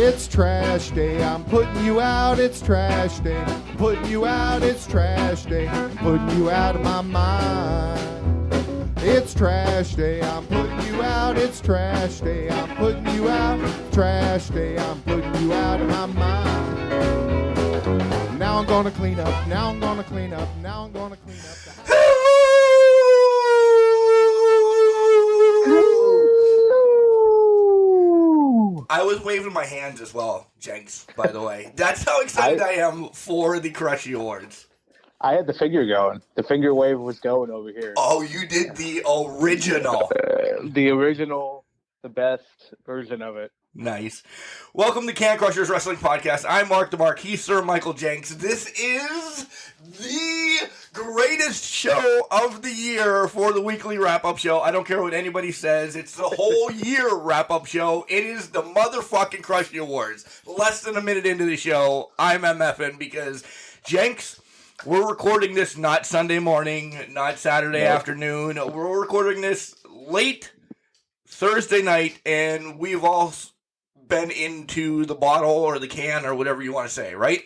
It's trash day, I'm putting you out, it's trash day. Putting you out, it's trash day. Putting you out of my mind. It's trash day, I'm putting you out, it's trash day. I'm putting you out, trash day. I'm putting you out of my mind. Now I'm gonna clean up, now I'm gonna clean up, now I'm gonna clean up. I was waving my hands as well, Jenks, by the way. That's how excited I am for the Crushie Awards. I had the finger going. The finger wave was going over here. Oh, you did the original. The original, the best version of it. Nice. Welcome to Can Crushers Wrestling Podcast. I'm Mark the Mark. He's Sir Michael Jenks. This is the greatest show of the year for the weekly wrap-up show. I don't care what anybody says. It's the whole year wrap-up show. It is the motherfucking Crushie Awards. Less than a minute into the show, I'm MFing because Jenks, we're recording this not Sunday morning, not Saturday afternoon. We're recording this late Thursday night, and we've all been into the bottle or the can or whatever you want to say, right?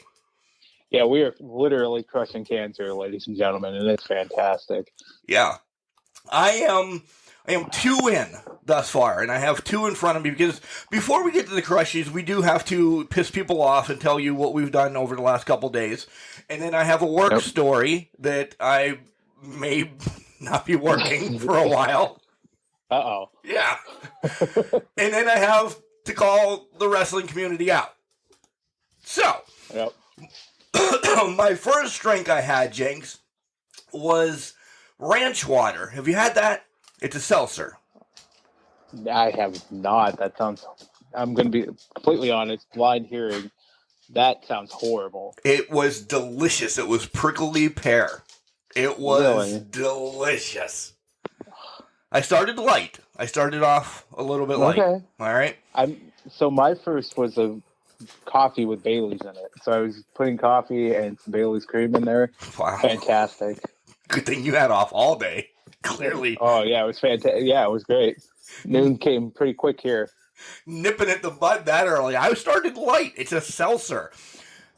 Yeah, we are literally crushing cancer, ladies and gentlemen, and it's fantastic. Yeah. I am 2 in thus far, and I have 2 in front of me because before we get to the crushies, we do have to piss people off and tell you what we've done over the last couple days. And then I have a work story that I may not be working for a while. Uh-oh. Yeah. And then I have to call the wrestling community out. So, my first drink I had, Jenks, was ranch water. Have you had that? It's a seltzer. I have not. That sounds, I'm going to be completely honest, blind hearing. That sounds horrible. It was delicious. It was prickly pear. It was delicious. I started light. I started off a little bit light. Okay. All right. So my first was a coffee with Bailey's in it. So I was putting coffee and some Bailey's cream in there. Wow. Fantastic. Good thing you had off all day. Clearly. Oh, yeah, it was fantastic. Yeah, it was great. Noon came pretty quick here. Nipping at the bud that early. I started light. It's a seltzer.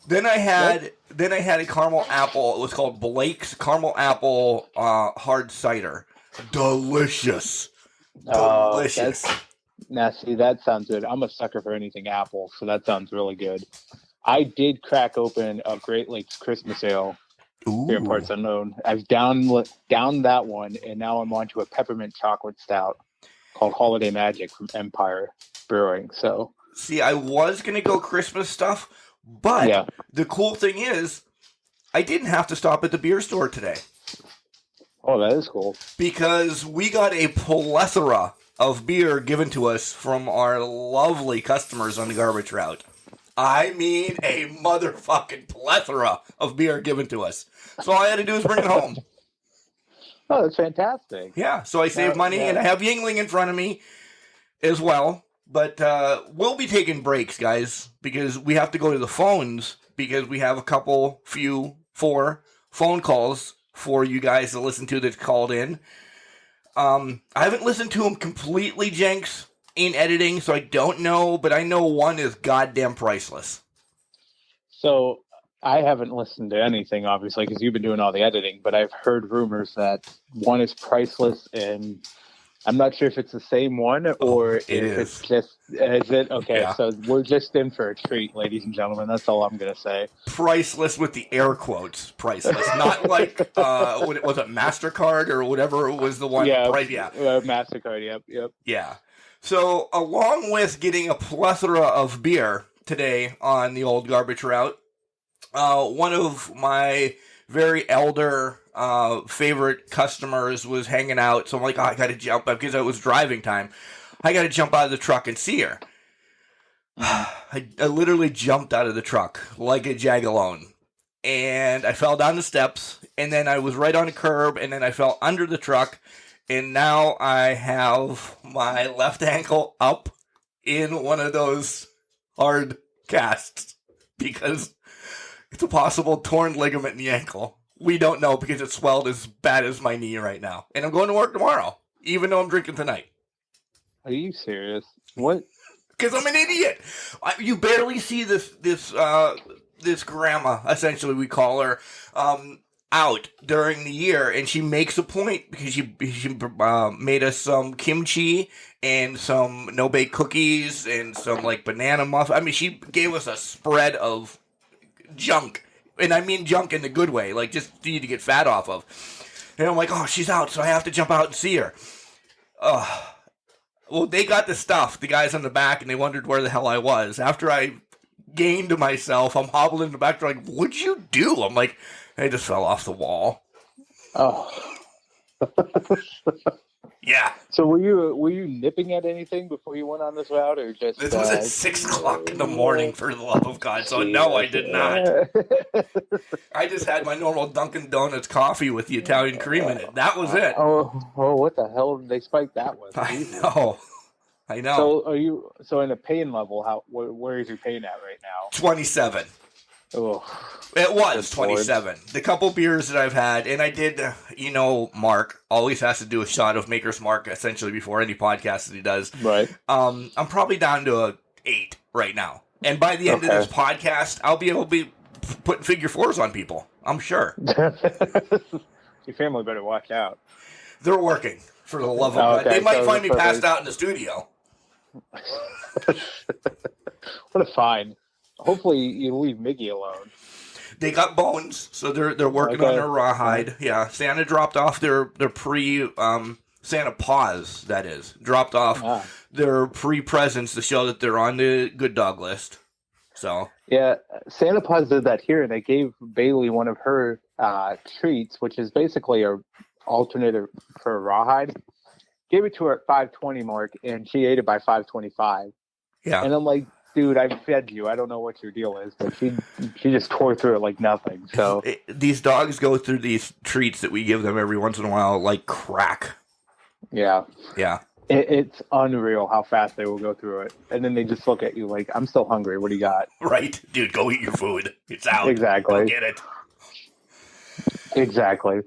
Then I had a caramel apple. It was called Blake's Caramel Apple Hard Cider. Delicious. Delicious. Now, see, that sounds good. I'm a sucker for anything apple, so that sounds really good. I did crack open a Great Lakes Christmas Ale here in Parts Unknown. I've down that one, and now I'm on to a peppermint chocolate stout called Holiday Magic from Empire Brewing. So, see, I was going to go Christmas stuff, but the cool thing is I didn't have to stop at the beer store today. Oh, that is cool. Because we got a plethora of beer given to us from our lovely customers on the garbage route. I mean a motherfucking plethora of beer given to us. So all I had to do was bring it home. Oh, that's fantastic. Yeah, so I saved money, and I have Yingling in front of me as well. But we'll be taking breaks, guys, because we have to go to the phones because we have a four phone calls for you guys to listen to that's called in. I haven't listened to them completely, Jenks, in editing, so I don't know, but I know one is goddamn priceless. So I haven't listened to anything, obviously, because you've been doing all the editing, but I've heard rumors that one is priceless, and I'm not sure if it's the same one or if it's just, is it? Okay, so we're just in for a treat, ladies and gentlemen. That's all I'm going to say. Priceless with the air quotes, priceless. Not like, what was it, MasterCard or whatever was the one? MasterCard, yep. Yeah. So, along with getting a plethora of beer today on the old garbage route, one of my very elder favorite customers was hanging out, so I'm like, I gotta jump up because it was driving time. I gotta jump out of the truck and see her. I literally jumped out of the truck like a jagalone, and I fell down the steps, and then I was right on the curb, and then I fell under the truck, and now I have my left ankle up in one of those hard casts because it's a possible torn ligament in the ankle. We don't know because it swelled as bad as my knee right now. And I'm going to work tomorrow, even though I'm drinking tonight. Are you serious? What? Because I'm an idiot. You barely see this grandma, essentially we call her, out during the year, and she makes a point because she made us some kimchi and some no-bake cookies and some like banana muffins. I mean, she gave us a spread of junk, and I mean junk in the good way, like just for you to get fat off of. And I'm like, oh, she's out, so I have to jump out and see her. Well, they got the stuff, the guys on the back, and they wondered where the hell I was. After I gained myself, I'm hobbling in the back. They're like, what'd you do? I'm like, I just fell off the wall. Oh. Yeah. So were you nipping at anything before you went on this route, or just? This was at 6 o'clock in the morning, for the love of God. So no, I did not. I just had my normal Dunkin' Donuts coffee with the Italian cream in it. That was it. Oh, what the hell did they spike that with? I know. So in a pain level, where is your pain at right now? 27. Oh, it was 27. The couple beers that I've had, and I did, Mark always has to do a shot of Maker's Mark essentially before any podcast that he does. Right. I'm probably down to a 8 right now. And by the end of this podcast, I'll be able to be putting figure 4s on people. I'm sure. Your family better watch out. They're working, for the love of God. They might find me passed out in the studio. What a find. Hopefully you leave Miggy alone. They got bones, so they're working on their rawhide. Yeah, Santa dropped off their Santa Paws, that is, dropped off their pre-presents to show that they're on the good dog list. So yeah, Santa Paws did that here. They gave Bailey one of her treats, which is basically a alternative for a rawhide. Gave it to her at 5:20 mark, and she ate it by 5:25. Yeah, and I'm like, dude, I fed you. I don't know what your deal is, but she just tore through it like nothing. So these dogs go through these treats that we give them every once in a while like crack. Yeah. Yeah. It's unreal how fast they will go through it. And then they just look at you like, I'm still hungry. What do you got? Right. Dude, go eat your food. It's out. Exactly. Go get it. Exactly.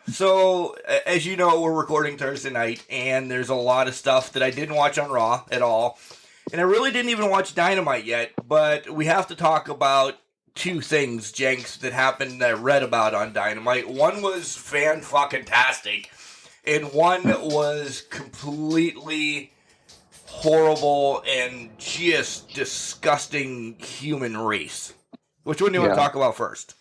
So, as you know, we're recording Thursday night, and there's a lot of stuff that I didn't watch on Raw at all. And I really didn't even watch Dynamite yet, but we have to talk about two things, Jenks, that happened that I read about on Dynamite. One was fan-fucking-tastic, and one was completely horrible and just disgusting human race. Which one do you want to talk about first?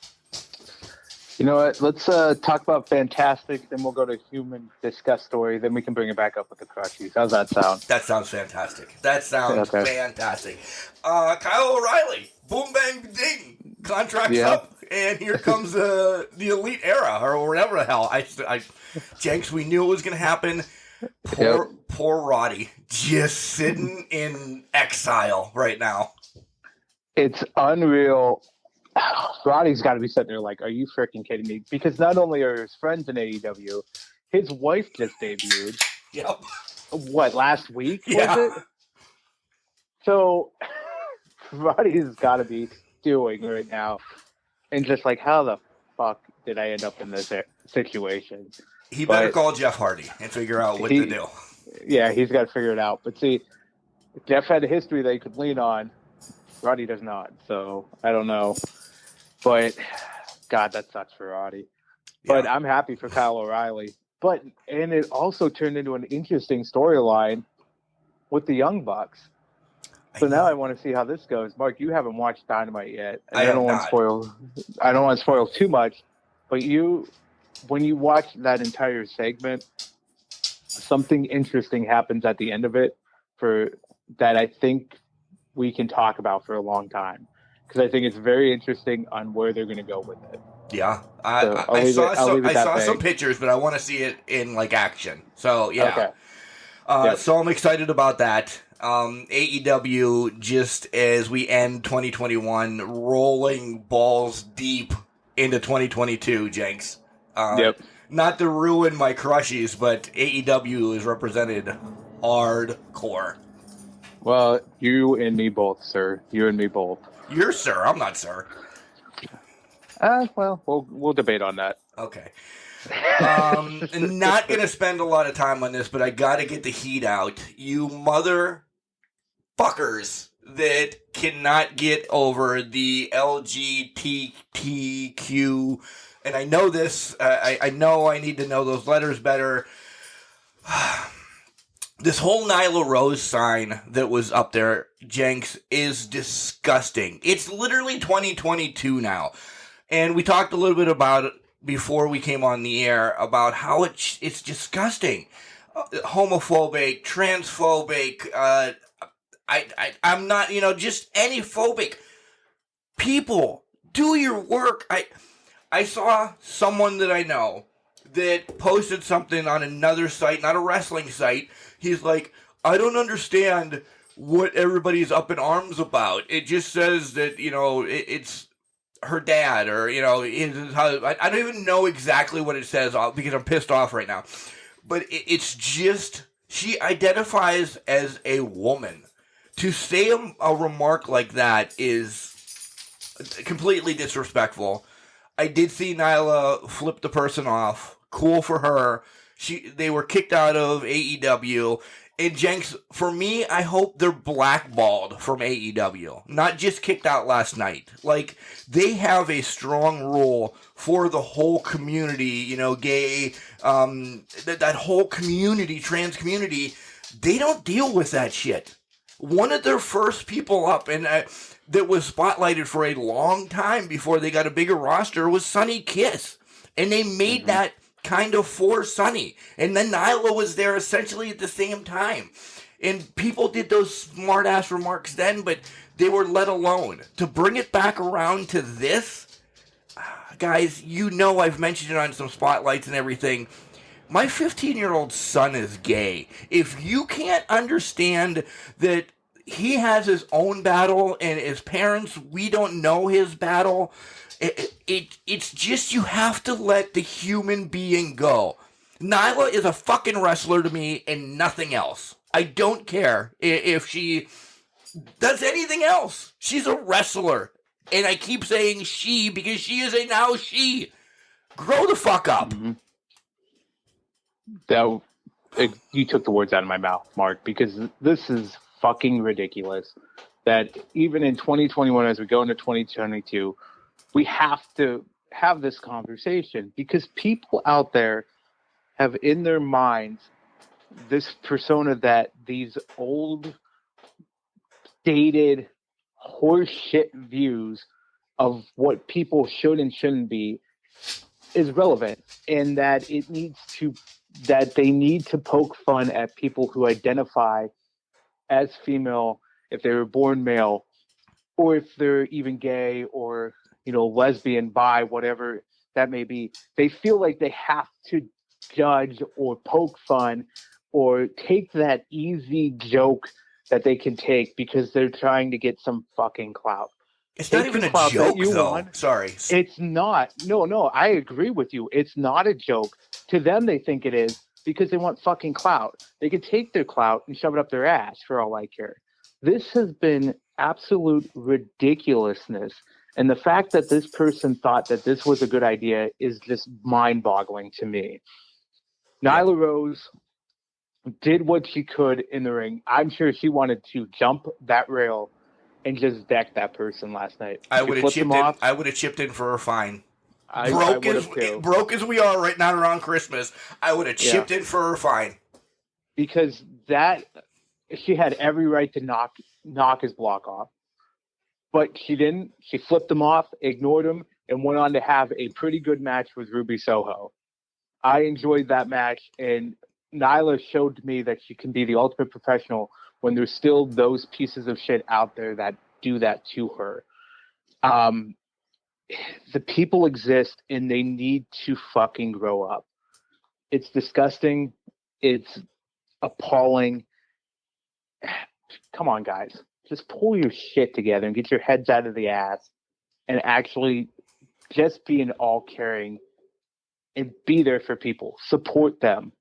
You know what? Let's talk about fantastic, then we'll go to human discuss story, then we can bring it back up with the Crushies. How's that sound? That sounds fantastic. That sounds fantastic. Kyle O'Reilly, boom, bang, ding, contract's up, and here comes the Elite Era, or whatever the hell. Jenks, we knew it was going to happen. Poor Roddy, just sitting in exile right now. It's unreal. Roddy's got to be sitting there like, are you freaking kidding me? Because not only are his friends in AEW, his wife just debuted. Yep. What, last week? Yeah. Was it? So Roddy's got to be stewing right now. And just like, how the fuck did I end up in this situation? He better call Jeff Hardy and figure out what to do. Yeah, he's got to figure it out. But see, Jeff had a history that he could lean on. Roddy does not. So I don't know. But God, that sucks for Roddy. But I'm happy for Kyle O'Reilly. And it also turned into an interesting storyline with the Young Bucks. So now I want to see how this goes. Mark, you haven't watched Dynamite yet. I don't want to spoil too much. But when you watch that entire segment, something interesting happens at the end of it that I think we can talk about for a long time. Because I think it's very interesting on where they're going to go with it. Yeah, I saw some pictures, but I want to see it in like action. So yeah, so I'm excited about that. AEW, just as we end 2021, rolling balls deep into 2022, Jenks. Not to ruin my crushies, but AEW is represented hardcore. Well, you and me both, sir. You and me both. You're sir. I'm not sir. Well, we'll debate on that. Okay. Not going to spend a lot of time on this, but I got to get the heat out. You mother fuckers that cannot get over the LGBTQ, and I know this, I know I need to know those letters better. This whole Nyla Rose sign that was up there, Jenks, is disgusting. It's literally 2022 now. And we talked a little bit about it before we came on the air about how it's disgusting. Homophobic, transphobic, I'm not, just any phobic. People, do your work. I saw someone that I know that posted something on another site, not a wrestling site. He's like, I don't understand what everybody's up in arms about. It just says that, it's her dad, or, I don't even know exactly what it says because I'm pissed off right now. But it's just, she identifies as a woman. To say a remark like that is completely disrespectful. I did see Nyla flip the person off. Cool for her. They were kicked out of AEW. And Jenks, for me, I hope they're blackballed from AEW. Not just kicked out last night. Like, they have a strong rule for the whole community, gay, that whole community, trans community. They don't deal with that shit. One of their first people up, and that was spotlighted for a long time before they got a bigger roster, was Sonny Kiss. And they made that kind of for Sonny. And then Nyla was there essentially at the same time. And people did those smart-ass remarks then, but they were let alone. To bring it back around to this, guys, I've mentioned it on some spotlights and everything. My 15-year-old son is gay. If you can't understand that he has his own battle and his parents, we don't know his battle, it's just, you have to let the human being go. Nyla is a fucking wrestler to me and nothing else. I don't care if she does anything else. She's a wrestler. And I keep saying she because she is a now she. Grow the fuck up. Mm-hmm. You took the words out of my mouth, Mark, because this is fucking ridiculous. That even in 2021, as we go into 2022, we have to have this conversation because people out there have in their minds this persona that these old, dated, horseshit views of what people should and shouldn't be is relevant, and that they need to poke fun at people who identify as female if they were born male, or if they're even gay or lesbian, bi, whatever that may be. They feel like they have to judge or poke fun or take that easy joke that they can take because they're trying to get some fucking clout. It's not even a joke, though. Sorry. It's not. No, I agree with you. It's not a joke. To them, they think it is because they want fucking clout. They can take their clout and shove it up their ass for all I care. This has been absolute ridiculousness. And the fact that this person thought that this was a good idea is just mind-boggling to me. Nyla Rose did what she could in the ring. I'm sure she wanted to jump that rail and just deck that person last night. I would have chipped in for her fine. Broke as we are right now around Christmas, I would have chipped in for her fine. Because she had every right to knock his block off. But she didn't. She flipped him off, ignored him, and went on to have a pretty good match with Ruby Soho. I enjoyed that match, and Nyla showed to me that she can be the ultimate professional when there's still those pieces of shit out there that do that to her. The people exist, and they need to fucking grow up. It's disgusting. It's appalling. Come on, guys. Just pull your shit together and get your heads out of the ass and actually just be an all-caring and be there for people. Support them.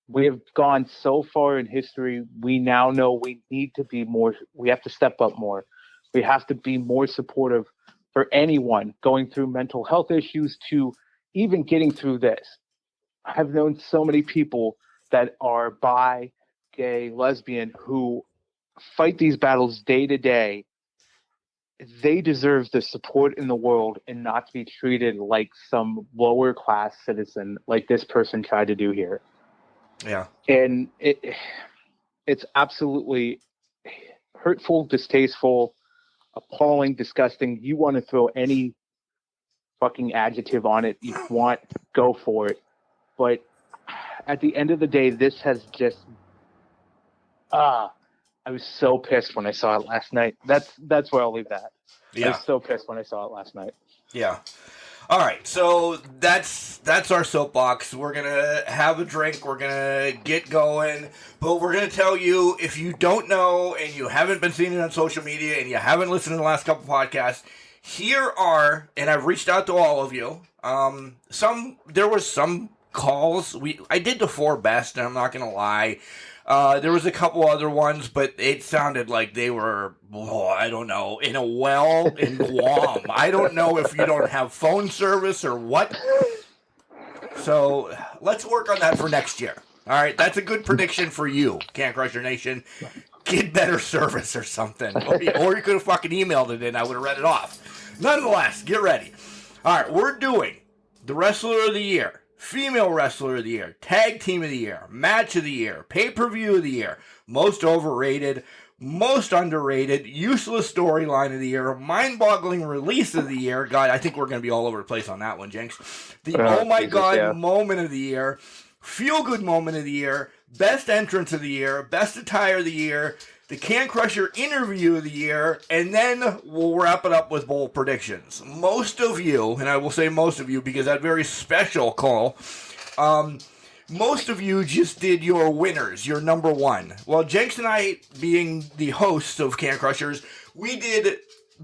We have gone so far in history. We now know we need to be more. We have to step up more. We have to be more supportive for anyone going through mental health issues to even getting through this. I've known so many people that are bi, gay, lesbian who fight these battles day to day, they deserve the support in the world and not to be treated like some lower class citizen like this person tried to do here. Yeah. And it's absolutely hurtful, distasteful, appalling, disgusting. You want to throw any fucking adjective on it you want, go for it. But at the end of the day, this has just I was so pissed when I saw it last night. That's where I'll leave that. Yeah. I was so pissed when I saw it last night. Yeah. All right, so that's our soapbox. We're gonna have a drink. We're gonna get going, but we're gonna tell you, if you don't know and you haven't been seeing it on social media and you haven't listened to the last couple podcasts, here are, and I've reached out to all of you. There was some calls. I did the 4 best, and I'm not gonna lie. There was a couple other ones, but it sounded like they were, I don't know, in a well in Guam. I don't know if you don't have phone service or what. So let's work on that for next year. All right, that's a good prediction for you, Can Crusher Nation. Get better service or something. Or you could have fucking emailed it in. I would have read it off. Nonetheless, get ready. All right, we're doing the Wrestler of the Year, Female Wrestler of the Year, Tag Team of the Year, Match of the Year, Pay-Per-View of the Year, Most Overrated, Most Underrated, Useless Storyline of the Year, Mind-Boggling Release of the Year. God, I think we're going to be all over the place on that one, Jinx. The Oh My God Moment of the Year, Feel Good Moment of the Year, Best Entrance of the Year, Best Attire of the Year, the Can Crusher Interview of the Year, and then we'll wrap it up with bold predictions. Most of you, and I will say most of you because that very special call, most of you just did your winners, your number one. Well, Jenks and I, being the hosts of Can Crushers, we did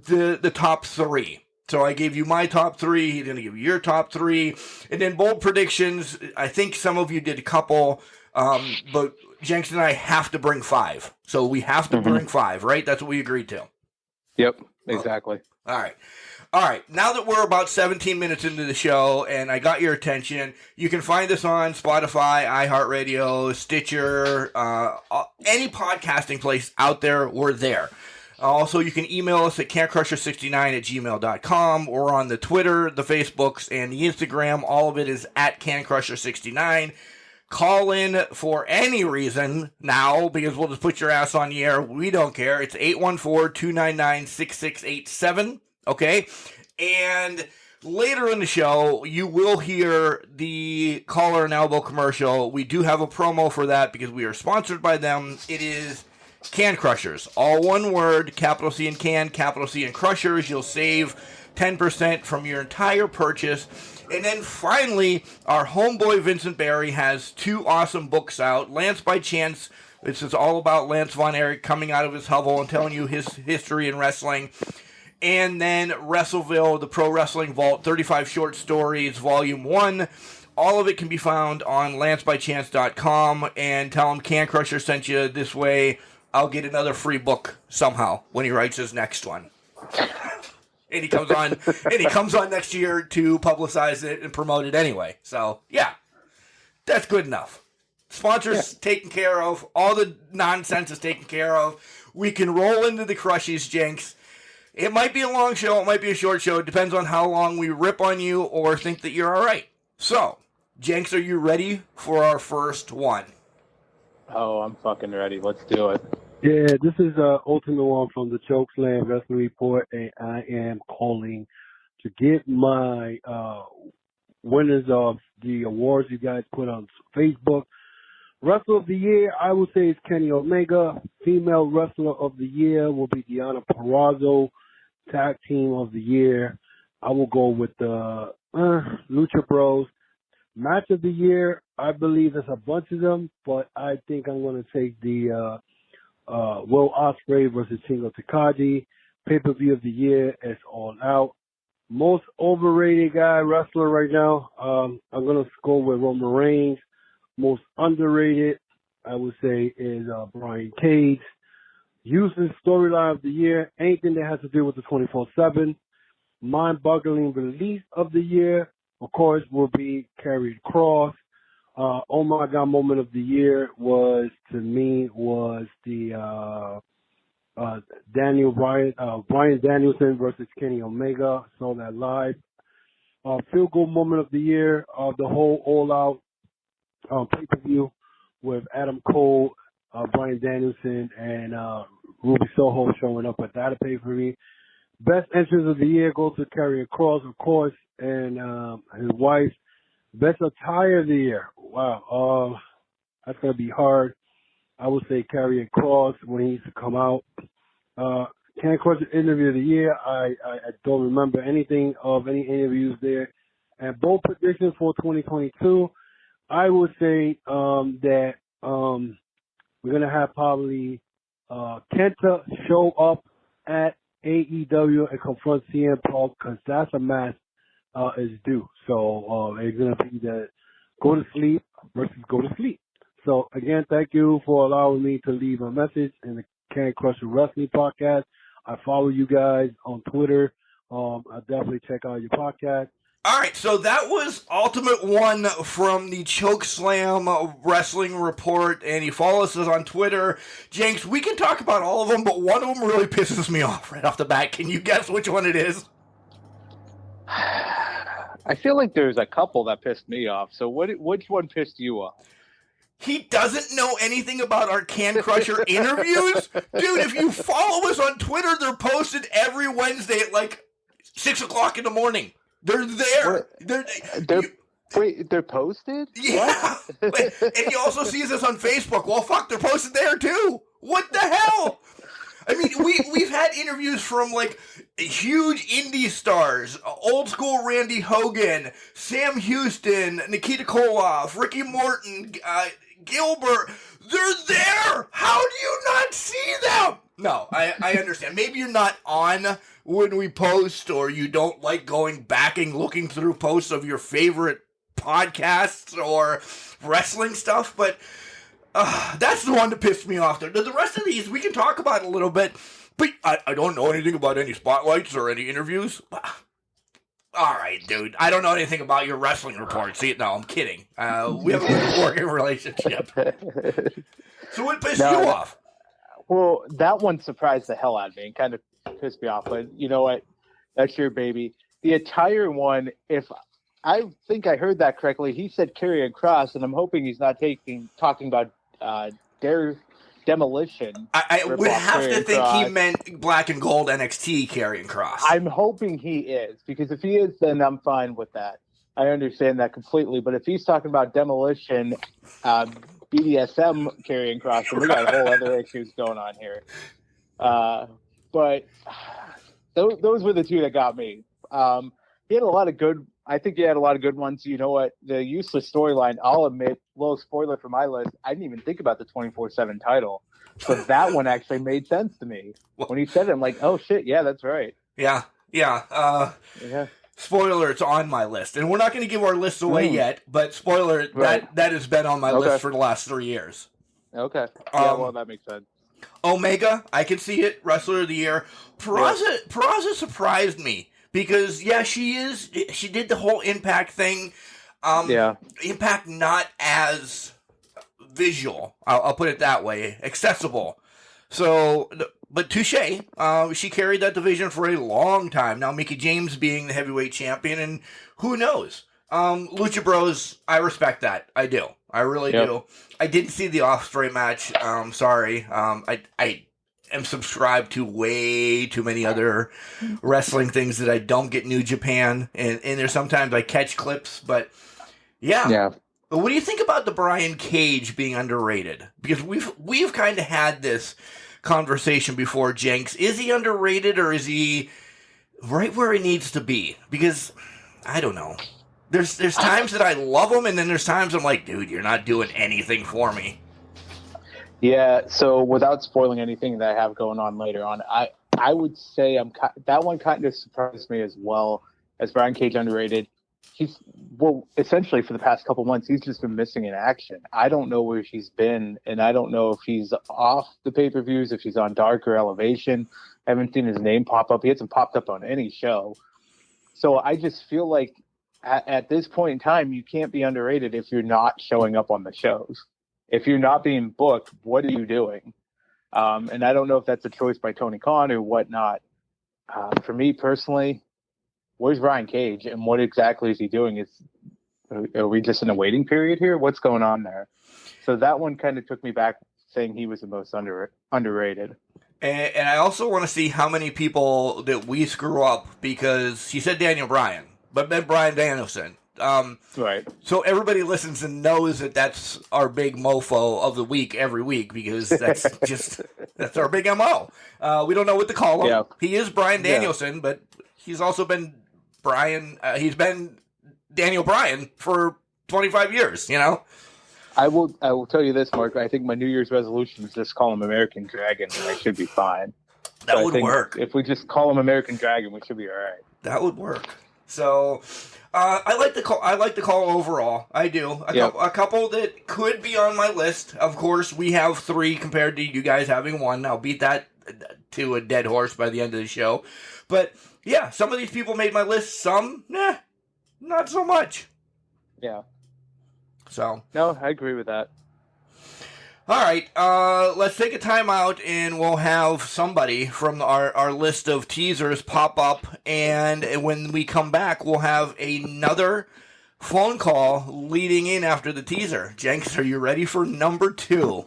the top 3. So I gave you my top 3, he's going to give you your top 3, and then bold predictions, I think some of you did a couple, but Jenks and I have to bring 5. So we have to bring 5, right? That's what we agreed to. Yep, exactly. All right. Now that we're about 17 minutes into the show and I got your attention, you can find us on Spotify, iHeartRadio, Stitcher, any podcasting place out there, we're there. Also, you can email us at cancrusher69@gmail.com. We're on the Twitter, the Facebooks, and the Instagram. All of it is at cancrusher69. Call in for any reason now, because we'll just put your ass on the air. We don't care. It's 814-299-6687, okay? And later in the show, you will hear the Collar and Elbow commercial. We do have a promo for that because we are sponsored by them. It is Can Crushers. All one word, capital C in Can, capital C in Crushers. You'll save 10% from your entire purchase. And then finally, our homeboy Vincent Barry has 2 awesome books out. Lance by Chance, this is all about Lance Von Erich coming out of his hovel and telling you his history in wrestling. And then Wrestleville, the Pro Wrestling Vault, 35 Short Stories, Volume 1. All of it can be found on lancebychance.com. And tell him Can Crusher sent you. This way, I'll get another free book somehow when he writes his next one. And he comes on next year to publicize it and promote it anyway. So, yeah, that's good enough. Sponsors taken care of. All the nonsense is taken care of. We can roll into the Crushies, Jenks. It might be a long show. It might be a short show. It depends on how long we rip on you or think that you're all right. So, Jenks, are you ready for our first one? Oh, I'm fucking ready. Let's do it. Yeah, this is Ultimate One from the Chokeslam Wrestling Report, and I am calling to get my winners of the awards you guys put on Facebook. Wrestler of the Year, I would say it's Kenny Omega. Female Wrestler of the Year will be Deonna Purrazzo. Tag Team of the Year, I will go with the Lucha Bros. Match of the Year, I believe there's a bunch of them, but I think I'm going to take the Will Ospreay versus Shingo Takagi. Pay-per-view of the year is All Out. Most overrated wrestler right now, I'm going to go with Roman Reigns. Most underrated, I would say, is Brian Cage. Useless storyline of the year, anything that has to do with the 24/7. Mind-boggling release of the year, of course, will be Karrion Kross. Oh my God, moment of the year was the Brian Danielson versus Kenny Omega. Saw that live. Field goal moment of the year of the whole All Out pay-per-view with Adam Cole, Brian Danielson, and Ruby Soho showing up at that pay-per-view. Best entrance of the year goes to Karrion Kross, of course, and his wife. Best attire of the year. Wow. That's going to be hard. I would say Karrion Kross when he used to come out. Can't Crush interview of the year. I don't remember anything of any interviews there. And both predictions for 2022, I would say that we're going to have probably Kenta show up at AEW and confront CM Punk because that's a match is due. So it's going to be the go to sleep versus go to sleep. So again, thank you for allowing me to leave a message in the Can't Crush the Wrestling podcast. I follow you guys on Twitter. I definitely check out your podcast. All right, so that was Ultimate One from the Chokeslam Wrestling Report, and he follows us on Twitter. Jenks, we can talk about all of them, but one of them really pisses me off right off the bat. Can you guess which one it is? I feel like there's a couple that pissed me off. So which one pissed you off? He doesn't know anything about our Can Crusher interviews? Dude, if you follow us on Twitter, they're posted every Wednesday at like 6 o'clock in the morning. They're there. They're posted? Yeah. And you also see us on Facebook. Well, fuck, they're posted there too. What the hell? I mean, we've had interviews from like huge indie stars, old school Randy Hogan, Sam Houston, Nikita Koloff, Ricky Morton, Gilbert. They're there. How do you not see them? No, I understand. Maybe you're not on when we post, or you don't like going back and looking through posts of your favorite podcasts or wrestling stuff, but that's the one that pissed me off there. The rest of these, we can talk about a little bit, but I don't know anything about any spotlights or any interviews. All right, dude. I don't know anything about your wrestling report. See, no, I'm kidding. We have a good working relationship. So what pissed you off? Well, that one surprised the hell out of me and kind of pissed me off. But you know what? That's your baby. The attire one, if I think I heard that correctly, he said Karrion Kross, and I'm hoping he's not talking about Demolition. I would have to think he meant black and gold NXT Karrion Kross. I'm hoping he is, because if he is, then I'm fine with that. I understand that completely. But if he's talking about Demolition, BDSM Karrion Kross, then we got whole other issues going on here. But those were the two that got me. He had a lot of good. I think he had a lot of good ones. You know what? The useless storyline, I'll admit, little spoiler for my list, I didn't even think about the 24/7 title. But that one actually made sense to me. When he said it, I'm like, oh shit, yeah, that's right. Yeah. Spoiler, it's on my list. And we're not going to give our list away yet, but spoiler, right. that has been on my list for the last 3 years. Okay. Yeah, well, that makes sense. Omega, I can see it, Wrestler of the Year. Peraza surprised me. Because, she did the whole Impact thing. Impact not as visual, I'll put it that way, accessible. So, but touche, she carried that division for a long time. Now, Mickie James being the heavyweight champion, and who knows? Lucha Bros, I respect that. I do. I really do. I didn't see the Ospreay match. Sorry. I am subscribed to way too many other wrestling things that I don't get New Japan, and there's sometimes I catch clips, but yeah. But what do you think about the Brian Cage being underrated? Because we've kind of had this conversation before, Jenks. Is he underrated, or is he right where he needs to be? Because I don't know. There's times that I love him, and then there's times I'm like, dude, you're not doing anything for me. Yeah, so without spoiling anything that I have going on later on, I would say that one kind of surprised me as well, as Brian Cage underrated. Essentially for the past couple months, he's just been missing in action. I don't know where he's been, and I don't know if he's off the pay-per-views, if he's on Dark or Elevation. I haven't seen his name pop up. He hasn't popped up on any show. So I just feel like at this point in time, you can't be underrated if you're not showing up on the shows. If you're not being booked, what are you doing? And I don't know if that's a choice by Tony Khan or whatnot. For me personally, where's Brian Cage and what exactly is he doing? Are we just in a waiting period here? What's going on there? So that one kind of took me back, saying he was the most underrated. And I also want to see how many people that we screw up, because he said Daniel Bryan, but meant Brian Danielson. Right. So everybody listens and knows that that's our big mofo of the week every week, because that's that's our big MO. We don't know what to call him. Yeah. He is Brian Danielson, but he's also been he's been Daniel Bryan for 25 years, you know? I will tell you this, Mark. I think my New Year's resolution is just call him American Dragon, and I should be fine. That would work. If we just call him American Dragon, we should be all right. That would work. So, I like the call overall. I do. A couple that could be on my list. Of course, we have 3 compared to you guys having 1. I'll beat that to a dead horse by the end of the show. But yeah, some of these people made my list. Some, not so much. Yeah. So. No, I agree with that. All right, let's take a time out, and we'll have somebody from our list of teasers pop up, and when we come back, we'll have another phone call leading in after the teaser. Jenks, are you ready for number 2?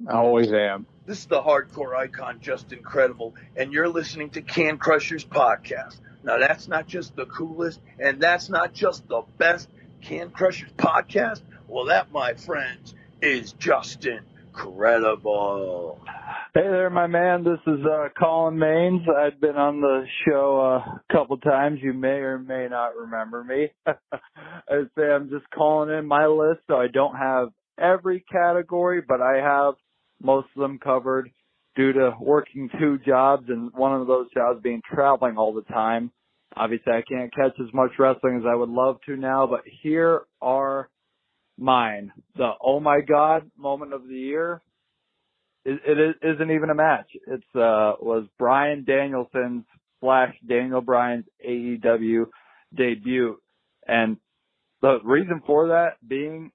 I always am. This is the hardcore icon, Just Incredible, and you're listening to Can Crushers Podcast. Now, that's not just the coolest, and that's not just the best Can Crushers Podcast. Well, that, my friends, is just incredible. Hey there, my man. This is Colin Maines. I've been on the show a couple times. You may or may not remember me. I say I'm just calling in my list, so I don't have every category, but I have most of them covered due to working 2 jobs, and one of those jobs being traveling all the time. Obviously, I can't catch as much wrestling as I would love to now, but here are mine. The oh my god moment of the year. It isn't even a match. It's was Bryan Danielson's / Daniel Bryan's AEW debut, and the reason for that being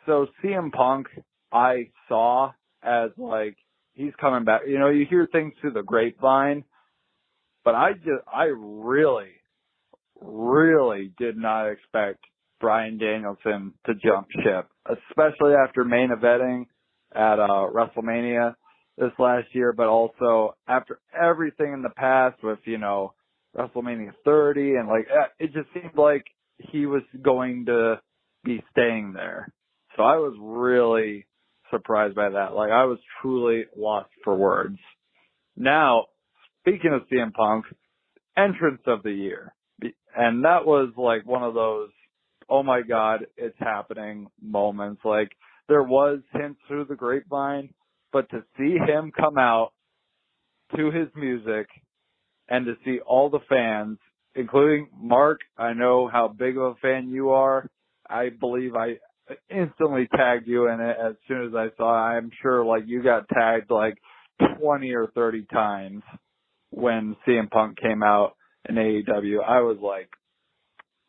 CM Punk I saw as like he's coming back. You know, you hear things through the grapevine, but I really did not expect Bryan Danielson to jump ship, especially after main eventing at WrestleMania this last year, but also after everything in the past with, you know, WrestleMania 30, and like it just seemed like he was going to be staying there. So I was really surprised by that. Like, I was truly lost for words. Now, speaking of CM Punk, entrance of the year. And that was like one of those, oh my God, it's happening moments. Like, there was hints through the grapevine, but to see him come out to his music and to see all the fans, including Mark, I know how big of a fan you are. I believe I instantly tagged you in it as soon as I saw it. I'm sure like you got tagged like 20 or 30 times when CM Punk came out in AEW. I was like,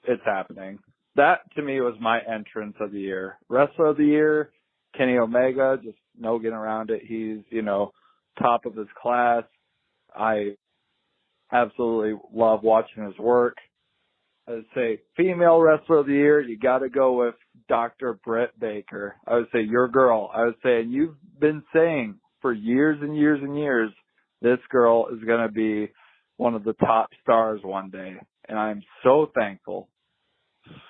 it's happening. That to me was my entrance of the year. Wrestler of the year, Kenny Omega, just no getting around it. He's, you know, top of his class. I absolutely love watching his work. I would say female wrestler of the year, you got to go with Dr. Britt Baker. I would say your girl. I would say, and you've been saying for years and years and years, this girl is going to be one of the top stars one day. And I'm so thankful,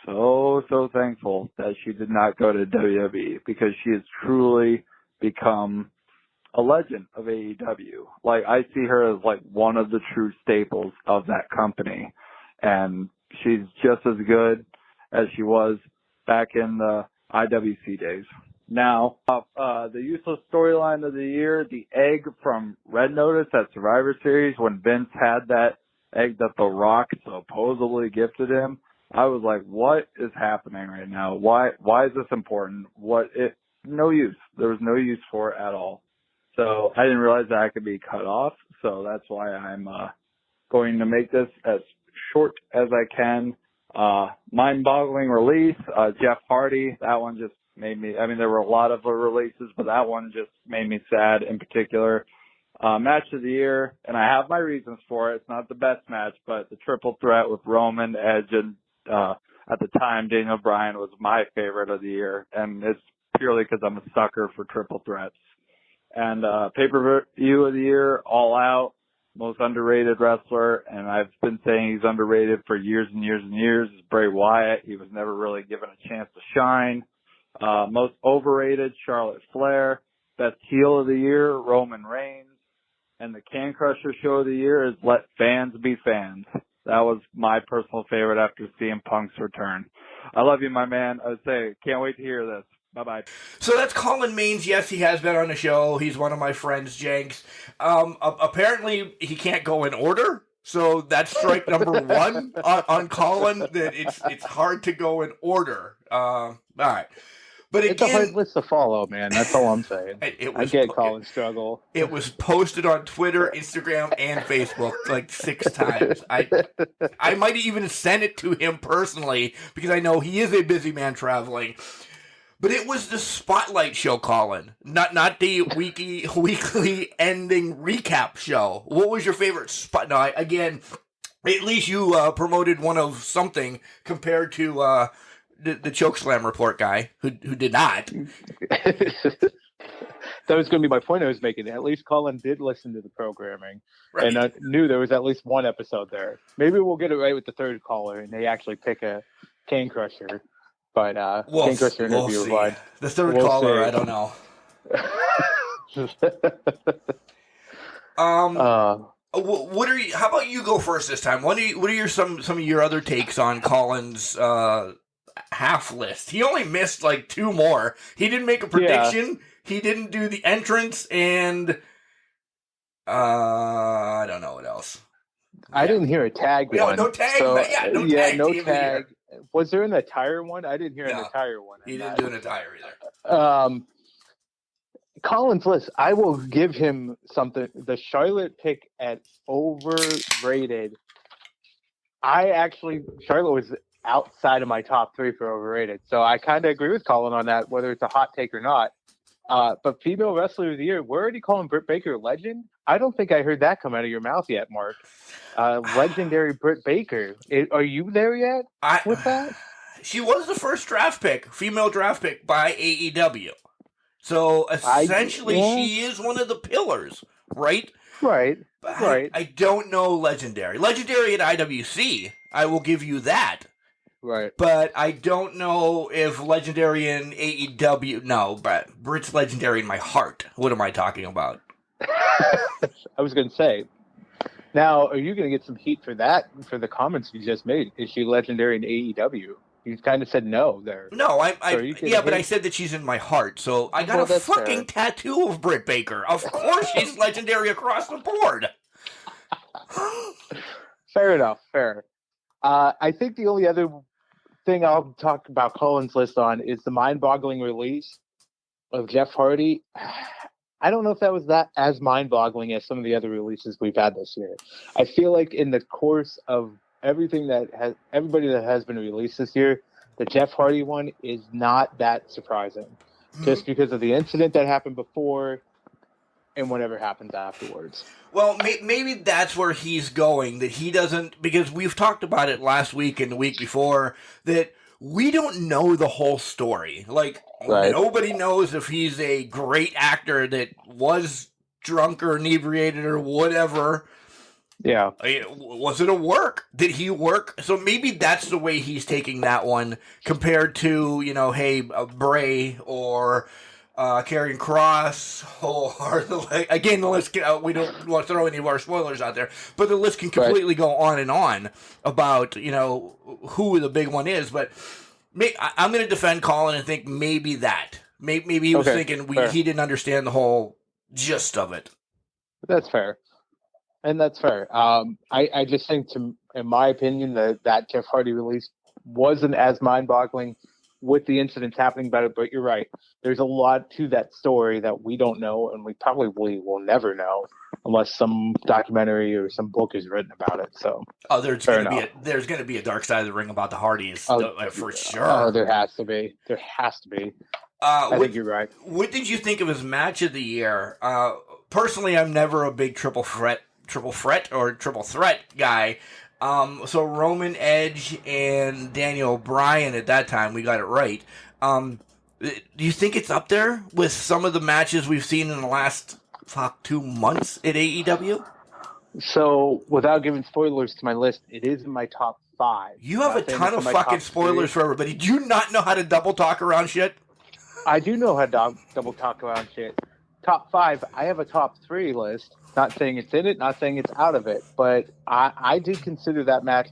so thankful that she did not go to WWE, because she has truly become a legend of AEW. Like, I see her as like one of the true staples of that company. And she's just as good as she was back in the IWC days. Now, the useless storyline of the year, the egg from Red Notice at Survivor Series, when Vince had that egg that The Rock supposedly gifted him. I was like, what is happening right now? Why is this important? No use. There was no use for it at all. So I didn't realize that I could be cut off. So that's why I'm going to make this as short as I can. Mind-boggling release. Jeff Hardy, that one just there were a lot of releases, but that one just made me sad in particular. Match of the year, and I have my reasons for it. It's not the best match, but the triple threat with Roman, Edge, and at the time, Daniel Bryan was my favorite of the year, and it's purely because I'm a sucker for triple threats. And pay-per-view of the year, All Out, most underrated wrestler, and I've been saying he's underrated for years and years and years, is Bray Wyatt. He was never really given a chance to shine. Most overrated, Charlotte Flair. Best heel of the year, Roman Reigns. And the Can Crusher show of the year is Let Fans Be Fans. That was my personal favorite after CM Punk's return. I love you, my man. I would say, can't wait to hear this. Bye-bye. So that's Colin Maines. Yes, he has been on the show. He's one of my friends, Jenks. Apparently, he can't go in order. So that's strike number one on Colin, that it's hard to go in order. All right. But again, it's a hard list to follow, man. That's all I'm saying. I get Colin's struggle. It was posted on Twitter, Instagram, and Facebook like 6 times. I might even send it to him personally because I know he is a busy man traveling. But it was the Spotlight show, Colin, not the weekly ending recap show. What was your favorite spot? No, again, at least you promoted one of something compared to the Chokeslam report guy who did not. That was going to be my point I was making. At least Colin did listen to the programming, right, and I knew there was at least one episode there. Maybe we'll get it right with the third caller, and they actually pick a Cane Crusher. But Cane Crusher interview replied. The third caller, I don't know. What are you? How about you go first this time? What are some of your other takes on Colin's half list? He only missed like 2 more. He didn't make a prediction. Yeah. He didn't do the entrance, and I don't know what else. I didn't hear a tag one. No tag. So, no tag. No tag. Was there an attire one? I didn't hear an attire one. He didn't do an attire either. Colin's list, I will give him something. The Charlotte pick at overrated. Charlotte was outside of my top 3 for overrated. So I kind of agree with Colin on that, whether it's a hot take or not. But female wrestler of the year, we're already calling Britt Baker legend. I don't think I heard that come out of your mouth yet, Mark. Legendary Britt Baker. Are you there yet with that? She was the first female draft pick by AEW. So essentially, she is one of the pillars, right? Right. But I don't know Legendary. Legendary at IWC, I will give you that. Right. But I don't know if Legendary in AEW. No, but Britt's Legendary in my heart. What am I talking about? I was going to say. Now, are you going to get some heat for that, for the comments you just made? Is she Legendary in AEW? You kind of said no there. No, but I said that she's in my heart. So I got a fucking tattoo of Britt Baker. Of course she's Legendary across the board. Fair enough. Fair. I think the only other thing I'll talk about Colin's list on is the mind-boggling release of Jeff Hardy. I don't know if that was as mind-boggling as some of the other releases we've had this year. I feel like in the course of everybody that has been released this year, the Jeff Hardy one is not that surprising, just because of the incident that happened before and whatever happens afterwards. Well, maybe that's where he's going, that he doesn't, because we've talked about it last week and the week before, that we don't know the whole story. Like, Nobody knows if he's a great actor that was drunk or inebriated or whatever. Yeah. Was it a work? Did he work? So maybe that's the way he's taking that one compared to, Bray or Karrion Kross or again, the list. We don't want to throw any of our spoilers out there, but the list can completely go on and on about who the big one is. But I'm going to defend Colin and think maybe that. Maybe he was thinking he didn't understand the whole gist of it. That's fair. And that's fair. I just think, in my opinion, that Jeff Hardy release wasn't as mind-boggling with the incidents happening about it, but you're right. There's a lot to that story that we don't know, and we probably will never know unless some documentary or some book is written about it. So, there's going to be a Dark Side of the Ring about the Hardys for sure. Oh, there has to be. There has to be. I think you're right. What did you think of his match of the year? Personally, I'm never a big triple threat or triple threat guy. So Roman, Edge, and Daniel Bryan at that time, we got it right. Do you think it's up there with some of the matches we've seen in the last 2 months at AEW? So, without giving spoilers to my list, it is in my top 5. You have a ton of fucking spoilers for everybody. Do you not know how to double talk around shit? I do know how to double talk around shit. Top 5, I have a top 3 list. Not saying it's in it, not saying it's out of it, but I did consider that match,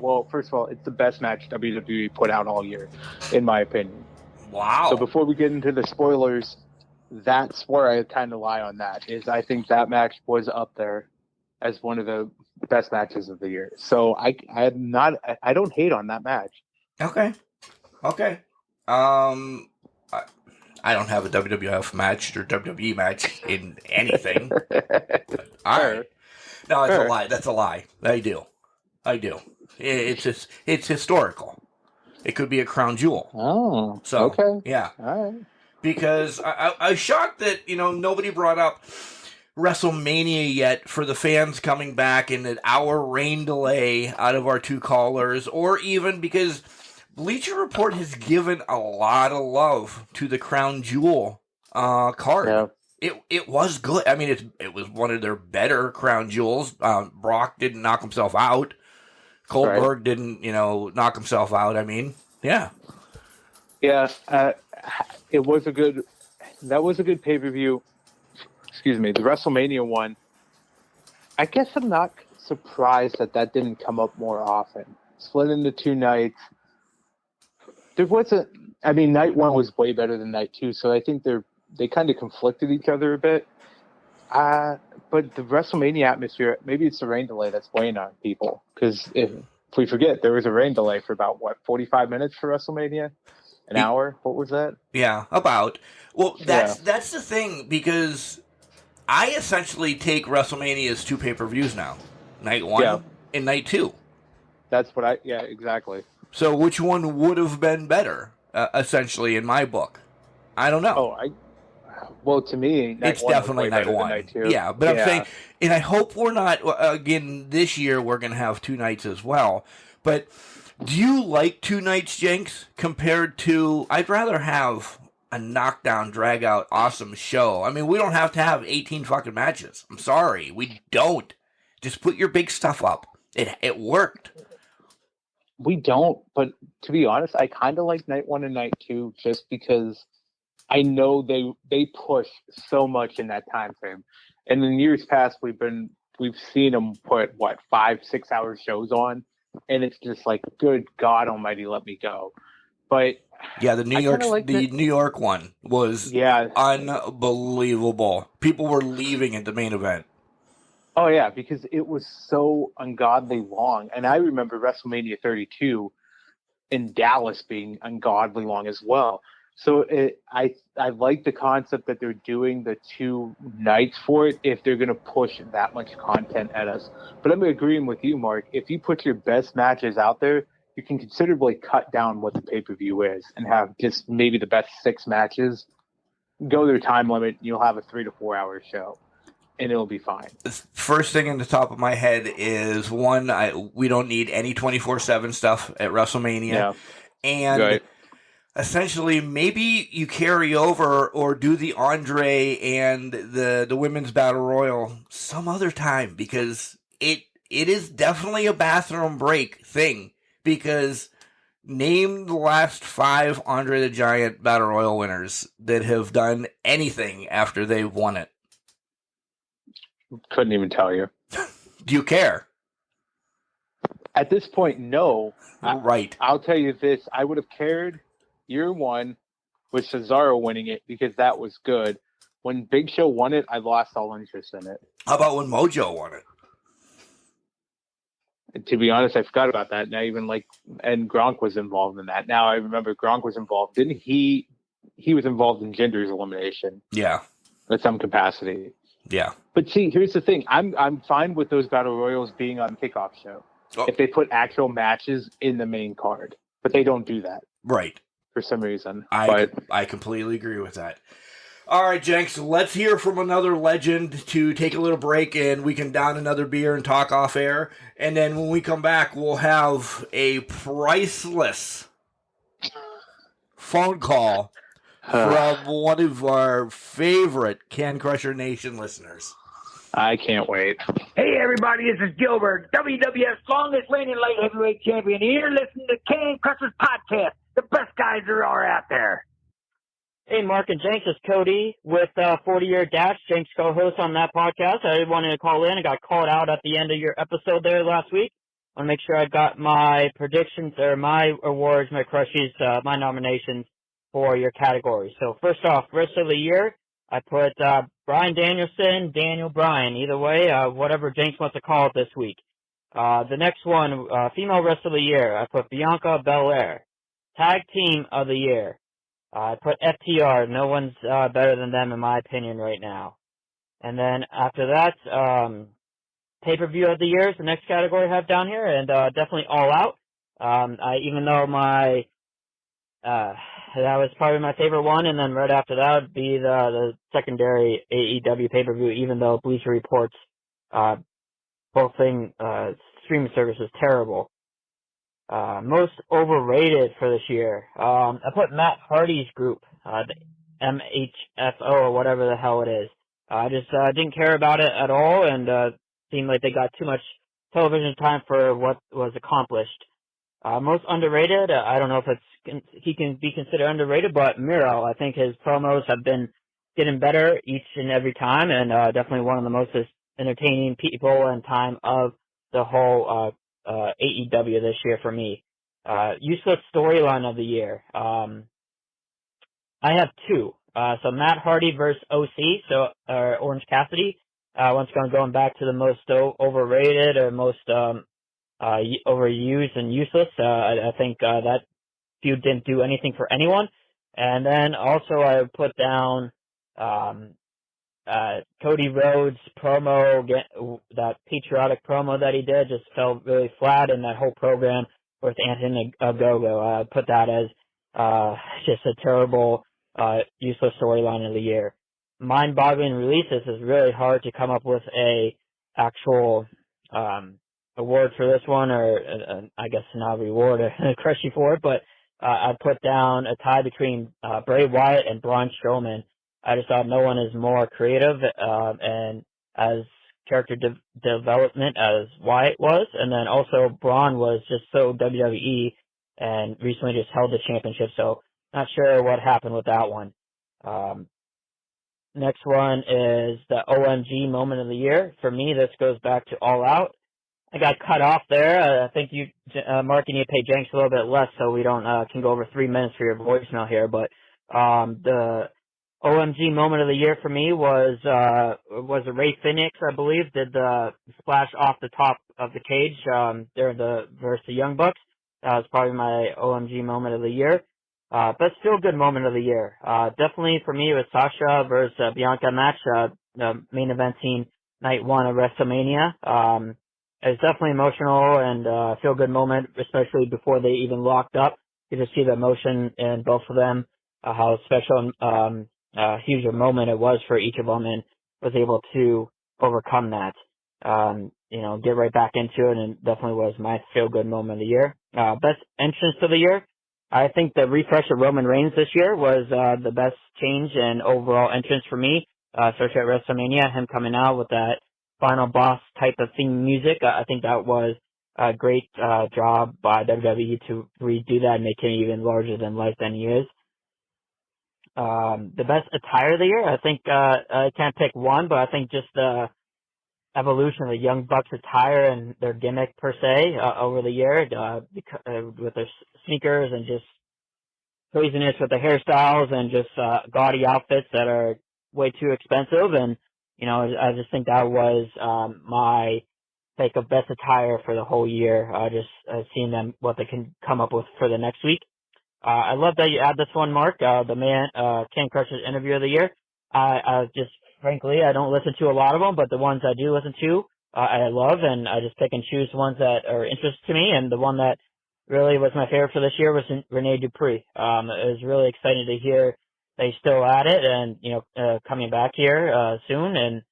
well, first of all, it's the best match WWE put out all year, in my opinion. Wow. So before we get into the spoilers, that's where I kind of lie on that, is I think that match was up there as one of the best matches of the year. So I don't hate on that match. Okay. I don't have a WWF match or WWE match in anything. All right. No, it's a lie. That's a lie. I do. It's historical. It could be a crown jewel. Oh. So, okay. Yeah. All right. Because I was shocked that, nobody brought up WrestleMania yet for the fans coming back in an hour rain delay out of our 2 callers, or even because Bleacher Report has given a lot of love to the Crown Jewel card. Yeah. It was good. I mean, it was one of their better Crown Jewels. Brock didn't knock himself out. Goldberg didn't, knock himself out. I mean, yeah. Yeah, that was a good pay-per-view. Excuse me, the WrestleMania one. I guess I'm not surprised that didn't come up more often. Split into 2 nights. There wasn't. I mean, night 1 was way better than night 2, so I think they kind of conflicted each other a bit. But the WrestleMania atmosphere, maybe it's the rain delay that's weighing on people. Because if we forget, there was a rain delay for about 45 minutes for WrestleMania, an hour. What was that? Yeah, about. Well, that's the thing, because I essentially take WrestleMania as 2 pay-per-views now, night 1 and night 2. That's what exactly. So which one would have been better, essentially, in my book? I don't know. Well, to me, it's definitely night 1. Night 2. Yeah, but I'm saying, and I hope we're not, again, this year we're going to have 2 nights as well. But do you like 2 nights, Jenks, compared to, I'd rather have a knockdown, drag-out, awesome show. I mean, we don't have to have 18 fucking matches. I'm sorry, we don't. Just put your big stuff up. It worked. We don't, but to be honest, I kind of like night 1 and night 2 just because I know they push so much in that time frame. And in years past, we've seen them put 5-6 hour shows on, and it's just like, good God Almighty, let me go. But yeah, the New York one was unbelievable. People were leaving at the main event. Oh, yeah, because it was so ungodly long. And I remember WrestleMania 32 in Dallas being ungodly long as well. So I like the concept that they're doing the 2 nights for it if they're going to push that much content at us. But I'm agreeing with you, Mark. If you put your best matches out there, you can considerably cut down what the pay-per-view is and have just maybe the best 6 matches. Go their time limit, you'll have a 3 to 4 hour show. And it'll be fine. First thing in the top of my head is, one, we don't need any 24/7 stuff at WrestleMania. Yeah. And essentially, maybe you carry over or do the Andre and the Women's Battle Royal some other time, because it is definitely a bathroom break thing. Because name the last 5 Andre the Giant Battle Royal winners that have done anything after they've won it. Couldn't even tell you. Do you care? At this point, no. Right. I'll tell you this. I would have cared year 1 with Cesaro winning it because that was good. When Big Show won it, I lost all interest in it. How about when Mojo won it? And to be honest, I forgot about that. Now and Gronk was involved in that. Now I remember Gronk was involved. Didn't he? He was involved in Jinder's elimination. Yeah. In some capacity. Yeah. But see, here's the thing. I'm fine with those battle royals being on the kickoff show if they put actual matches in the main card. But they don't do that. Right. for some reason. I completely agree with that. All right, Jenks, let's hear from another legend to take a little break, and we can down another beer and talk off air. And then when we come back, we'll have a priceless phone call from one of our favorite Can Crusher Nation listeners. I can't wait. Hey, everybody, this is Gilbert, WWF's longest reigning light heavyweight champion. And you're listening to Can Crushers Podcast, the best guys there are out there. Hey, Mark and Jenks, it's Cody with 40-Year Dash, Jenks co-host on that podcast. I wanted to call in. I got called out at the end of your episode there last week. I want to make sure I got my predictions or my awards, my crushes, my nominations for your category. So first off, rest of the year, I put Bryan Danielson, Daniel Bryan, either way, whatever Jenks wants to call it this week. The next one, female rest of the year, I put Bianca Belair. Tag team of the year, I put FTR. No one's better than them in my opinion right now. And then after that, pay-per-view of the year is the next category I have down here, and definitely All Out. Even though that was probably my favorite one, and then right after that would be the secondary AEW pay-per-view, even though Bleacher Report's both streaming service is terrible. Most overrated for this year. I put Matt Hardy's group, the MHFO or whatever the hell it is. I just didn't care about it at all, and seemed like they got too much television time for what was accomplished. Most underrated, I don't know if he can be considered underrated, but Miro, I think his promos have been getting better each and every time, and definitely one of the most entertaining people and time of the whole AEW this year for me. Useless storyline of the year. I have two. So Matt Hardy versus OC, Orange Cassidy. Once again, going back to the most overrated or most overused and useless. I think that feud didn't do anything for anyone. And then also I put down Cody Rhodes' promo, that patriotic promo that he did just fell really flat, and that whole program with Anthony Ogogo. I put that as just a terrible, useless storyline of the year. Mind-boggling releases is really hard to come up with a actual award for this one, or I guess not a reward, a Crushie for it, but I put down a tie between Bray Wyatt and Braun Strowman. I just thought no one is more creative and as character development as Wyatt was, and then also Braun was just so WWE and recently just held the championship, so not sure what happened with that one. Next one is the OMG moment of the year. For me, this goes back to All Out. I got cut off there. I think you, Mark, you need to pay Jenks a little bit less so we don't can go over 3 minutes for your voicemail here. But the OMG moment of the year for me was a Ray Phoenix, I believe, did the splash off the top of the cage versus the Young Bucks. That was probably my OMG moment of the year. But still a good moment of the year. Definitely for me it was Sasha versus Bianca match, the main eventing night one of WrestleMania. It was definitely emotional and feel good moment, especially before they even locked up. You just see the emotion in both of them, how special huge a moment it was for each of them, and was able to overcome that. Get right back into it, and definitely was my feel good moment of the year. Best entrance of the year. I think the refresh of Roman Reigns this year was the best change and overall entrance for me, especially at WrestleMania. Him coming out with that final boss type of theme music, I think that was a great job by WWE to redo that and make him even larger than life than he is. The best attire of the year, I think I can't pick one, but I think just the evolution of the Young Bucks attire and their gimmick per se over the year, with their sneakers and just craziness with the hairstyles and just gaudy outfits that are way too expensive. And I just think that was my pick of best attire for the whole year. Just seeing them what they can come up with for the next week. I love that you add this one, Mark. The man Can Crush's interview of the year. I just frankly I don't listen to a lot of them, but the ones I do listen to, I love, and I just pick and choose ones that are interest to me. And the one that really was my favorite for this year was Rene Dupree. It was really exciting to hear that he's still at it and, coming back here soon. And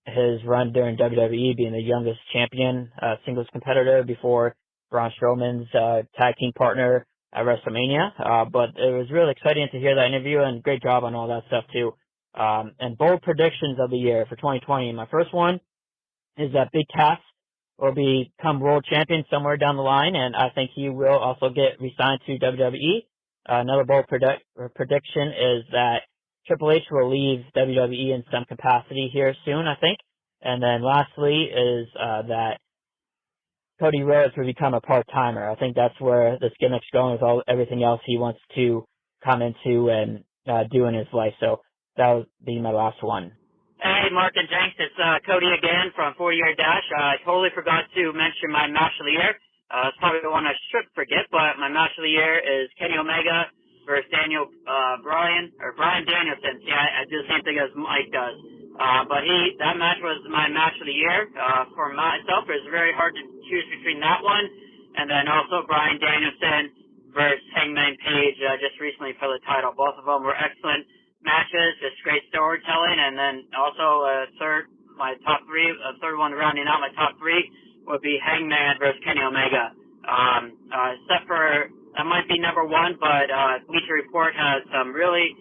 his run during WWE being the youngest champion singles competitor before Braun Strowman's tag team partner at WrestleMania. But it was really exciting to hear that interview, and great job on all that stuff too. And bold predictions of the year for 2020. My first one is that Big Cass will become world champion somewhere down the line, and I think he will also get re-signed to WWE. Another bold prediction is that Triple H will leave WWE in some capacity here soon, I think. And then lastly is that Cody Rhodes will become a part-timer. I think that's where this gimmick's going with everything else he wants to come into and do in his life. So that would be my last one. Hey, Mark and Jenks, it's Cody again from 40-Yard Dash. I totally forgot to mention my match of the year. It's probably the one I should forget, but my match of the year is Kenny Omega versus Brian Danielson. See, I do the same thing as Mike does. But that match was my match of the year. For myself, it was very hard to choose between that one and then also Brian Danielson versus Hangman Page just recently for the title. Both of them were excellent matches, just great storytelling, and then also third one rounding out my top three would be Hangman versus Kenny Omega. Except for that might be number one, but Bleacher Report has some really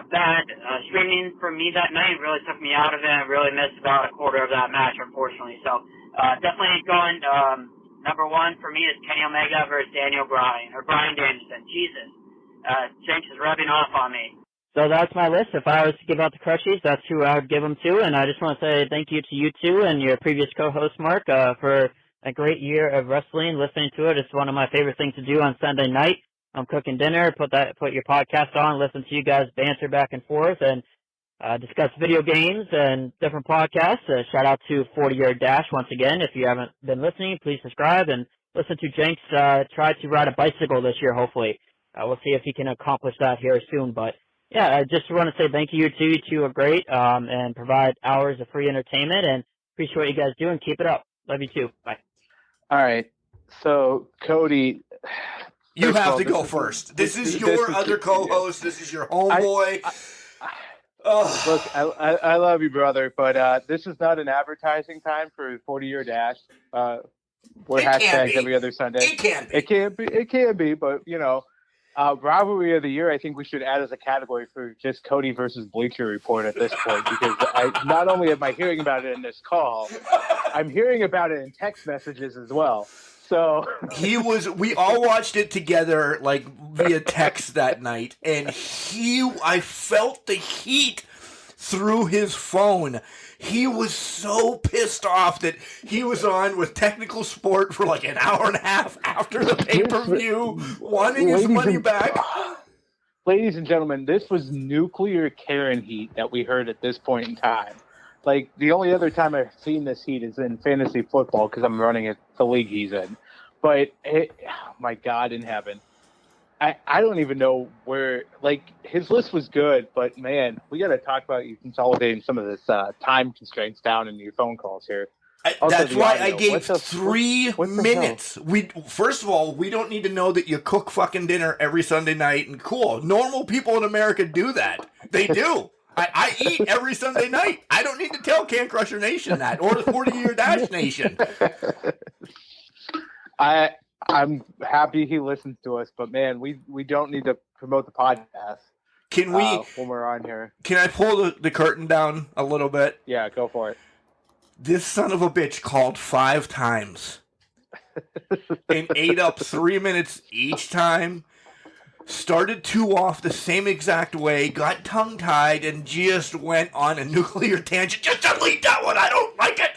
bad streaming for me that night. It really took me out of it. I really missed about a quarter of that match, unfortunately. So definitely going number one for me is Kenny Omega versus Brian Danielson. Jesus, Jenks is rubbing off on me. So that's my list. If I was to give out the Crushies, that's who I would give them to. And I just want to say thank you to you two and your previous co-host, Mark, for a great year of wrestling, listening to it. It's one of my favorite things to do on Sunday night. I'm cooking dinner, put your podcast on, listen to you guys banter back and forth, and discuss video games and different podcasts. Shout out to 40-Yard Dash once again. If you haven't been listening, please subscribe and listen to Jenks try to ride a bicycle this year, hopefully. We'll see if he can accomplish that here soon, but yeah, I just want to say thank you to you two are great, and provide hours of free entertainment, and appreciate what you guys do, and keep it up. Love you too. Bye. All right. So, Cody. You have to go first. This is your other co-host. This is your homeboy. Look, I love you, brother, but this is not an advertising time for 40-Year Dash. We're hashtags every other Sunday. It can be. It can be, but, rivalry of the year, I think we should add as a category for just Cody versus Bleacher Report at this point, because not only am I hearing about it in this call, I'm hearing about it in text messages as well. So we all watched it together, like via text that night, and I felt the heat through his phone. He was so pissed off that he was on with Technical Sport for like an hour and a half after the pay-per-view, wanting his money back. Ladies and gentlemen, this was nuclear Karen heat that we heard at this point in time. Like, the only other time I've seen this heat is in fantasy football because I'm running the league he's in. But, oh my God in heaven. I don't even know where, like, his list was good, but, man, we got to talk about you consolidating some of this time constraints down in your phone calls here. That's why I gave 3 minutes. First of all, we don't need to know that you cook fucking dinner every Sunday night, and cool. Normal people in America do that. They do. I eat every Sunday night. I don't need to tell Can Crusher Nation that, or the 40-Year Dash Nation. I'm happy he listens to us, but man, we don't need to promote the podcast. Can we when we're on here? Can I pull the curtain down a little bit? Yeah, go for it. This son of a bitch called 5 times and ate up 3 minutes each time. Started 2 off the same exact way, got tongue-tied, and just went on a nuclear tangent. Just delete that one, I don't like it!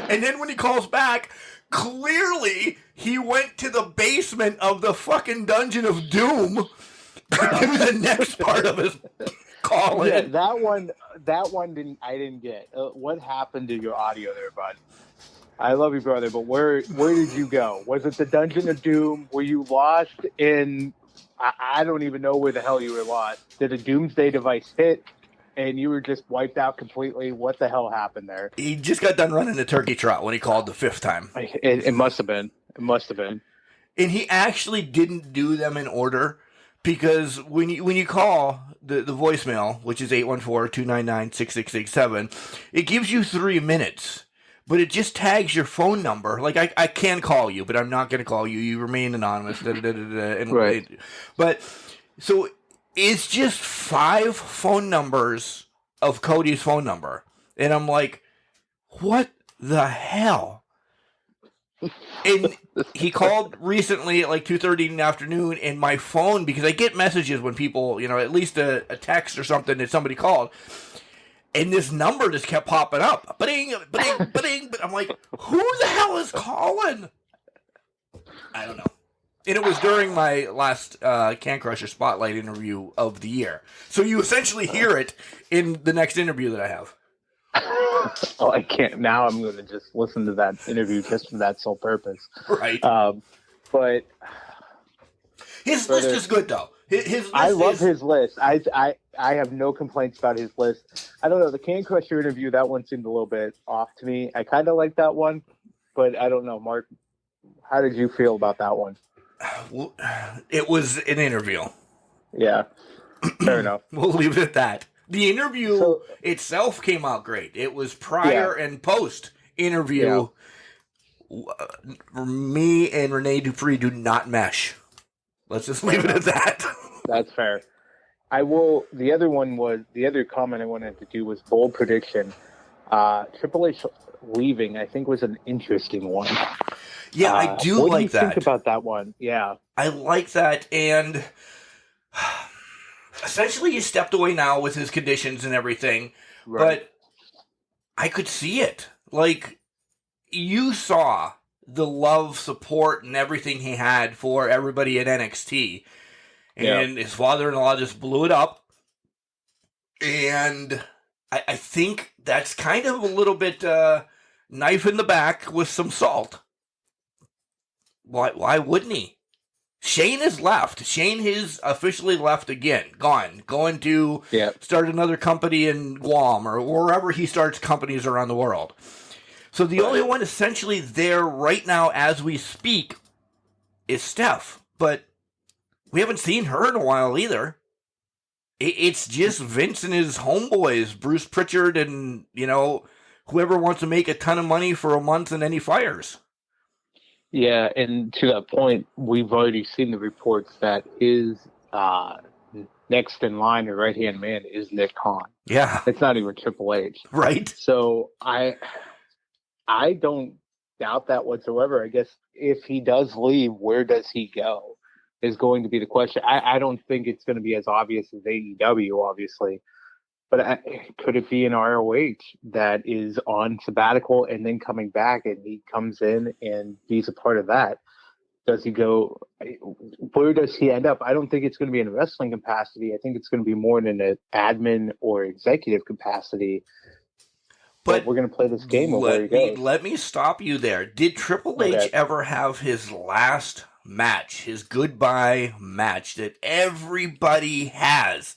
And then when he calls back, clearly he went to the basement of the fucking Dungeon of Doom to do the next part of his call in. Yeah, that one I didn't get. What happened to your audio there, bud? I love you, brother, but where did you go? Was it the Dungeon of Doom? Were you lost in... I don't even know where the hell you were lost. Did a doomsday device hit and you were just wiped out completely? What the hell happened there? He just got done running a turkey trot when he called the 5th time. It must have been. It must have been. And he actually didn't do them in order, because when you call the voicemail, which is 814-299-6667, it gives you 3 minutes, but it just tags your phone number. Like, I can call you, but I'm not going to call you. You remain anonymous. Right. But so it's just 5 phone numbers of Cody's phone number, and I'm like, what the hell? And he called recently at like 2:30 in the afternoon, and my phone, because I get messages when people, at least a text or something that somebody called, and this number just kept popping up. Ba-ding, ba-ding, ba-ding. But I'm like, who the hell is calling? I don't know. And it was during my last Can Crusher Spotlight interview of the year. So you essentially hear it in the next interview that I have. Oh, I can't. Now I'm going to just listen to that interview just for that sole purpose. Right. But his list is good, though. His list I love his list. I have no complaints about his list. I don't know. The Can Crusher interview, that one seemed a little bit off to me. I kind of like that one, but I don't know. Mark, how did you feel about that one? It was an interview. Yeah. Fair enough. We'll leave it at that. The interview itself came out great. It was prior and post interview. Yeah. Me and Rene Dupree do not mesh. Let's just leave it at that. That's fair. The other comment I wanted to do was bold prediction. Triple H leaving, I think, was an interesting one. Yeah, I do what like do you that. Think about that one. Yeah, I like that, and essentially he stepped away now with his conditions and everything, right. But I could see it. Like, you saw the love, support, and everything he had for everybody at NXT, and his father-in-law just blew it up, and I think that's kind of a little bit knife in the back with some salt. Why wouldn't he? Shane has left. Shane has officially left again. Going to start another company in Guam or wherever he starts companies around the world. So the only one essentially there right now as we speak is Steph. But we haven't seen her in a while either. It's just Vince and his homeboys, Bruce Pritchard and, whoever wants to make a ton of money for a month and then he fires. Yeah, and to that point, we've already seen the reports that his next in line or right-hand man is Nick Khan. Yeah. It's not even Triple H. Right. So I don't doubt that whatsoever. I guess if he does leave, where does he go is going to be the question. I don't think it's going to be as obvious as AEW, obviously. But could it be an ROH that is on sabbatical and then coming back and he comes in and he's a part of that? Does he go? Where does he end up? I don't think it's going to be in a wrestling capacity. I think it's going to be more in an admin or executive capacity. But we're going to play this game of where he goes. Let me stop you there. Did Triple H ever have his last match, his goodbye match that everybody has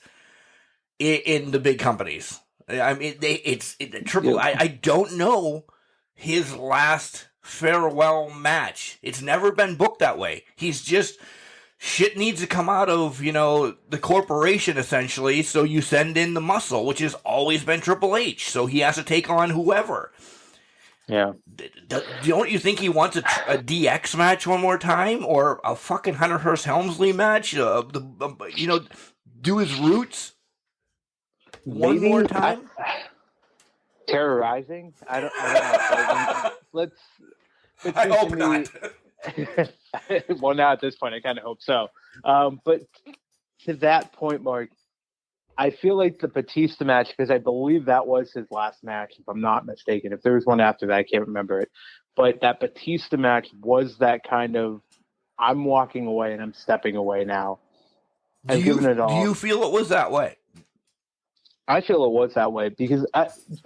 in the big companies? I mean, it's Triple. I don't know his last farewell match. It's never been booked that way. He's just shit needs to come out of the corporation essentially. So you send in the muscle, which has always been Triple H. So he has to take on whoever. Yeah. Don't you think he wants a DX match one more time or a fucking Hunter Hearst Helmsley match? Do his roots. One more time? Terrorizing? I don't know. Let's I hope not. Well, now at this point, I kind of hope so. But to that point, Mark, I feel like the Batista match, because I believe that was his last match, if I'm not mistaken. If there was one after that, I can't remember it. But that Batista match was that kind of, I'm walking away and I'm stepping away now. Do you feel it was that way? I feel it was that way because,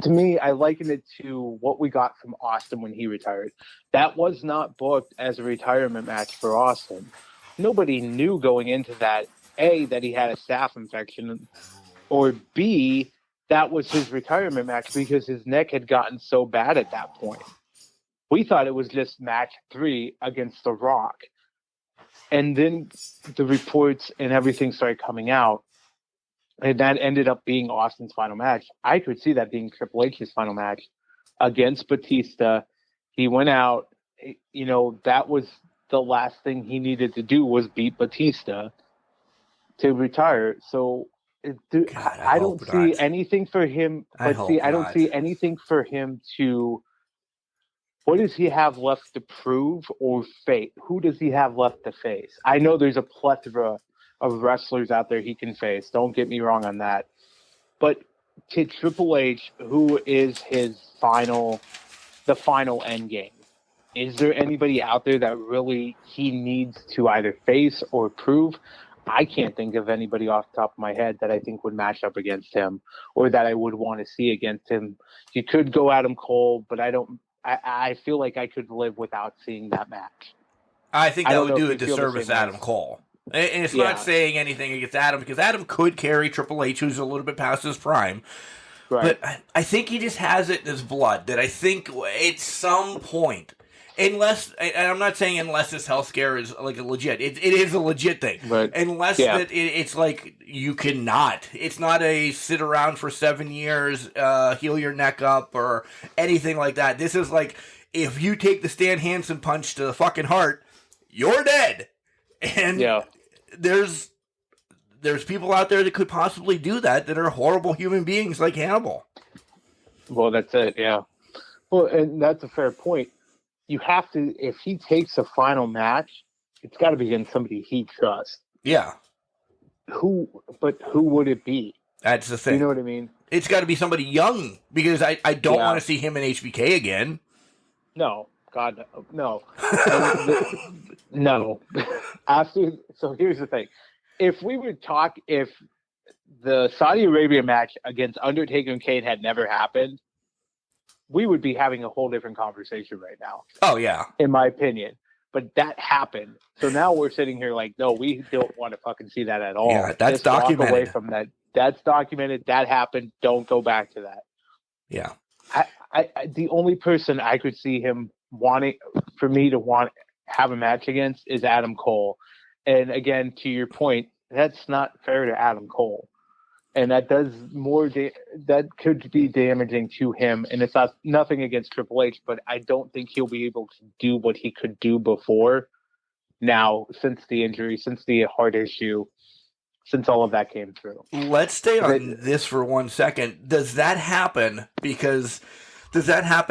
to me, I liken it to what we got from Austin when he retired. That was not booked as a retirement match for Austin. Nobody knew going into that, A, that he had a staph infection, or B, that was his retirement match because his neck had gotten so bad at that point. We thought it was just match 3 against The Rock. And then the reports and everything started coming out. And that ended up being Austin's final match. I could see that being Triple H's final match against Batista. He went out, that was the last thing he needed to do was beat Batista to retire. So I don't see anything for him. But I don't see anything for him to. What does he have left to prove or face? Who does he have left to face? I know there's a plethora of wrestlers out there he can face. Don't get me wrong on that. But to Triple H, who is the final end game, is there anybody out there that really he needs to either face or prove? I can't think of anybody off the top of my head that I think would match up against him or that I would want to see against him. You could go Adam Cole, but I feel like I could live without seeing that match. I think that would do a disservice to Adam Cole. And it's not saying anything against Adam, because Adam could carry Triple H, who's a little bit past his prime. Right. But I think he just has it in his blood that I think at some point, unless, and I'm not saying unless this health scare is like a legit, it is a legit thing. Right. Unless that it's like you cannot. It's not a sit around for 7 years, heal your neck up or anything like that. This is like, if you take the Stan Hansen punch to the fucking heart, you're dead. And there's people out there that could possibly do that are horrible human beings like Hannibal. Well, that's it, yeah. Well, and that's a fair point. You have to, if he takes a final match, it's got to be against somebody he trusts. Yeah. Who would it be? That's the thing. You know what I mean? It's got to be somebody young, because I don't want to see him in HBK again. No. God, no. No. So here's the thing. If the Saudi Arabia match against Undertaker and Kane had never happened, we would be having a whole different conversation right now. Oh, yeah. In my opinion. But that happened. So now we're sitting here like, no, we don't want to fucking see that at all. Yeah, that's documented. Walk away from that. That's documented. That happened. Don't go back to that. Yeah. I the only person I could see him have a match against is Adam Cole. And again, to your point, that's not fair to Adam Cole. And that does that could be damaging to him. And it's nothing against Triple H, but I don't think he'll be able to do what he could do before now, since the injury, since the heart issue, since all of that came through. Let's stay on this for 1 second. Does that happen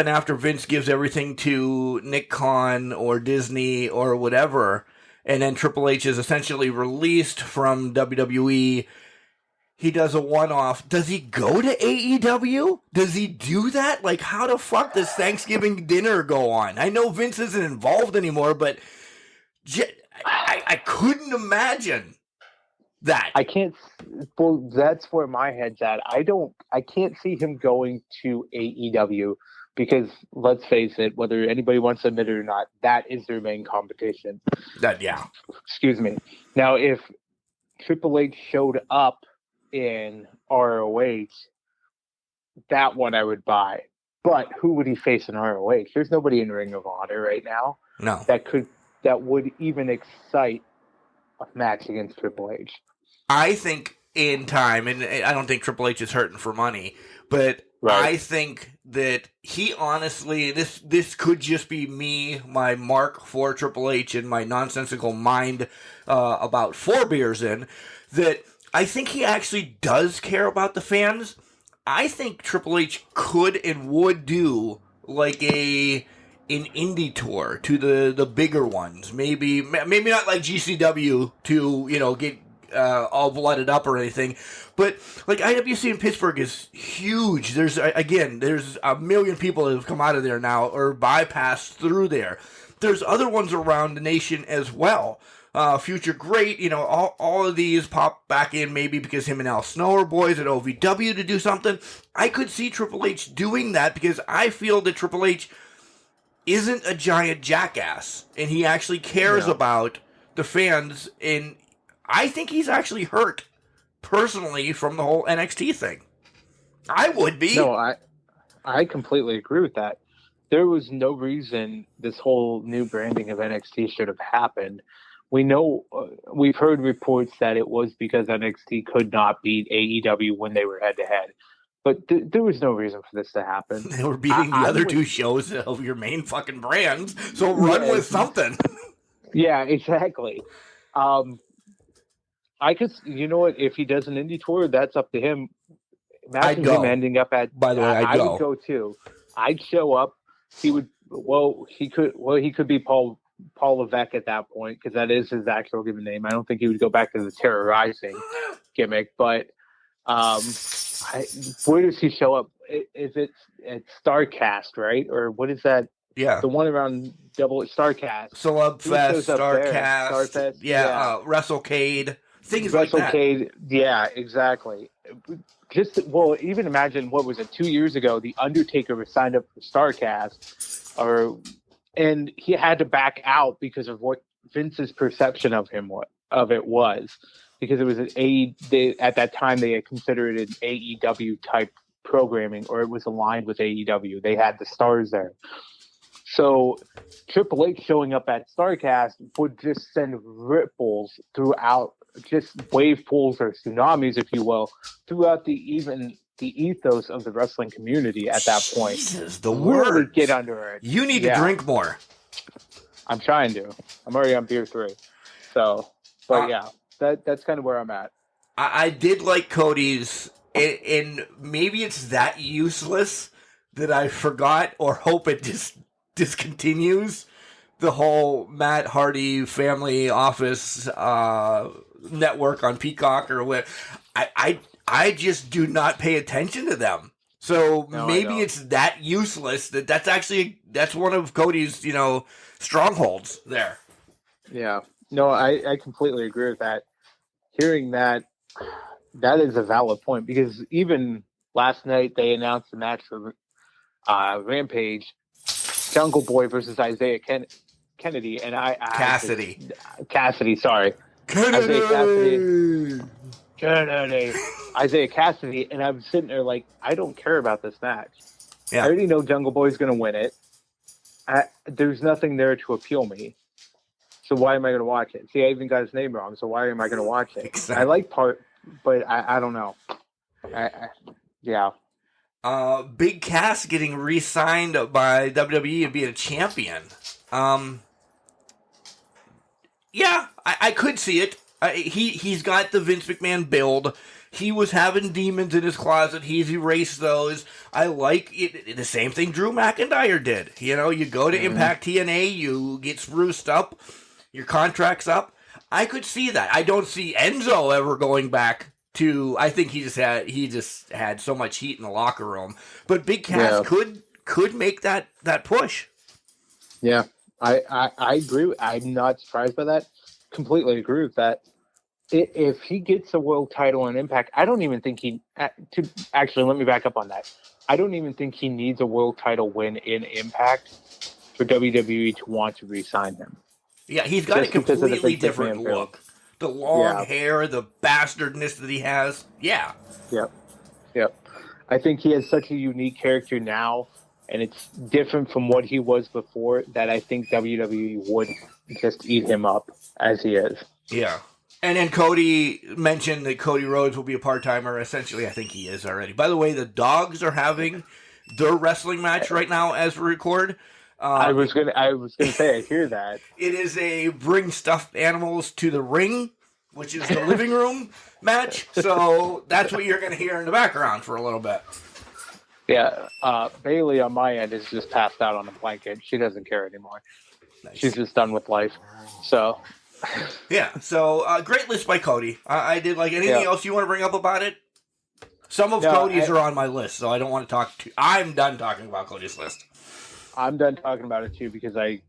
after Vince gives everything to Nick Khan or Disney or whatever, and then Triple H is essentially released from WWE? He does a one-off. Does he go to AEW? Does he do that? Like, how the fuck does Thanksgiving dinner go on? I know Vince isn't involved anymore, but I couldn't imagine that. I can't. Well, that's where my head's at. I can't see him going to AEW because, let's face it, whether anybody wants to admit it or not, that is their main competition. Excuse me. Now, if Triple H showed up in ROH, that one I would buy. But who would he face in ROH? There's nobody in Ring of Honor right now. No. That would even excite a match against Triple H. I think in time, and I don't think Triple H is hurting for money, but I think that he honestly, this could just be me, my mark for Triple H and my nonsensical mind about 4 beers in, that I think he actually does care about the fans. I think Triple H could and would do like an indie tour to the bigger ones. Maybe not like GCW to, get all blooded up or anything, but like IWC in Pittsburgh is huge. There's a million people that have come out of there now or bypassed through there. There's other ones around the nation as well. Future Great, all of these pop back in maybe because him and Al Snow are boys at OVW to do something. I could see Triple H doing that because I feel that Triple H isn't a giant jackass and he actually cares about the fans, and I think he's actually hurt personally from the whole NXT thing. I would be. No, I completely agree with that. there was no reason this whole new branding of NXT should have happened. We know, we've heard reports that it was because NXT could not beat AEW when they were head to head, but there was no reason for this to happen. They were beating the other two shows of your main fucking brands, so run with something. Yeah, exactly. I could, you know what? If he does an indie tour, that's up to him. Imagine him ending up at. By the way, I would go too. I'd show up. He would. Well, he could be Paul Levesque at that point, because that is his actual given name. I don't think he would go back to the terrorizing gimmick. But where does he show up? Is it at Starcast, right? Or what is that? Yeah, the one around Double Starcast, Celebfest, Starcast, WrestleCade, things like that. WrestleCade, yeah, exactly. Even imagine, what was it, 2 years ago? The Undertaker was signed up for Starcast, and he had to back out because of what Vince's perception of it was, because it was at that time they had considered it an AEW type programming, or it was aligned with AEW. They had the stars there. So Triple H showing up at Starcast would just send ripples throughout, just wave pools or tsunamis, if you will, throughout the ethos of the wrestling community at that point. Jesus, the word word. Get under it. You need to drink more. I'm trying to. I'm already on beer 3. So, but that's kind of where I'm at. I did like Cody's, and maybe it's that useless that I forgot or hope it just discontinues the whole Matt Hardy Family Office network on Peacock or what. I just do not pay attention to them. So maybe it's that useless that's one of Cody's, strongholds there. Yeah. No, I completely agree with that. Hearing that is a valid point, because even last night they announced the match for Rampage, Jungle Boy versus Isaiah Kennedy, and Cassidy, sorry. Isaiah Cassidy, and I'm sitting there like, I don't care about this match. Yeah. I already know Jungle Boy's going to win it. There's nothing there to appeal me. So why am I going to watch it? See, I even got his name wrong, so why am I going to watch it? Exactly. I like but I don't know. Yeah. Big Cass getting re-signed by WWE and being a champion. Yeah, I could see it. He's got the Vince McMahon build. He was having demons in his closet. He's erased those. I like it. The same thing Drew McIntyre did. You go to Impact TNA, you get spruced up, your contract's up. I could see that. I don't see Enzo ever going back to. I think he just had so much heat in the locker room. But Big Cass could make that push. Yeah, I agree. I'm not surprised by that. Completely agree with that. If he gets a world title in Impact, I don't even think actually, let me back up on that. I don't even think he needs a world title win in Impact for WWE to want to re-sign him. Yeah, he's got a completely different look. The long hair, the bastardness that he has. Yeah. Yep. I think he has such a unique character now, and it's different from what he was before, that I think WWE would just eat him up as he is. Yeah. And then Cody mentioned that Cody Rhodes will be a part-timer. Essentially, I think he is already. By the way, the Dogs are having their wrestling match right now as we record. I was gonna say, I hear that. It is a bring stuffed animals to the ring, which is the living room match. So that's what you're gonna hear in the background for a little bit. Yeah, Bailey on my end is just passed out on a blanket. She doesn't care anymore. Nice. She's just done with life. So. Yeah, so great list by Cody. I did like anything else you want to bring up about it? Some of Cody's are on my list, so I don't want to talk to. I'm done talking about Cody's list. I'm done talking about it too, because I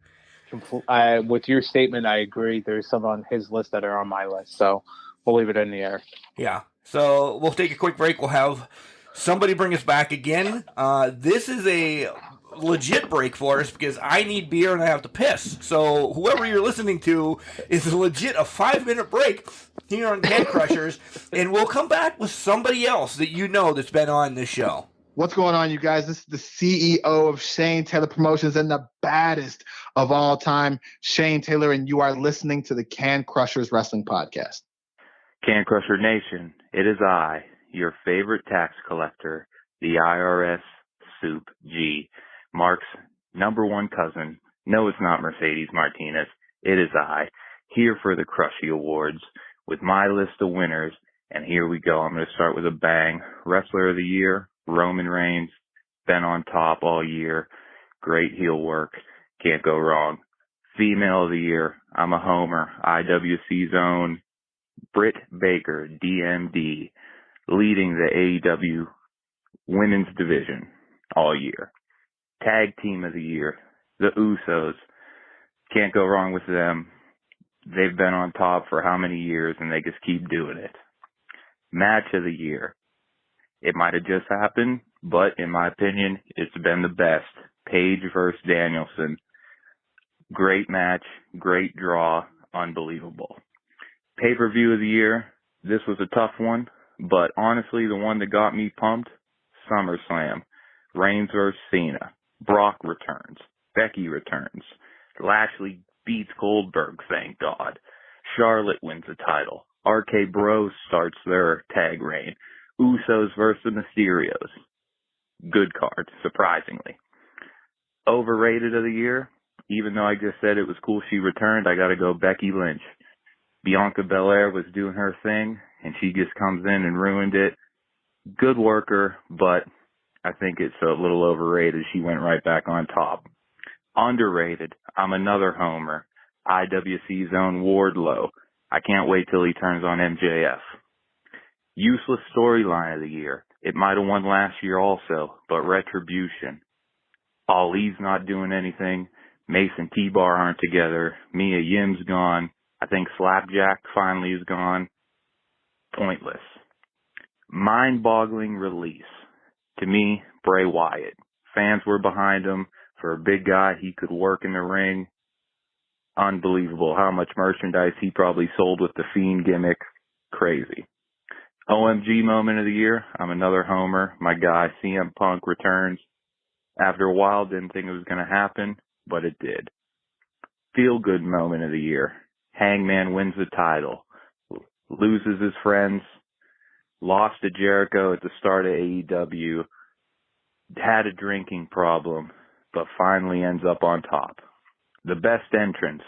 with your statement, I agree. There's some on his list that are on my list, so we'll leave it in the air. Yeah, so we'll take a quick break. We'll have somebody bring us back again. This is a legit break for us because I need beer and I have to piss. So whoever you're listening to is legit a 5-minute break here on Can Crushers, and we'll come back with somebody else that that's been on this show. What's going on, you guys? This is the CEO of Shane Taylor Promotions and the baddest of all time, Shane Taylor, and you are listening to the Can Crushers Wrestling Podcast. Can Crusher Nation, it is I, your favorite tax collector, the IRS Soup G, Mark's number one cousin. No, it's not Mercedes Martinez. It is I, here for the Crushie Awards with my list of winners. And here we go. I'm going to start with a bang. Wrestler of the Year, Roman Reigns, been on top all year. Great heel work. Can't go wrong. Female of the Year, I'm a homer. IWC's own Britt Baker, DMD, leading the AEW women's division all year. Tag Team of the Year, the Usos. Can't go wrong with them. They've been on top for how many years, and they just keep doing it. Match of the Year. It might have just happened, but in my opinion, it's been the best. Paige versus Danielson. Great match, great draw, unbelievable. Pay-per-view of the year. This was a tough one, but honestly, the one that got me pumped, SummerSlam. Reigns versus Cena. Brock returns. Becky returns. Lashley beats Goldberg, thank God. Charlotte wins the title. RK Bros starts their tag reign. Usos versus the Mysterios. Good card, surprisingly. Overrated of the year, even though I just said it was cool she returned, I gotta go Becky Lynch. Bianca Belair was doing her thing, and she just comes in and ruined it. Good worker, but I think it's a little overrated. She went right back on top. Underrated, I'm another homer. IWC's own Wardlow. I can't wait till he turns on MJF. Useless storyline of the year. It might have won last year also, but Retribution. Ali's not doing anything. Mason T-Bar aren't together. Mia Yim's gone. I think Slapjack finally is gone. Pointless. Mind-boggling release. To me, Bray Wyatt. Fans were behind him. For a big guy, he could work in the ring. Unbelievable how much merchandise he probably sold with the Fiend gimmick. Crazy. OMG moment of the year. I'm another homer. My guy, CM Punk, returns. After a while, didn't think it was going to happen, but it did. Feel good moment of the year. Hangman wins the title. Loses his friends. Lost to Jericho at the start of AEW. Had a drinking problem, but finally ends up on top. The best entrance.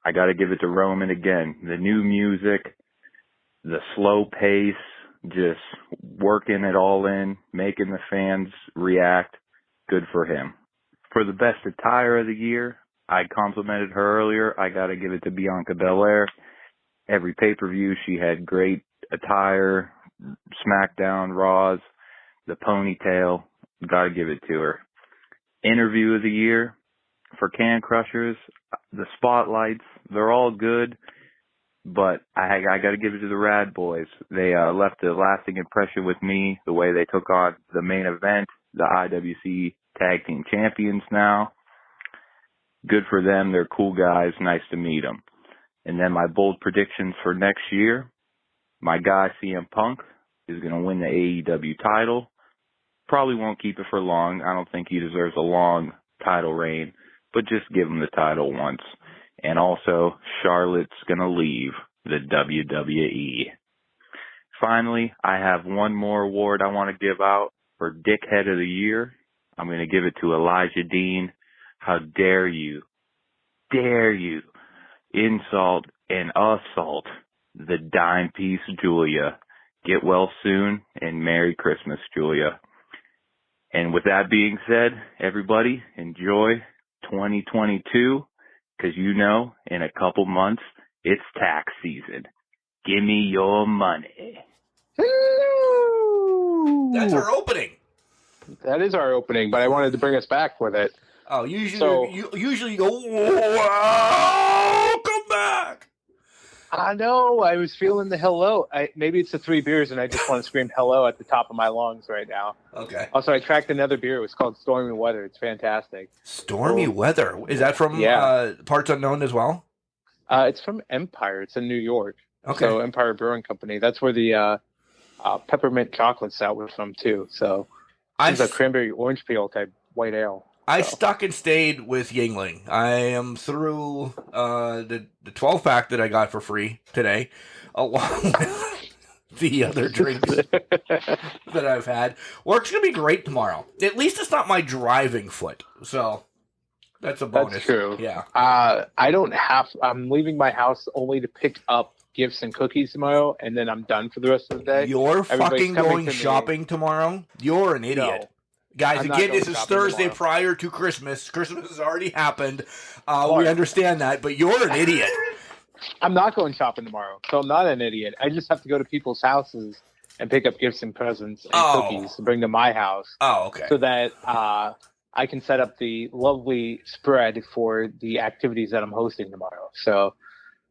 I got to give it to Roman again. The new music, the slow pace, just working it all in, making the fans react. Good for him. For the best attire of the year, I complimented her earlier. I got to give it to Bianca Belair. Every pay-per-view, she had great attire. SmackDown, Raws, the ponytail. Got to give it to her. Interview of the year. For Can Crushers, the spotlights, they're all good, but I got to give it to the Rad Boys. They left a lasting impression with me, the way they took on the main event, the IWC Tag Team Champions now. Good for them. They're cool guys. Nice to meet them. And then my bold predictions for next year, my guy CM Punk is going to win the AEW title. Probably won't keep it for long. I don't think he deserves a long title reign, but just give him the title once. And also, Charlotte's going to leave the WWE. Finally, I have one more award I want to give out for Dickhead of the Year. I'm going to give it to Elijah Dean. How dare you insult and assault the dime piece Julia. Get well soon and Merry Christmas, Julia. And with that being said, everybody enjoy 2022, because you know, in a couple months, it's tax season. Give me your money. That's our opening. That is our opening, but I wanted to bring us back with it. Oh, usually you go, welcome back. I know. I was feeling the hello. Maybe it's the 3 beers, and I just want to scream hello at the top of my lungs right now. Okay. Also, I tracked another beer. It was called Stormy Weather. It's fantastic. Stormy Weather. Is that from Parts Unknown as well? It's from Empire. It's in New York. Okay. So Empire Brewing Company. That's where the peppermint chocolate stout was from too. So It's a cranberry orange peel type white ale. I stuck and stayed with Yingling. I am through the 12-pack that I got for free today, along with the other drinks that I've had. Work's going to be great tomorrow. At least it's not my driving foot, so that's a bonus. That's true. Yeah. I'm leaving my house only to pick up gifts and cookies tomorrow, and then I'm done for the rest of the day. You're Everybody's fucking coming going to me. shopping tomorrow? You're an idiot. No. Guys, I'm not again, going this is shopping Thursday tomorrow. prior to Christmas. Christmas has already happened. We understand that, but you're an idiot. I'm not going shopping tomorrow, so I'm not an idiot. I just have to go to people's houses and pick up gifts and presents and cookies to bring to my house. Oh, okay. So that I can set up the lovely spread for the activities that I'm hosting tomorrow. So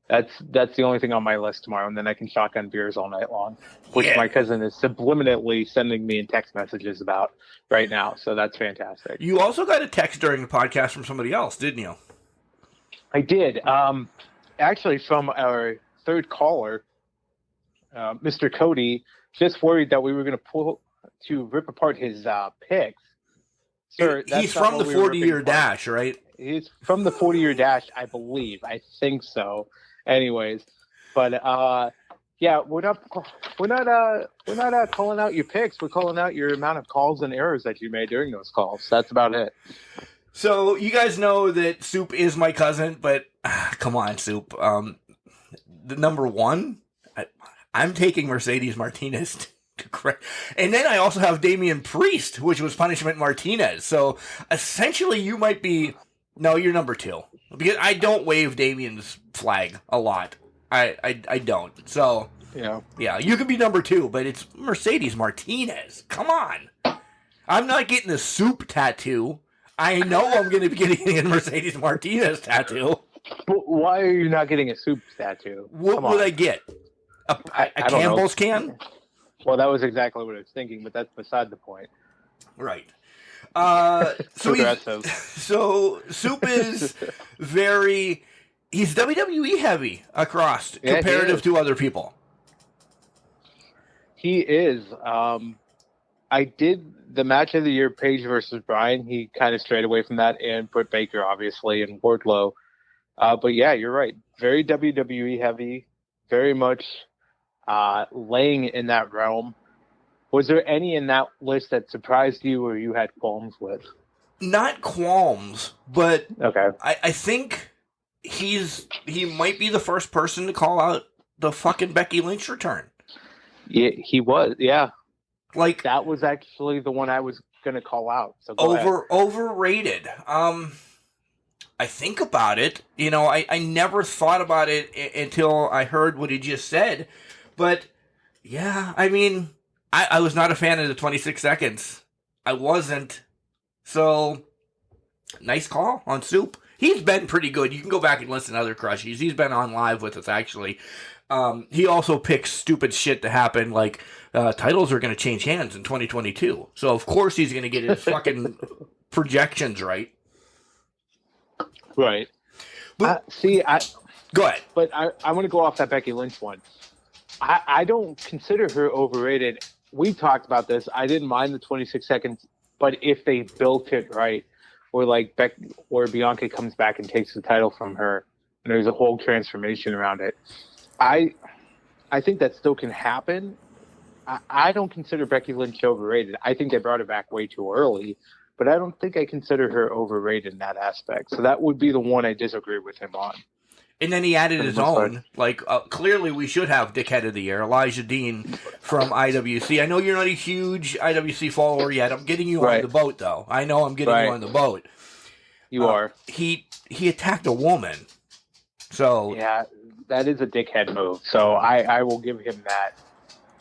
that's the only thing on my list tomorrow, and then I can shotgun beers all night long, which my cousin is subliminally sending me in text messages about right now. So that's fantastic. You also got a text during the podcast from somebody else, didn't you? I did. Actually, from our third caller, Mr. Cody, just worried that we were going to rip apart his picks. Sir, He's from the 40-year dash, right? He's from the 40-year dash, I believe. I think so. Anyways, but yeah, we're not calling out your picks. We're calling out your amount of calls and errors that you made during those calls. That's about it. So you guys know that Soup is my cousin, but come on, Soup. The number one, I'm taking Mercedes Martinez. And then I also have Damian Priest, which was Punishment Martinez. So essentially, you might be. No, you're number two. Because I don't wave Damian's flag a lot. I don't. So, yeah, you could be number two, but it's Mercedes Martinez. Come on. I'm not getting a Soup tattoo. I know I'm going to be getting a Mercedes Martinez tattoo. But why are you not getting a Soup tattoo? What would I get? A Campbell's can? Well, that was exactly what I was thinking, but that's beside the point. Right. So Soup is he's WWE heavy across comparative to other people. He is. I did the match of the year, Paige versus Bryan. He kind of strayed away from that, and Britt Baker, obviously, and Wardlow. But yeah, you're right. Very WWE heavy, very much laying in that realm. Was there any in that list that surprised you or you had qualms with? Not qualms, but okay. I think he might be the first person to call out the fucking Becky Lynch return. Yeah, he was. Yeah, like that was actually the one I was going to call out. So overrated. I think about it. You know, I never thought about it until I heard what he just said. But yeah, I mean, I was not a fan of the 26 seconds. I wasn't. So, nice call on Soup. He's been pretty good. You can go back and listen to other Crushies. He's been on live with us, actually. He also picks stupid shit to happen, like titles are going to change hands in 2022. So, of course, he's going to get his fucking projections right. Right. But, go ahead. But I want to go off that Becky Lynch one. I don't consider her overrated. We talked about this. I didn't mind the 26 seconds, but if they built it right, or Bianca comes back and takes the title from her, and there's a whole transformation around it, I think that still can happen. I don't consider Becky Lynch overrated. I think they brought her back way too early, but I don't think I consider her overrated in that aspect. So that would be the one I disagree with him on. And then he added his own. Like, clearly we should have Dickhead of the Year, Elijah Dean from IWC. I know you're not a huge IWC follower yet. I'm getting you on the boat, though. I know I'm getting you on the boat. You are. He attacked a woman. So yeah, that is a dickhead move. So I will give him that.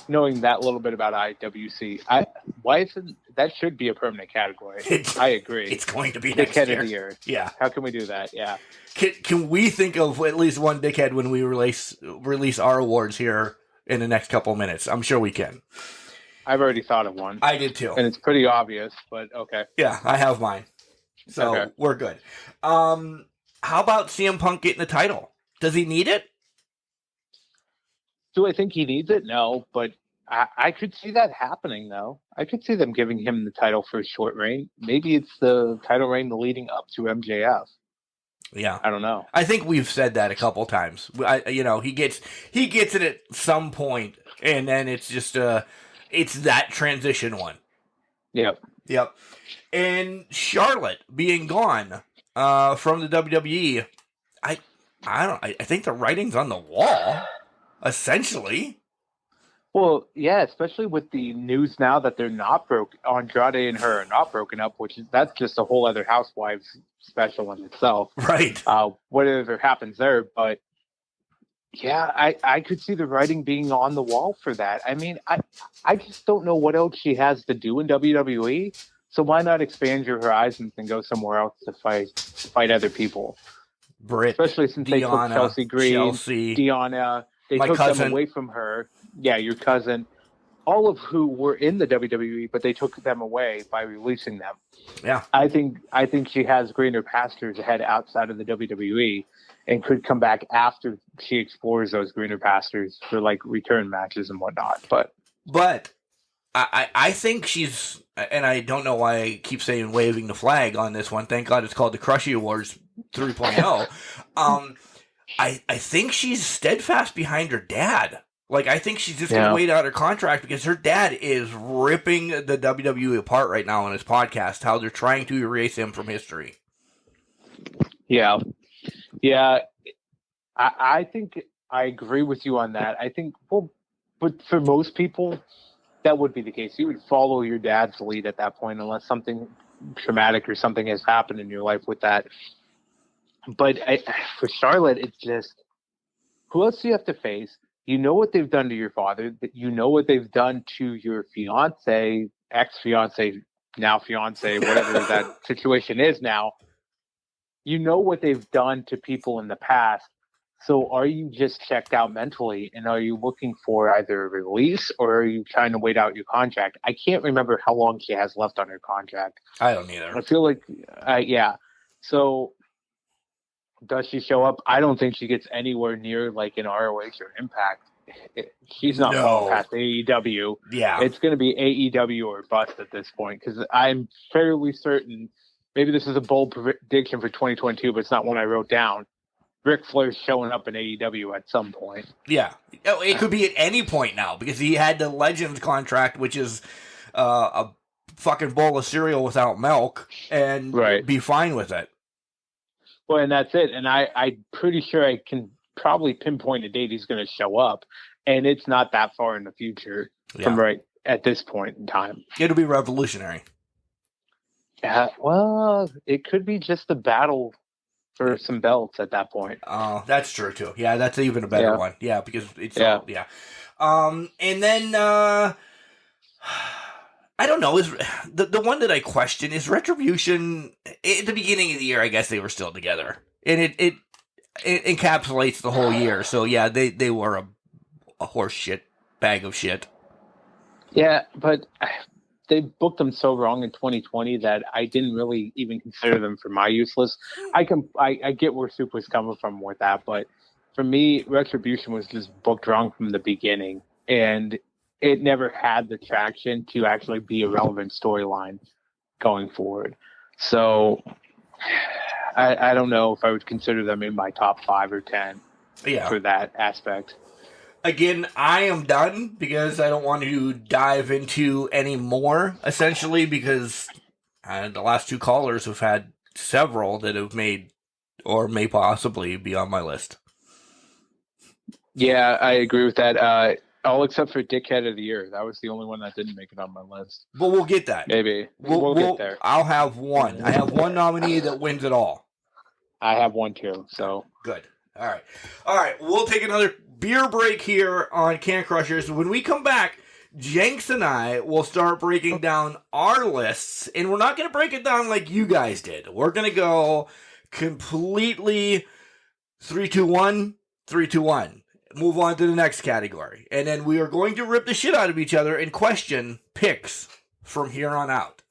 Knowing that little bit about IWC, that should be a permanent category. I agree. It's going to be Dickhead next year. of the Year. Yeah. How can we do that? Yeah. Can we think of at least one dickhead when we release our awards here in the next couple of minutes? I'm sure we can. I've already thought of one. I did too. And it's pretty obvious, but okay. Yeah, I have mine. So we're good. How about CM Punk getting the title? Does he need it? Do I think he needs it? No, but I could see that happening, though. I could see them giving him the title for a short reign. Maybe it's the title reign leading up to MJF. Yeah, I don't know. I think we've said that a couple times. He gets it at some point, and then it's just it's that transition one. Yep. And Charlotte being gone from the WWE, I think the writing's on the wall, essentially. Well, yeah, especially with the news now that they're not Andrade and her are not broken up, that's just a whole other Housewives special in itself. Right. Whatever happens there, but yeah, I could see the writing being on the wall for that. I mean, I just don't know what else she has to do in WWE. So why not expand your horizons and go somewhere else to fight other people? Britt, especially since they took Chelsea Green, Deanna, they took them away from her. Yeah, your cousin, all of who were in the WWE, but they took them away by releasing them. Yeah, I think she has greener pastures ahead outside of the WWE, and could come back after she explores those greener pastures for like return matches and whatnot. But I think she's, and I don't know why I keep saying waving the flag on this one. Thank God it's called the Crushie Awards 3.0. I think she's steadfast behind her dad. Like, I think she's just going to wait out her contract because her dad is ripping the WWE apart right now on his podcast, how they're trying to erase him from history. Yeah. I think I agree with you on that. I think, but for most people, that would be the case. You would follow your dad's lead at that point unless something traumatic or something has happened in your life with that. But for Charlotte, it's just, who else do you have to face? You know what they've done to your father. You know what they've done to your fiance, ex-fiance, now fiance, whatever that situation is now. You know what they've done to people in the past. So are you just checked out mentally, and are you looking for either a release, or are you trying to wait out your contract? I can't remember how long she has left on her contract. I don't either. I feel like, yeah. So does she show up? I don't think she gets anywhere near like an ROH or Impact. She's not falling past AEW. Yeah. It's going to be AEW or bust at this point, because I'm fairly certain, maybe this is a bold prediction for 2022, but it's not one I wrote down. Ric Flair's showing up in AEW at some point. Yeah. It could be at any point now, because he had the Legends contract, which is a fucking bowl of cereal without milk, and be fine with it. Well, and that's it. And I'm pretty sure I can probably pinpoint a date he's going to show up, and it's not that far in the future from right at this point in time. It'll be revolutionary. Well, it could be just a battle for some belts at that point. Oh, that's true too. Yeah, that's even a better one. Yeah, because it's and then I don't know, is the one that I question is Retribution. At the beginning of the year, I guess they were still together, and it encapsulates the whole year. So yeah, they were a horse shit bag of shit. Yeah, but they booked them so wrong in 2020 that I didn't really even consider them for my useless. I get where Super's coming from with that, but for me, Retribution was just booked wrong from the beginning, and it never had the traction to actually be a relevant storyline going forward. So I don't know if I would consider them in my top 5 or 10 for that aspect. Again, I am done because I don't want to dive into any more, essentially, because the last 2 callers have had several that have made or may possibly be on my list. Yeah, I agree with that. All except for Dickhead of the Year. That was the only one that didn't make it on my list. But we'll get that. Maybe. We'll get there. I'll have one. I have one nominee that wins it all. I have one too, so. Good. All right. We'll take another beer break here on Can Crushers. When we come back, Jenks and I will start breaking down our lists, and we're not going to break it down like you guys did. We're going to go completely 3-2-1, 3-2-1. Move on to the next category. And then we are going to rip the shit out of each other and question picks from here on out.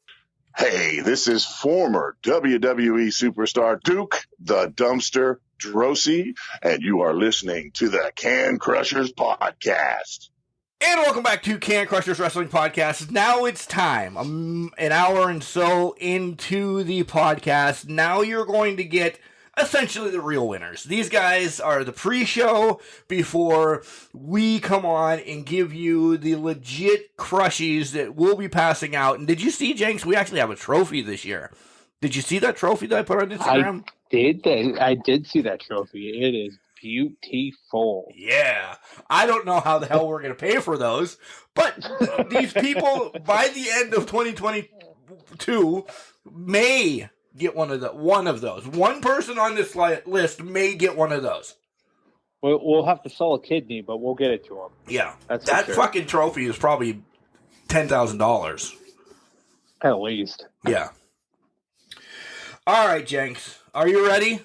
Hey, this is former WWE superstar Duke the Dumpster Drosy, and you are listening to the Can Crushers Podcast. And welcome back to Can Crushers Wrestling Podcast. Now it's time. An hour and so into the podcast. Now you're going to get essentially the real winners. These guys are the pre-show before we come on and give you the legit crushies that we'll be passing out. And did you see, Jenks? We actually have a trophy this year. Did you see that trophy that I put on Instagram? I did see that trophy. It is beautiful. Yeah. I don't know how the hell we're going to pay for those, but these people, by the end of 2022, may get one of those. One person on this list may get one of those. We'll have to sell a kidney, but we'll get it to him. Yeah. That fucking trophy is probably $10,000. At least. Yeah. All right, Jenks. Are you ready?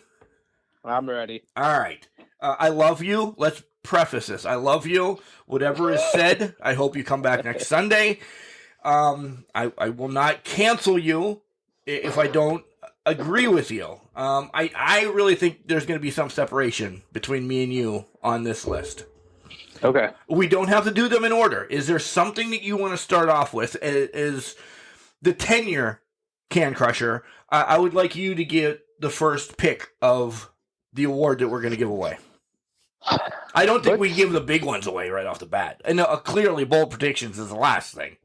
I'm ready. All right. I love you. Let's preface this. I love you. Whatever is said, I hope you come back next Sunday. I will not cancel you if I don't agree with you. I really think there's going to be some separation between me and you on this list. Okay. We don't have to do them in order. Is there something that you want to start off with? Is the tenure Can Crusher? I would like you to get the first pick of the award that we're going to give away. I don't think we give the big ones away right off the bat. And clearly, bold predictions is the last thing.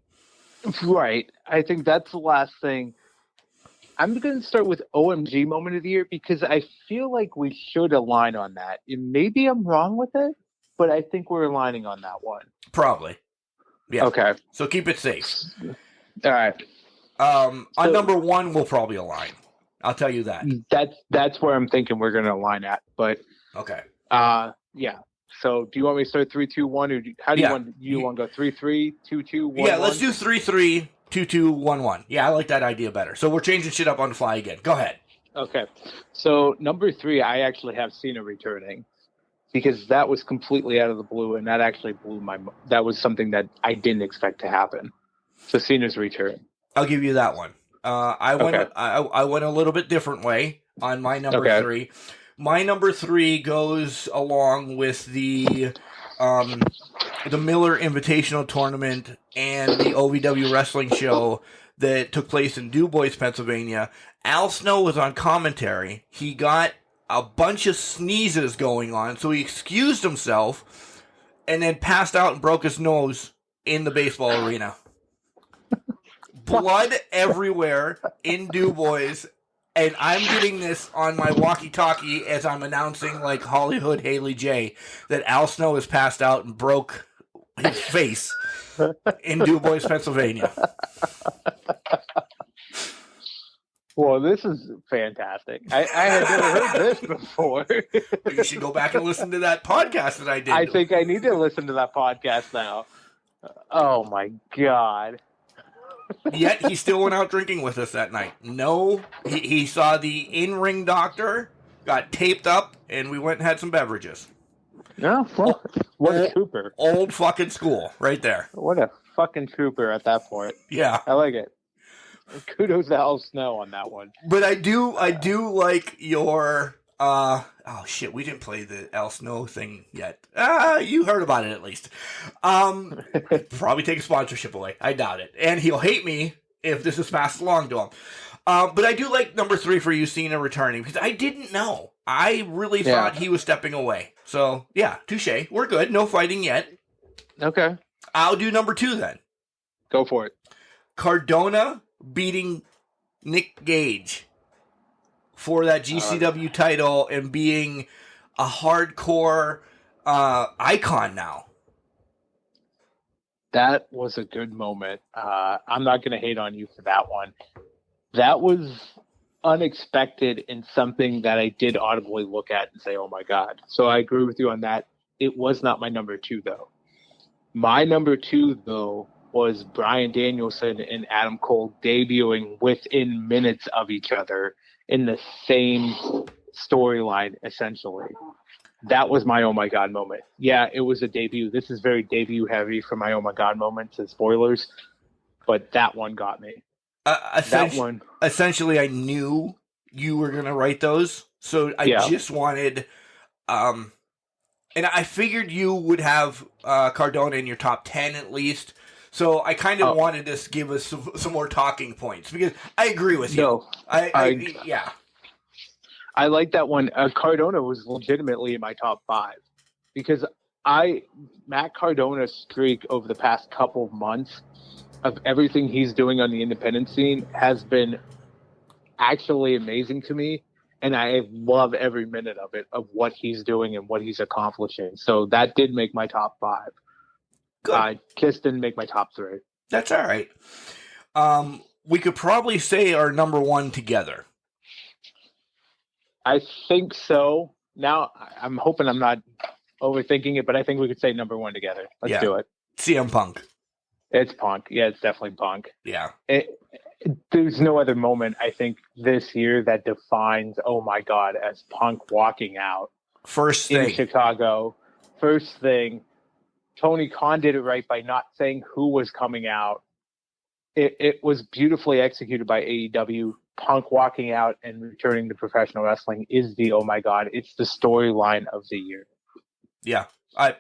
Right. I think that's the last thing. I'm going to start with OMG Moment of the Year because I feel like we should align on that. And maybe I'm wrong with it, but I think we're aligning on that one. Probably. Yeah. Okay. So keep it safe. All right. On number one, we'll probably align. I'll tell you that. That's where I'm thinking we're going to align at. But okay. Yeah. So do you want me to start 3, 2, 1, or how do you want to go 3, 3, 2, 2, 1? Yeah, let's do 3, 3, 2, 2, 1, 1. Yeah, I like that idea better. So we're changing shit up on the fly again. Go ahead. Okay. So number 3, I actually have Cena returning because that was completely out of the blue, and that actually that was something that I didn't expect to happen. So Cena's return. I'll give you that one. I went a little bit different way on my number 3. My number 3 goes along with the Miller Invitational Tournament and the OVW Wrestling Show that took place in DuBois, Pennsylvania. Al Snow was on commentary. He got a bunch of sneezes going on, so he excused himself and then passed out and broke his nose in the baseball arena. Blood everywhere in DuBois. And I'm getting this on my walkie-talkie as I'm announcing, like Hollywood Haley J, that Al Snow has passed out and broke his face in DuBois, Pennsylvania. Well, this is fantastic. I had never heard this before. You should go back and listen to that podcast that I did. I think I need to listen to that podcast now. Oh, my God. Yet he still went out drinking with us that night. No, he saw the in-ring doctor, got taped up, and we went and had some beverages. No, well, what a trooper. Old fucking school, right there. What a fucking trooper at that point. Yeah. I like it. Kudos to Al Snow on that one. But I do like your... oh, shit, we didn't play the Al Snow thing yet. You heard about it at least. Probably take a sponsorship away. I doubt it. And he'll hate me if this is passed along to him. But I do like number 3 for you, Cena returning, because I didn't know. I really thought he was stepping away. So, yeah, touche. We're good. No fighting yet. Okay. I'll do number 2 then. Go for it. Cardona beating Nick Gage for that GCW title and being a hardcore icon now. That was a good moment. I'm not going to hate on you for that one. That was unexpected and something that I did audibly look at and say, oh my God. So I agree with you on that. It was not my number 2, though. My number 2, though, was Bryan Danielson and Adam Cole debuting within minutes of each other in the same storyline, essentially. That was my oh my God moment. Yeah, it was a debut. This is very debut heavy for my oh my God moments and spoilers, but that one got me. That one. Essentially, I knew you were going to write those, so I just wanted, and And I figured you would have Cardona in your top 10 at least. So I kind of wanted to give us some more talking points because I agree with you. No, yeah. I like that one. Cardona was legitimately in my top 5 because Matt Cardona's streak over the past couple of months of everything he's doing on the independent scene has been actually amazing to me. And I love every minute of it, of what he's doing and what he's accomplishing. So that did make my top 5. Good. Just didn't make my top 3. That's all right. We could probably say our number 1 together. I think so. Now, I'm hoping I'm not overthinking it, but I think we could say number 1 together. Let's do it. CM Punk. It's Punk. Yeah, it's definitely Punk. Yeah. There's no other moment, I think, this year that defines, oh my God, as Punk walking out. First thing. In Chicago. First thing. Tony Khan did it right by not saying who was coming out. It was beautifully executed by AEW. Punk walking out and returning to professional wrestling is the, oh my God, it's the storyline of the year. Yeah, I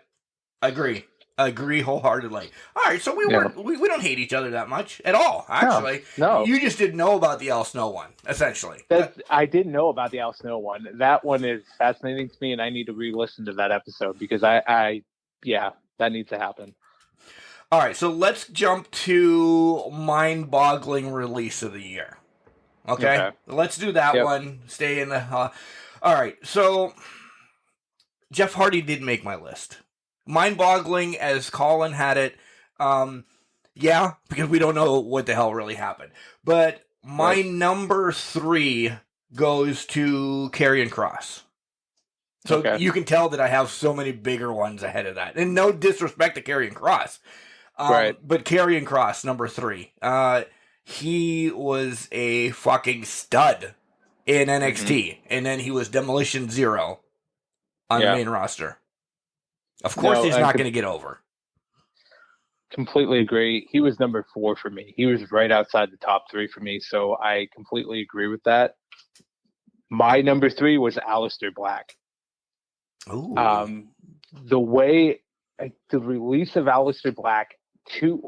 agree. I agree wholeheartedly. All right, so we don't hate each other that much at all, actually. No. You just didn't know about the Al Snow one, essentially. I didn't know about the Al Snow one. That one is fascinating to me, and I need to re-listen to that episode because that needs to happen. All right, so let's jump to mind-boggling release of the year. Okay. Let's do that one. Stay in the... all right, so Jeff Hardy did make my list. Mind-boggling as Colin had it. Because we don't know what the hell really happened. But my number 3 goes to Karrion Kross. So you can tell that I have so many bigger ones ahead of that. And no disrespect to Karrion Kross. But Karrion Kross, number 3. He was a fucking stud in NXT. And then he was Demolition Zero on the main roster. Of course he's not going to get over. Completely agree. He was number 4 for me. He was right outside the top 3 for me. So I completely agree with that. My number 3 was Aleister Black. Ooh. The way the release of Aleister Black,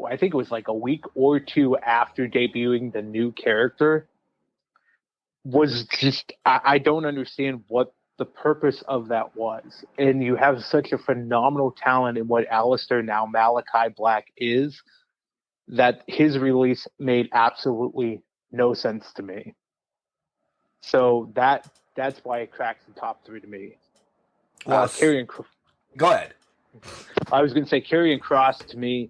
I think it was like a week or 2 after debuting the new character, was just, I don't understand what the purpose of that was. And you have such a phenomenal talent in what Aleister, now Malachi Black, is, that his release made absolutely no sense to me. So that's why it cracks the top 3 to me. Well, go ahead. I was going to say Karrion Kross, to me,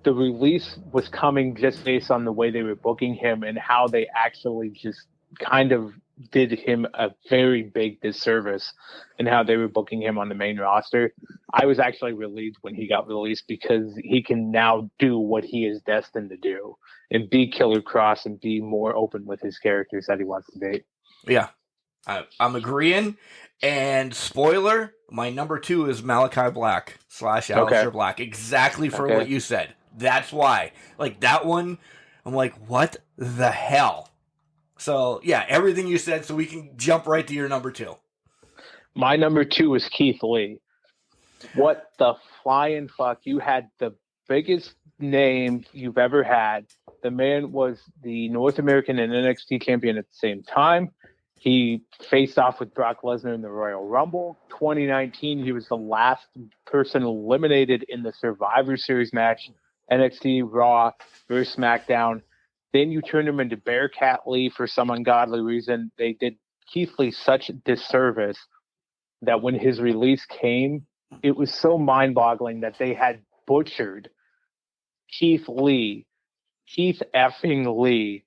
the release was coming just based on the way they were booking him and how they actually just kind of did him a very big disservice in how they were booking him on the main roster. I was actually relieved when he got released because he can now do what he is destined to do and be Killer Kross and be more open with his characters that he wants to be. Yeah, I'm agreeing. And spoiler, my number 2 is Malachi Black / Aleister Black. Exactly for what you said. That's why. Like, that one, I'm like, what the hell? So, yeah, everything you said, so we can jump right to your number 2. My number 2 is Keith Lee. What the flying fuck? You had the biggest name you've ever had. The man was the North American and NXT champion at the same time. He faced off with Brock Lesnar in the Royal Rumble. 2019, he was the last person eliminated in the Survivor Series match, NXT Raw versus SmackDown. Then you turned him into Bearcat Lee for some ungodly reason. They did Keith Lee such a disservice that when his release came, it was so mind-boggling that they had butchered Keith Lee. Keith effing Lee.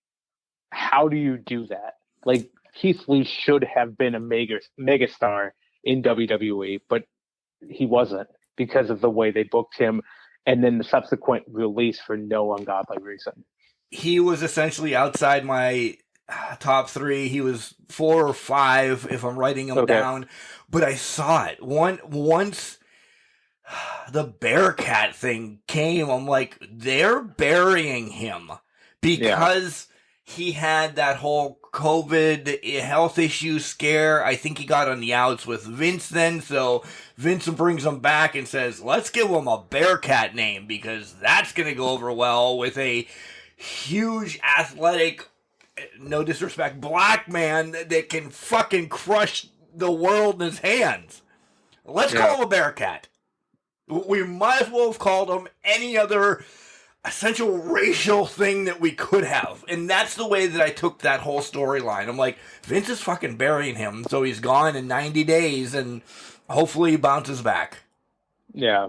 How do you do that? Like, Keith Lee should have been a megastar in WWE, but he wasn't because of the way they booked him and then the subsequent release for no ungodly reason. He was essentially outside my top 3. He was 4 or 5 if I'm writing them down, but I saw it. Once the Bearcat thing came, I'm like, they're burying him because he had that whole COVID health issue scare. I think he got on the outs with Vince then, so Vince brings him back and says, let's give him a Bearcat name because that's going to go over well with a huge athletic, no disrespect, black man that can fucking crush the world in his hands. Let's call him a Bearcat. We might as well have called him any other essential racial thing that we could have. And that's the way that I took that whole storyline. I'm like, Vince is fucking burying him, so he's gone in 90 days, and hopefully he bounces back. Yeah.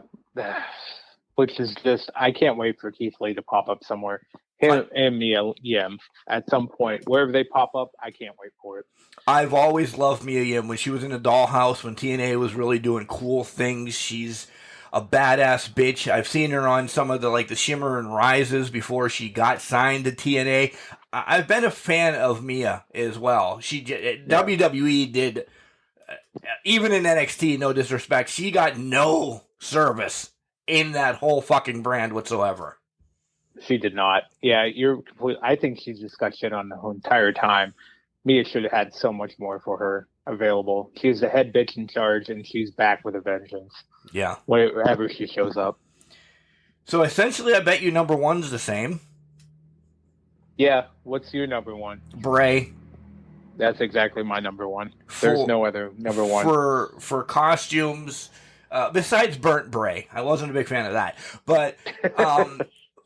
Which is just, I can't wait for Keith Lee to pop up somewhere. Him and Mia Yim at some point. Wherever they pop up, I can't wait for it. I've always loved Mia Yim. When she was in the Dollhouse, when TNA was really doing cool things, she's a badass bitch. I've seen her on some of the Shimmer and Rises before she got signed to TNA. I've been a fan of Mia as well. WWE did, even in NXT, no disrespect, she got no service in that whole fucking brand whatsoever. She did not. Yeah, you're complete. I think she just got shit on the whole entire time. Mia should have had so much more for her available. She's the head bitch in charge, and she's back with a vengeance. Yeah. Wherever she shows up. So essentially, I bet you number one's the same. Yeah. What's your number one? Bray. That's exactly my number one. There's no other number one. For costumes, besides Burnt Bray. I wasn't a big fan of that. But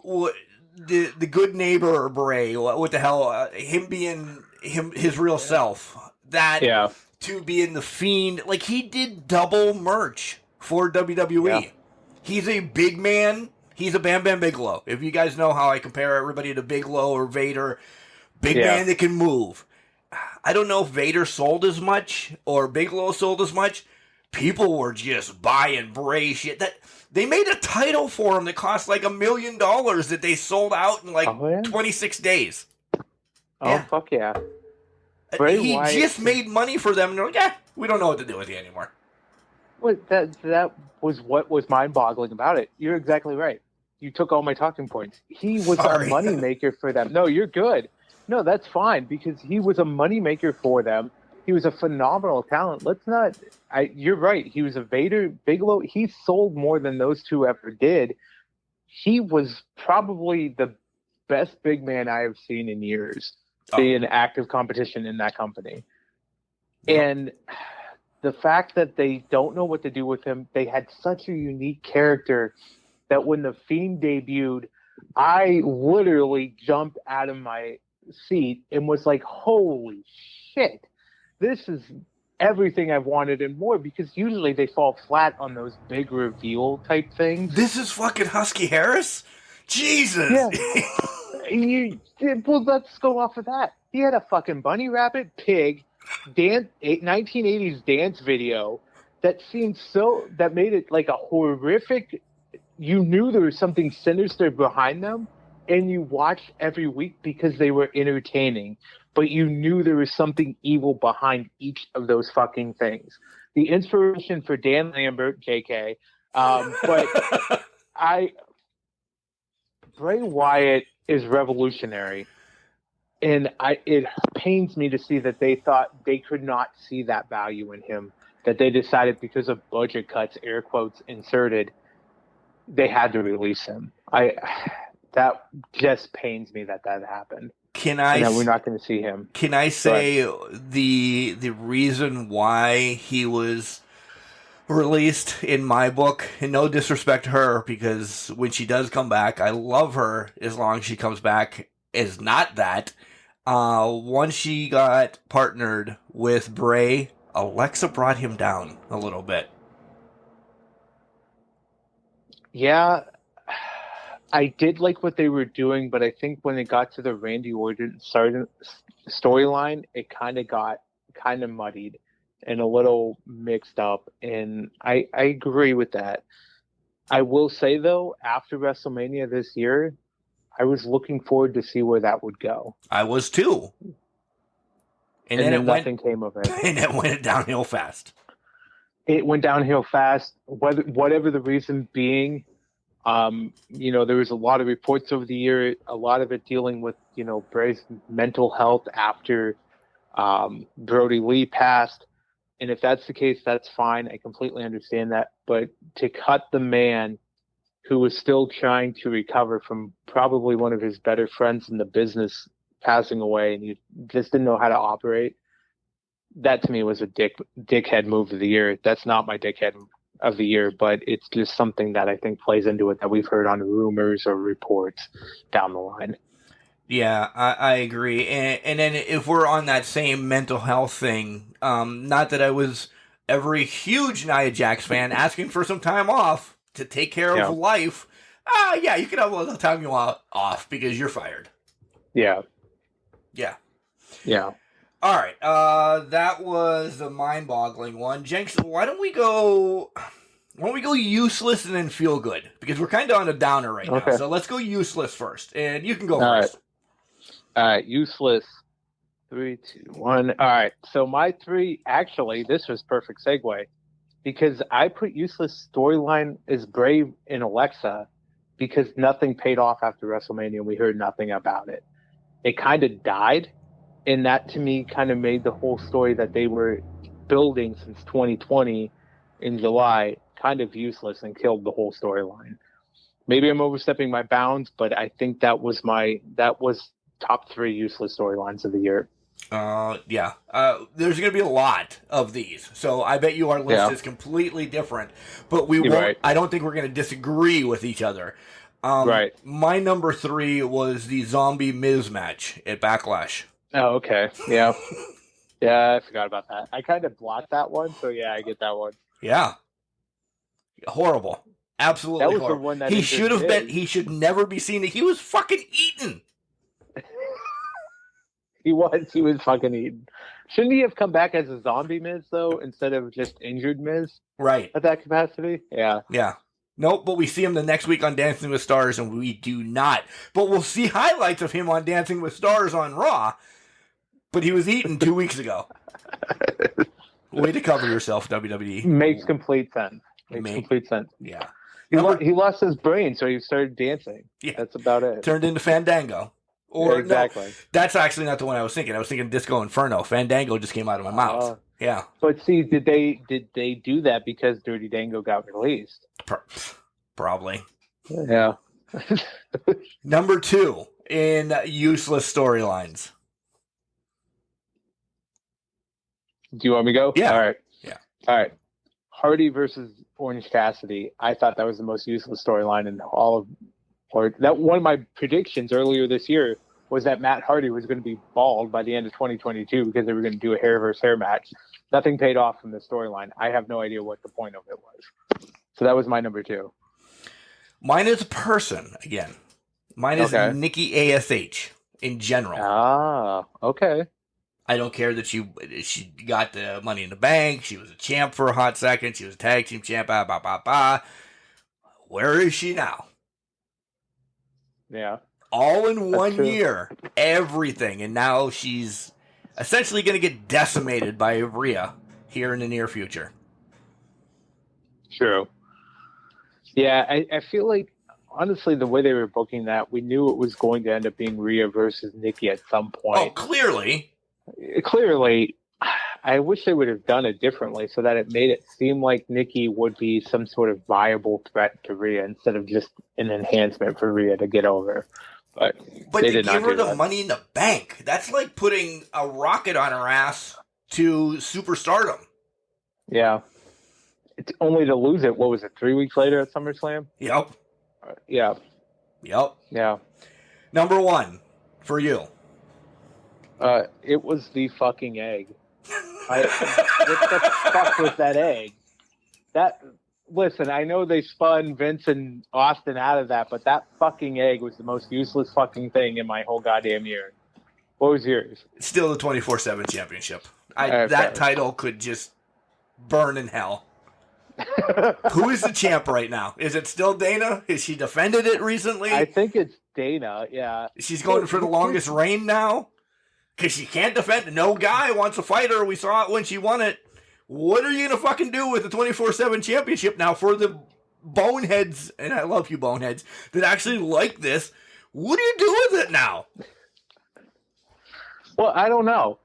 the good neighbor Bray, what the hell? Him being his real self. That to be in the Fiend. Like, he did double merch for WWE. Yeah. He's a big man. He's a Bam Bam Bigelow. If you guys know how I compare everybody to Bigelow or Vader, big man that can move. I don't know if Vader sold as much or Bigelow sold as much. People were just buying Bray shit. That they made a title for him that cost like $1 million that they sold out in 26 days. Oh, fuck yeah. He just made money for them, and they're like, we don't know what to do with you anymore. Well, that was what was mind-boggling about it. You're exactly right. You took all my talking points. He was a moneymaker for them. No, you're good. No, that's fine, because he was a moneymaker for them. He was a phenomenal talent. You're right. He was a Vader, Bigelow. He sold more than those two ever did. He was probably the best big man I have seen in years. Be an active competition in that company. And the fact that they don't know what to do with him, they had such a unique character that when the Fiend debuted, I literally jumped out of my seat and was like, holy shit, this is everything I've wanted and more, because usually they fall flat on those big reveal type things. This is fucking Husky Harris? Jesus! Yeah. Well, let's go off of that. He had a fucking bunny rabbit pig 1980s dance video that made it like a horrific. You knew there was something sinister behind them, and you watched every week because they were entertaining, but you knew there was something evil behind each of those fucking things. The inspiration for Dan Lambert, JK, but Bray Wyatt is revolutionary, and it pains me to see that they thought they could not see that value in him, that they decided because of budget cuts, air quotes inserted, they had to release him. That just pains me that happened. We're not going to see him. Can I say the reason why he was released in my book, and no disrespect to her, because when she does come back, I love her as long as she comes back, is not that. Once she got partnered with Bray, Alexa brought him down a little bit. Yeah, I did like what they were doing, but I think when it got to the Randy Orton storyline, it kind of got muddied and a little mixed up, and I agree with that. I will say, though, after WrestleMania this year, I was looking forward to see where that would go. I was too. And then nothing came of it. And it went downhill fast. It went downhill fast, whatever the reason being. There was a lot of reports over the year, a lot of it dealing with, Bray's mental health after Brody Lee passed. And if that's the case, that's fine. I completely understand that. But to cut the man who was still trying to recover from probably one of his better friends in the business passing away, and you just didn't know how to operate, that to me was a dickhead move of the year. That's not my dickhead of the year, but it's just something that I think plays into it that we've heard on rumors or reports down the line. Yeah, I agree. And then if we're on that same mental health thing, not that I was ever a huge Nia Jax fan, asking for some time off to take care of life. Yeah, you can have all the time you want off because you're fired. Yeah. Yeah. Yeah. All right. That was the mind-boggling one. Jenks, why don't we go useless and then feel good? Because we're kind of on a downer right now. So let's go useless first. And you can go first. All right. Useless. 3, 2, 1. All right. So my 3, actually, this was perfect segue because I put useless storyline as Brave and Alexa because nothing paid off after WrestleMania and we heard nothing about it. It kind of died. And that to me kind of made the whole story that they were building since 2020 in July kind of useless and killed the whole storyline. Maybe I'm overstepping my bounds, but I think that was top 3 useless storylines of the year. Yeah. There's going to be a lot of these. So I bet you our list is completely different, but we won't, right. I don't think we're going to disagree with each other. Right. My number 3 was the Zombie Miz match at Backlash. Oh, okay. Yeah. Yeah, I forgot about that. I kind of blocked that one, so yeah, I get that one. Yeah. Horrible. Absolutely that was horrible. The one that he should have been. He should never be seen. He was fucking eaten. He was fucking eaten. Shouldn't he have come back as a zombie Miz though, instead of just injured Miz? Right. At that capacity? Yeah. Yeah. Nope, but we see him the next week on Dancing with Stars, and we do not. But we'll see highlights of him on Dancing with Stars on Raw. But he was eaten 2 weeks ago. Way to cover yourself, WWE. Makes complete sense. Makes complete sense. Yeah. He lost his brain, so he started dancing. Yeah. That's about it. Turned into Fandango. Or yeah, exactly. No, that's actually not the one I was thinking. I was thinking Disco Inferno. Fandango just came out of my mouth. Yeah. But see, did they do that because Dirty Dango got released? Probably. Yeah. Number 2 in useless storylines. Do you want me to go? Yeah. All right. Yeah. All right. Hardy versus Orange Cassidy. I thought that was the most useless storyline in all of, or that one of my predictions earlier this year was that Matt Hardy was going to be bald by the end of 2022 because they were going to do a hair versus hair match. Nothing paid off from the storyline. I have no idea what the point of it was. So that was my number 2. Mine is a person again. Mine is Nikki ASH in general. Ah, okay. I don't care that she got the Money in the Bank. She was a champ for a hot second. She was a tag team champ. Where is she now? Yeah. All in one year. Everything. And now she's essentially going to get decimated by Rhea here in the near future. True. Yeah, I feel like, honestly, the way they were booking that, we knew it was going to end up being Rhea versus Nikki at some point. Oh, clearly. Clearly, I wish they would have done it differently so that it made it seem like Nikki would be some sort of viable threat to Rhea instead of just an enhancement for Rhea to get over. But they did not give her do the that. Money in the Bank. That's like putting a rocket on her ass to superstardom. Yeah. It's only to lose it, what was it, 3 weeks later at SummerSlam? Yep. Yeah. Yep. Yeah. Number 1 for you. It was the fucking egg. What the fuck was that egg? Listen, I know they spun Vince and Austin out of that, but that fucking egg was the most useless fucking thing in my whole goddamn year. What was yours? Still the 24/7 championship. That title could just burn in hell. Who is the champ right now? Is it still Dana? Has she defended it recently? I think it's Dana, yeah. She's going for the longest reign now? Because she can't defend it. No guy wants to fight her. We saw it when she won it. What are you going to fucking do with the 24/7 championship now for the boneheads, and I love you boneheads, that actually like this. What do you do with it now? Well, I don't know.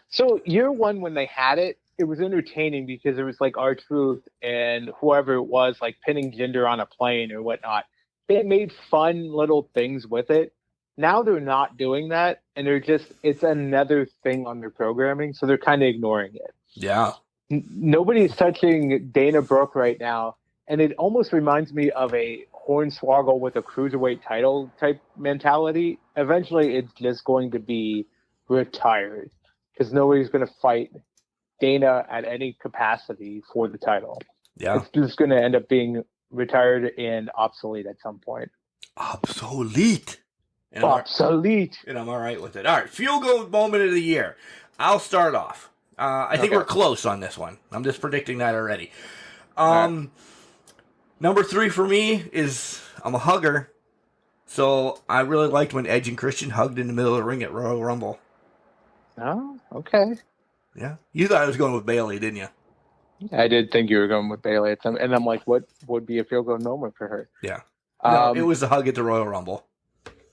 So year one, when they had it, it was entertaining because it was like R-Truth and whoever it was, like pinning Jinder on a plane or whatnot. They made fun little things with it. Now they're not doing that, and it's another thing on their programming, so they're kind of ignoring it. Yeah. Nobody's touching Dana Brooke right now, and it almost reminds me of a Hornswoggle with a cruiserweight title type mentality. Eventually, it's just going to be retired because nobody's going to fight Dana at any capacity for the title. Yeah. It's just going to end up being retired and obsolete at some point. Obsolete. Obsolete. And I'm all right with it. All right, field goal moment of the year. I'll start off. I think we're close on this one. I'm just predicting that already. Number 3 for me is I'm a hugger. So I really liked when Edge and Christian hugged in the middle of the ring at Royal Rumble. Oh, okay. Yeah. You thought I was going with Bayley, didn't you? I did think you were going with Bayley. And I'm like, what would be a field goal moment for her? Yeah. No, it was the hug at the Royal Rumble.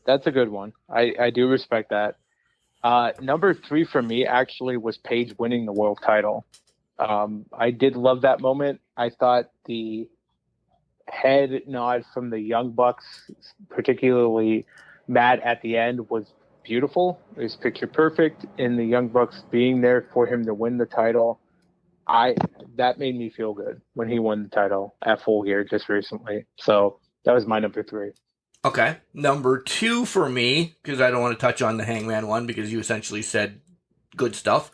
That's a good one. I do respect that. Number 3 for me actually was Paige winning the world title. I did love that moment. I thought the head nod from the Young Bucks, particularly Matt at the end, was beautiful. It was picture perfect, and the Young Bucks being there for him to win the title. That made me feel good when he won the title at Full Gear just recently. So that was my number 3. Okay. Number 2 for me, because I don't want to touch on the Hangman one because you essentially said good stuff.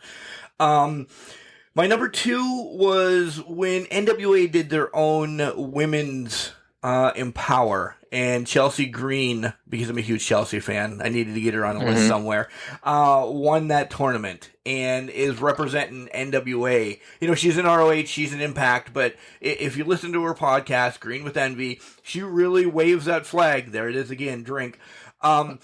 My number 2 was when NWA did their own women's Empower, and Chelsea Green, because I'm a huge Chelsea fan, I needed to get her on a list somewhere, won that tournament and is representing NWA. You know, she's in ROH, she's in Impact, but if you listen to her podcast, Green with Envy, she really waves that flag, there it is again, drink, of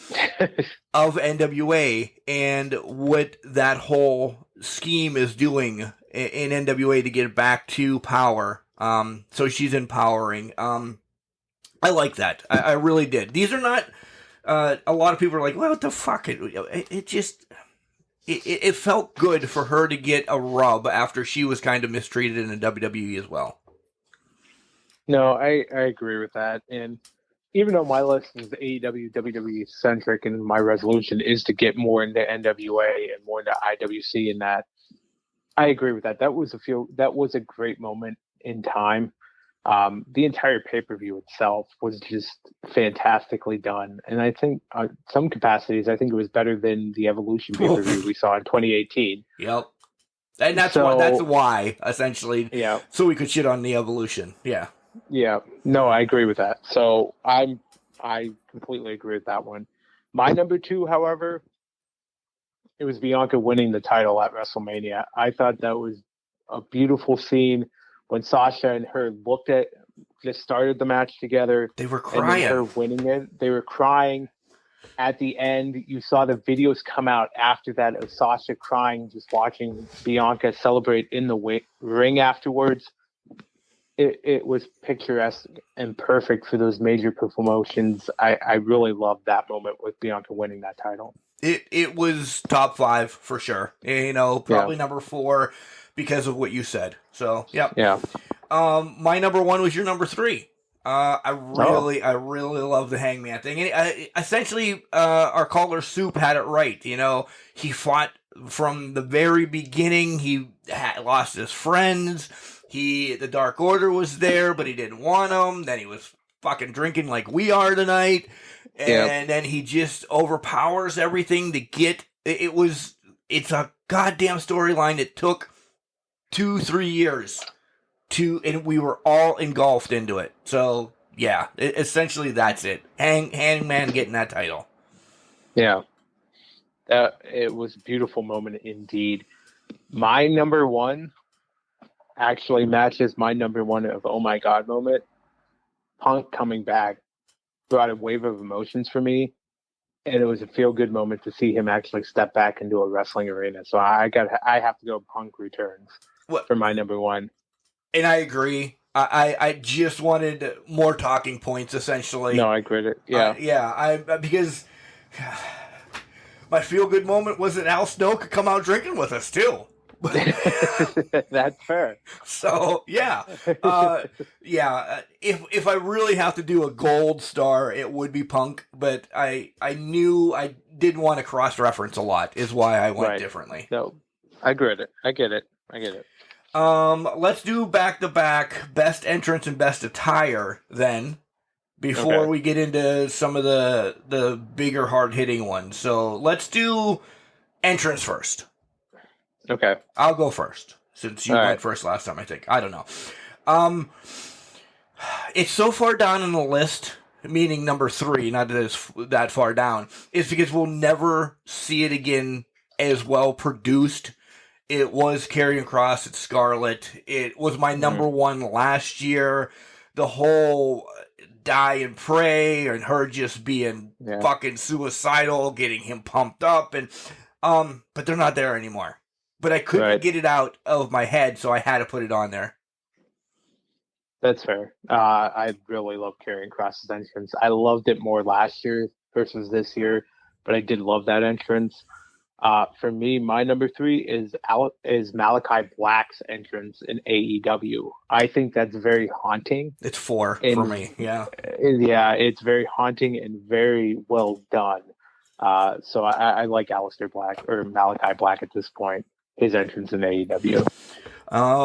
NWA and what that whole scheme is doing in NWA to get back to power. So she's empowering. I like that. I really did. These are not, a lot of people are like, well, what the fuck? It just, it felt good for her to get a rub after she was kind of mistreated in the WWE as well. No, I agree with that. And even though my list is AEW, WWE centric, and my resolution is to get more into NWA and more into IWC and that, I agree with that. That was a great moment in time. The entire pay-per-view itself was just fantastically done. And I think some capacities, I think it was better than the Evolution pay-per-view we saw in 2018. Yep. And that's why, essentially, so we could shit on the Evolution. Yeah. Yeah. No, I agree with that. So I completely agree with that one. My number 2, however, it was Bianca winning the title at WrestleMania. I thought that was a beautiful scene when Sasha and her just started the match together. They were crying. And her winning it. They were crying. At the end, you saw the videos come out after that of Sasha crying, just watching Bianca celebrate in the ring afterwards. It was picturesque and perfect for those major promotions. I really loved that moment with Bianca winning that title. It was top 5 for sure. You know, probably number 4 because of what you said. So, yep. Yeah. My number 1 was your number 3. I really love the Hangman thing. And essentially, our caller Soup had it right. You know, he fought from the very beginning. He lost his friends. The Dark Order was there, but he didn't want them. Then he was fucking drinking like we are tonight. And then he just overpowers everything to get, it's a goddamn storyline that took 2-3 years and we were all engulfed into it. So yeah, essentially that's it. Hangman getting that title. Yeah. It was a beautiful moment indeed. My number 1 actually matches my number 1 of oh my god moment. Punk coming back brought a wave of emotions for me, and it was a feel good moment to see him actually step back into a wrestling arena. So I have to go Punk returns for my number 1. And I agree. I just wanted more talking points, essentially. No, I get it. Yeah. Because my feel good moment was that Al Snow could come out drinking with us too. That's fair. So if I really have to do a gold star, it would be Punk. But I knew I didn't want to cross reference a lot, is why I went differently. No, I get it. Let's do back to back best entrance and best attire then, before we get into some of the bigger hard hitting ones. So let's do entrance first. Okay. I'll go first, since you went first last time, I think. I don't know. It's so far down on the list, meaning number 3, not that it's that far down, is because we'll never see it again as well produced. It was Karrion Kross at Scarlet. It was my number 1 last year. The whole die and pray, and her just being fucking suicidal, getting him pumped up, and but they're not there anymore. But I couldn't get it out of my head, so I had to put it on there. That's fair. I really love Karrion Kross's entrance. I loved it more last year versus this year, but I did love that entrance. For me, my number 3 is Malachi Black's entrance in AEW. I think that's very haunting. It's 4 for me. Yeah. Yeah, it's very haunting and very well done. So I like Aleister Black or Malachi Black at this point. His entrance in AEW.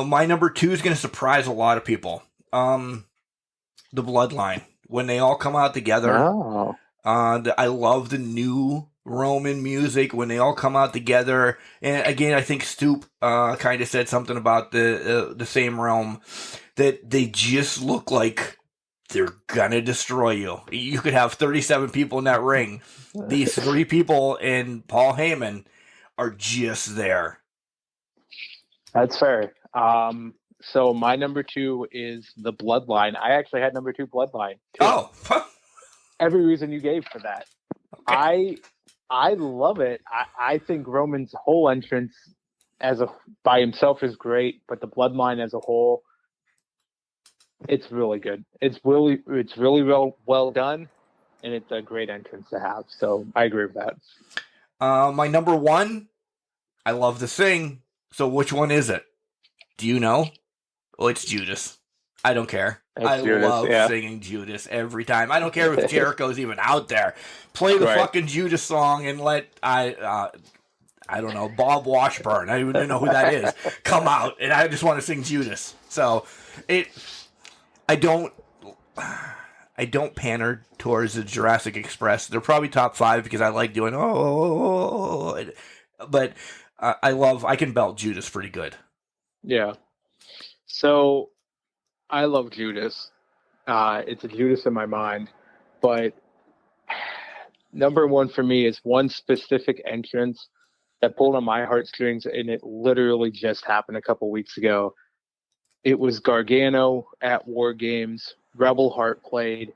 My number 2 is going to surprise a lot of people. The Bloodline, when they all come out together. Oh. I love the new Roman music when they all come out together. And again, I think Stoop kind of said something about the same realm, that they just look like they're gonna destroy you. You could have 37 people in that ring. These 3 people and Paul Heyman are just there. That's fair. So my number 2 is the Bloodline. I actually had number 2 Bloodline too. Oh, every reason you gave for that. Okay. I love it. I think Roman's whole entrance by himself is great, but the Bloodline as a whole, it's really good. It's really well done, and it's a great entrance to have. So I agree with that. My number 1, I love to sing. So which one is it? Do you know? Well, it's Judas. I don't care. I love singing Judas every time. I don't care if Jericho's even out there. Play the fucking Judas song and let I don't know, Bob Washburn, I don't even know who that is, come out, and I just want to sing Judas. So I don't pander towards the Jurassic Express. They're probably top 5 because I like doing but I can belt Judas pretty good. Yeah. So I love Judas. It's a Judas in my mind, but number 1 for me is one specific entrance that pulled on my heartstrings, and it literally just happened a couple weeks ago. It was Gargano at War Games. Rebel Heart played.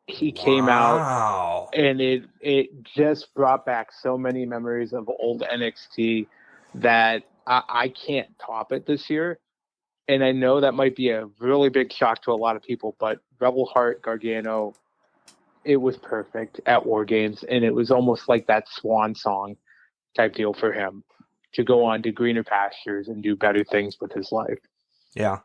He came out, and it just brought back so many memories of old NXT that I can't top it this year. And I know that might be a really big shock to a lot of people, but Rebel Heart, Gargano, it was perfect at War Games, and it was almost like that swan song type deal for him to go on to greener pastures and do better things with his life. Yeah.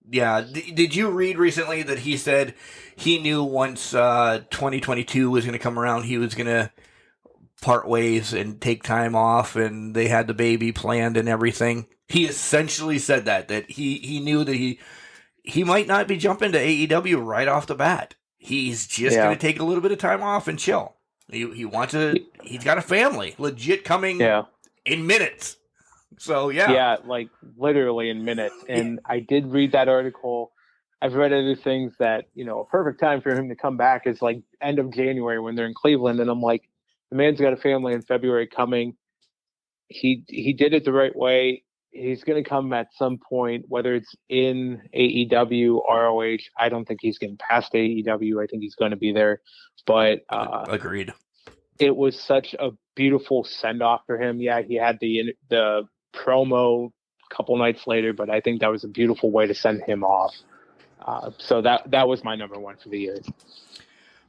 Yeah. Did you read recently that he said he knew once 2022 was going to come around, he was going to part ways and take time off, and they had the baby planned and everything? He essentially said that he knew that he might not be jumping to AEW right off the bat. He's just going to take a little bit of time off and chill. He wants to. He's got a family, legit coming in minutes. So yeah, like literally in minutes. And I did read that article. I've read other things that a perfect time for him to come back is like end of January when they're in Cleveland. And I'm like, the man's got a family in February coming. He did it the right way. He's going to come at some point, whether it's in AEW, ROH. I don't think he's getting past AEW. I think he's going to be there. But agreed. It was such a beautiful send off for him. Yeah, he had the promo a couple nights later, but I think that was a beautiful way to send him off. So that was my number one for the year.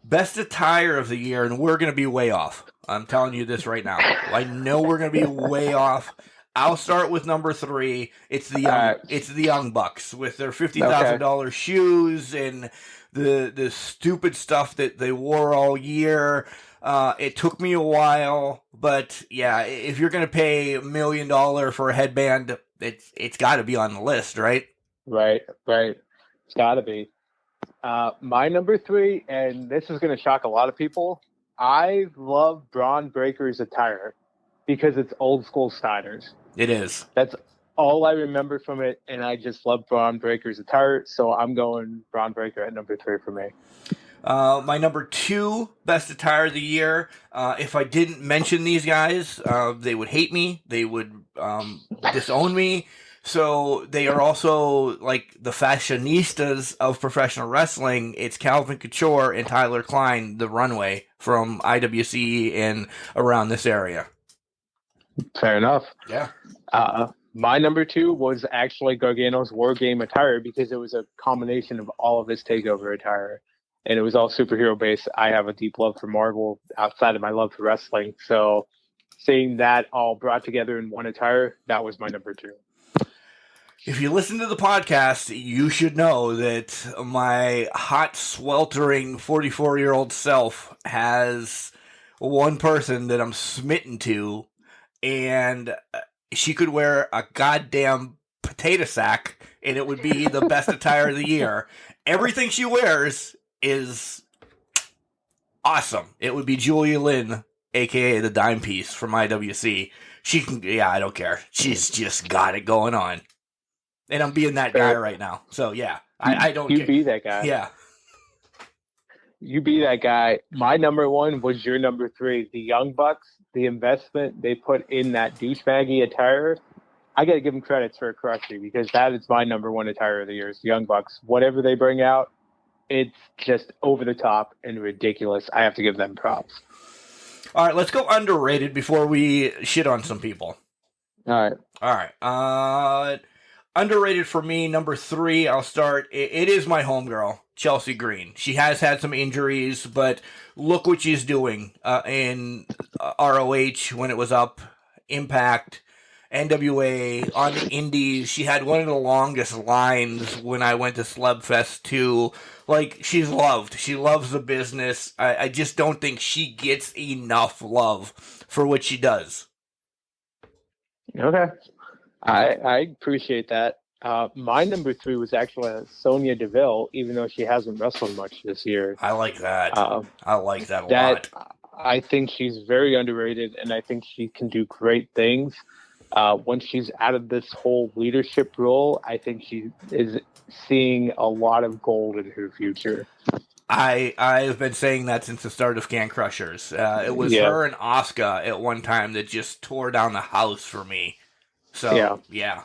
Best attire of the year, and we're going to be way off. I'm telling you this right now. I know we're going to be way off. I'll start with number 3. It's the Young Bucks with their $50,000 shoes and the stupid stuff that they wore all year. It took me a while, but yeah, if you're going to pay $1 million for a headband, it's got to be on the list, right? Right. It's got to be. My number 3, and this is going to shock a lot of people. I love Braun Breaker's attire because it's old school Steiners. It is. That's all I remember from it, and I just love Braun Breaker's attire, so I'm going Braun Breaker at number 3 for me. My number 2 best attire of the year. If I didn't mention these guys, they would hate me. They would disown me. So they are also like the fashionistas of professional wrestling. It's Calvin Couture and Tyler Klein, the Runway from IWC and around this area. Fair enough. Yeah. My number 2 was actually Gargano's War Game attire because it was a combination of all of his TakeOver attire. And it was all superhero based. I have a deep love for Marvel outside of my love for wrestling. So seeing that all brought together in one attire, that was my number 2. If you listen to the podcast, you should know that my hot, sweltering 44-year-old self has one person that I'm smitten to, and she could wear a goddamn potato sack, and it would be the best attire of the year. Everything she wears is awesome. It would be Julia Lynn, a.k.a. the Dime Piece from IWC. She can, I don't care. She's just got it going on. And I'm being that guy right now. So, yeah, I don't care. You be that guy. Yeah. You be that guy. My number 1 was your number 3. The Young Bucks, the investment they put in that douchebaggy attire. I got to give them credits for Crushie because that is my number 1 attire of the year is the Young Bucks. Whatever they bring out, it's just over the top and ridiculous. I have to give them props. All right, let's go underrated before we shit on some people. All right. Underrated for me, number 3, I'll start. It is my homegirl, Chelsea Green. She has had some injuries, but look what she's doing in ROH when it was up, Impact, NWA, on the Indies. She had one of the longest lines when I went to Slubfest too. Like, she's loved. She loves the business. I just don't think she gets enough love for what she does. Okay. I appreciate that. My number 3 was actually Sonya Deville, even though she hasn't wrestled much this year. I like that. I like that a lot. I think she's very underrated, and I think she can do great things. Once she's out of this whole leadership role, I think she is seeing a lot of gold in her future. I've been saying that since the start of Can Crushers. It was her and Asuka at one time that just tore down the house for me. So, yeah.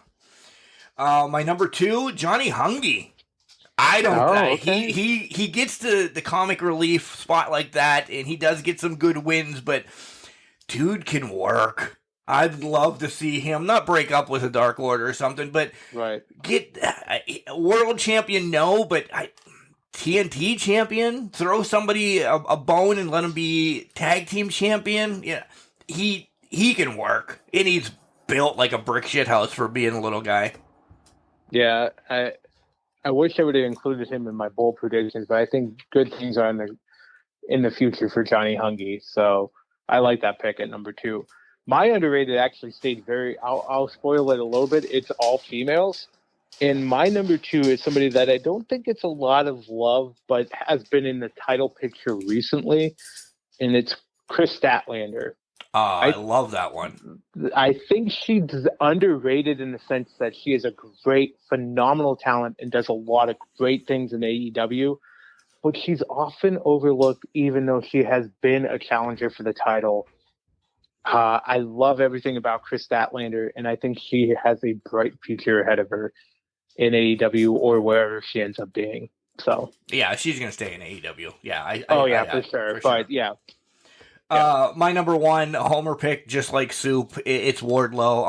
My number 2, Johnny Hungy. I don't. Okay. He gets the comic relief spot like that, and he does get some good wins. But dude can work. I'd love to see him not break up with a Dark Lord or something, but get world champion. No, but TNT champion. Throw somebody a bone and let him be tag team champion. Yeah, he can work, and he's built like a brick shit house for being a little guy. Yeah, I wish I would have included him in my bold predictions, but I think good things are in the future for Johnny Hungy. So I like that pick at number 2. My underrated actually stayed I'll spoil it a little bit. It's all females. And my number 2 is somebody that I don't think gets a lot of love, but has been in the title picture recently. And it's Chris Statlander. I love that one. I think she's underrated in the sense that she is a great, phenomenal talent and does a lot of great things in AEW, but she's often overlooked even though she has been a challenger for the title. I love everything about Chris Statlander, and I think she has a bright future ahead of her in AEW or wherever she ends up being. So yeah, she's going to stay in AEW. Yeah. For sure. But yeah. My number one homer pick, just like Soup, it's Wardlow.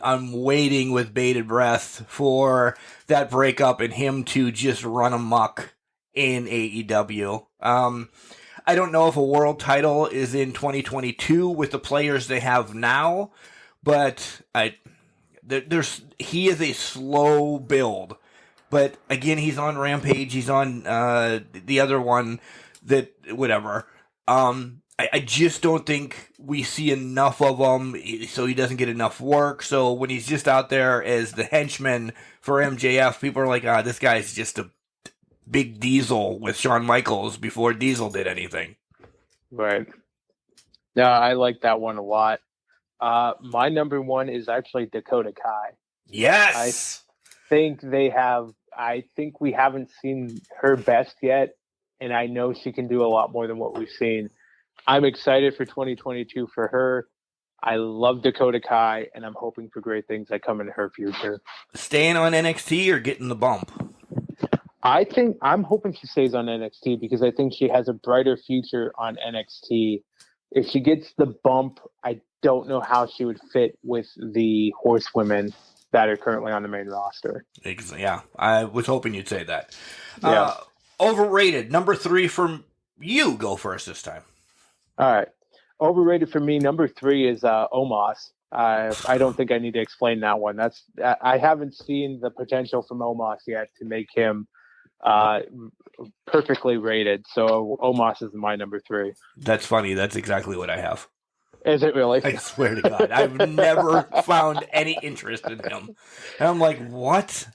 I'm waiting with bated breath for that breakup and him to just run amok in AEW. I don't know if a world title is in 2022 with the players they have now, but he is a slow build. But again, he's on Rampage. He's on the other one. Whatever. I just don't think we see enough of him, so he doesn't get enough work. So when he's just out there as the henchman for MJF, people are like, this guy's just a big Diesel with Shawn Michaels before Diesel did anything. Right. Yeah, I like that one a lot. My number one is actually Dakota Kai. Yes! I think we haven't seen her best yet, and I know she can do a lot more than what we've seen. I'm excited for 2022 for her. I love Dakota Kai, and I'm hoping for great things that come in her future. Staying on NXT or getting the bump? I'm hoping she stays on NXT because I think she has a brighter future on NXT. If she gets the bump, I don't know how she would fit with the horsewomen that are currently on the main roster. Yeah, I was hoping you'd say that. Yeah. Overrated. Number 3 from you. Go first this time. All right. Overrated for me, number 3 is Omos. I don't think I need to explain that one. I haven't seen the potential from Omos yet to make him perfectly rated. So Omos is my number 3. That's funny. That's exactly what I have. Is it really? I swear to God. I've never found any interest in him. And I'm like, what?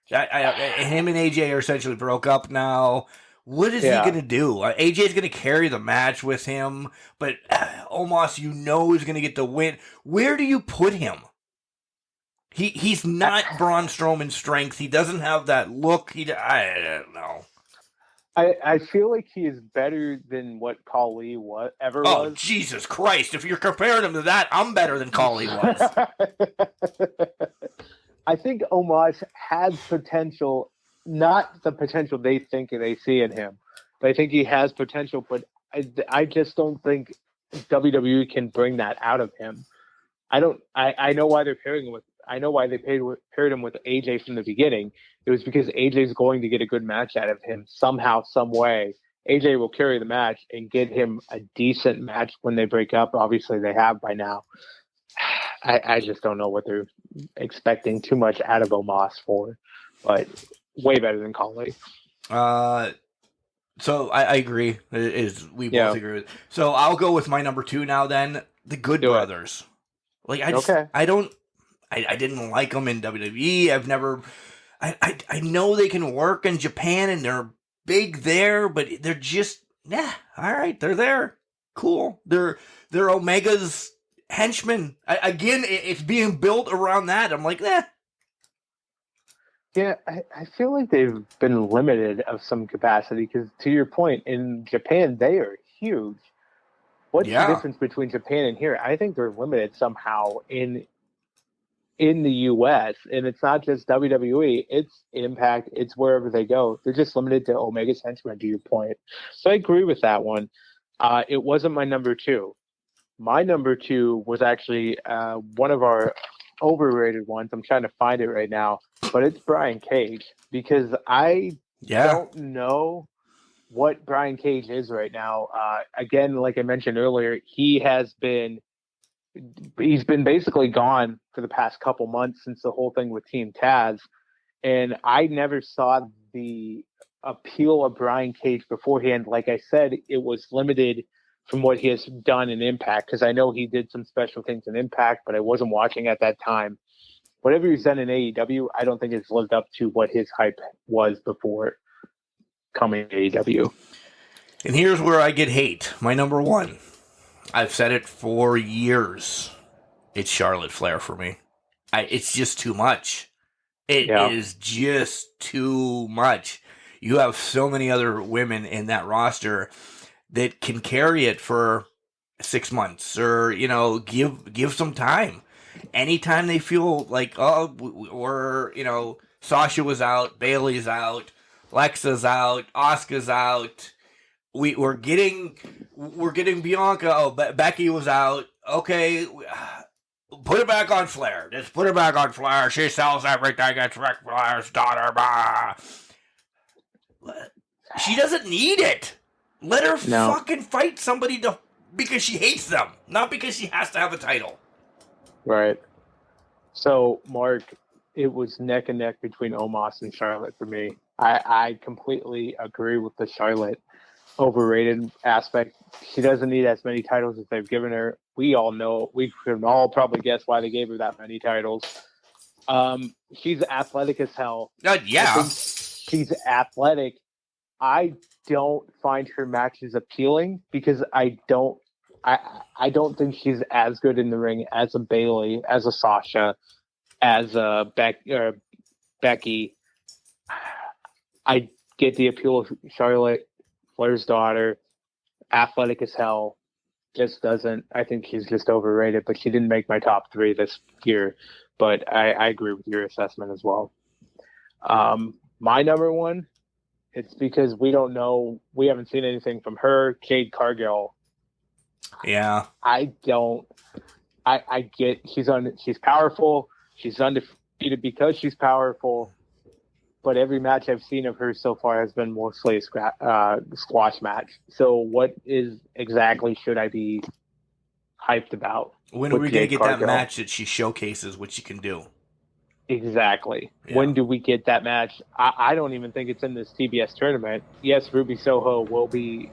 Him and AJ are essentially broke up now. What is he going to do? AJ's going to carry the match with him, but Omos, is going to get the win. Where do you put him? He's not Braun Strowman's strength. He doesn't have that look. I don't know. I feel like he is better than what Khali ever was. Oh, Jesus Christ. If you're comparing him to that, I'm better than Khali was. I think Omos has potential, not the potential they think they see in him. But I think he has potential, but I just don't think WWE can bring that out of him. I know why they're pairing him with. I know why they paired him with AJ from the beginning. It was because AJ's going to get a good match out of him somehow, some way. AJ will carry the match and get him a decent match when they break up. Obviously, they have by now. I just don't know what they're expecting too much out of Omos for, but way better than Khali. So I agree. We both agree with. So I'll go with my number 2 now. Then the Good Brothers. Like I didn't like them in WWE. I've never. I know they can work in Japan and they're big there, but they're just all right. They're there, cool. They're Omega's henchmen. Again, it's being built around that. I'm like, Yeah, I feel like they've been limited of some capacity because, to your point, in Japan they are huge. What's the difference between Japan and here? I think they're limited somehow in the U.S., and it's not just WWE, it's Impact, it's wherever they go. They're just limited to Omega's henchmen, to your point. So I agree with that one. It wasn't my number 2. My number 2 was actually one of our overrated ones. I'm trying to find it right now, but it's Brian Cage, because I don't know what Brian Cage is right now. Again, like I mentioned earlier, he's been basically gone for the past couple months since the whole thing with Team Taz. And I never saw the appeal of Brian Cage beforehand. Like I said, it was limited from what he has done in Impact, because I know he did some special things in Impact, but I wasn't watching at that time. Whatever he's done in AEW, I don't think it's lived up to what his hype was before coming to AEW. And here's where I get hate. My number 1. I've said it for years. It's Charlotte Flair for me. It's just too much. It is just too much. You have so many other women in that roster that can carry it for 6 months, or give some time. Anytime they feel like Sasha was out, Bailey's out, Lexa's out, Asuka's out. we're getting Bianca. Oh, Becky was out. Okay, put it back on Flair. Just put it back on Flair. She sells everything. It's Ric Flair's daughter. Bah. She doesn't need it. Let her fucking fight somebody because she hates them, not because she has to have a title. Right. So, Mark, it was neck and neck between Omos and Charlotte for me. I completely agree with the Charlotte overrated aspect. She doesn't need as many titles as they've given her. We all know, we can all probably guess why they gave her that many titles. She's athletic as hell. Yeah. She's athletic. I don't find her matches appealing because I don't think she's as good in the ring as a Bayley, as a Sasha, as a Becky. I get the appeal of Charlotte, Flair's daughter, athletic as hell. Just doesn't. I think she's just overrated, but she didn't make my top 3 this year. But I agree with your assessment as well. My number 1, it's because we don't know. We haven't seen anything from her. Jade Cargill. Yeah. I get she's powerful. She's undefeated because she's powerful. But every match I've seen of her so far has been mostly a squash match. So what exactly should I be hyped about? When are we going to get that match that she showcases what she can do? Exactly. Yeah. When do we get that match? I don't even think it's in this TBS tournament. Yes, Ruby Soho will be.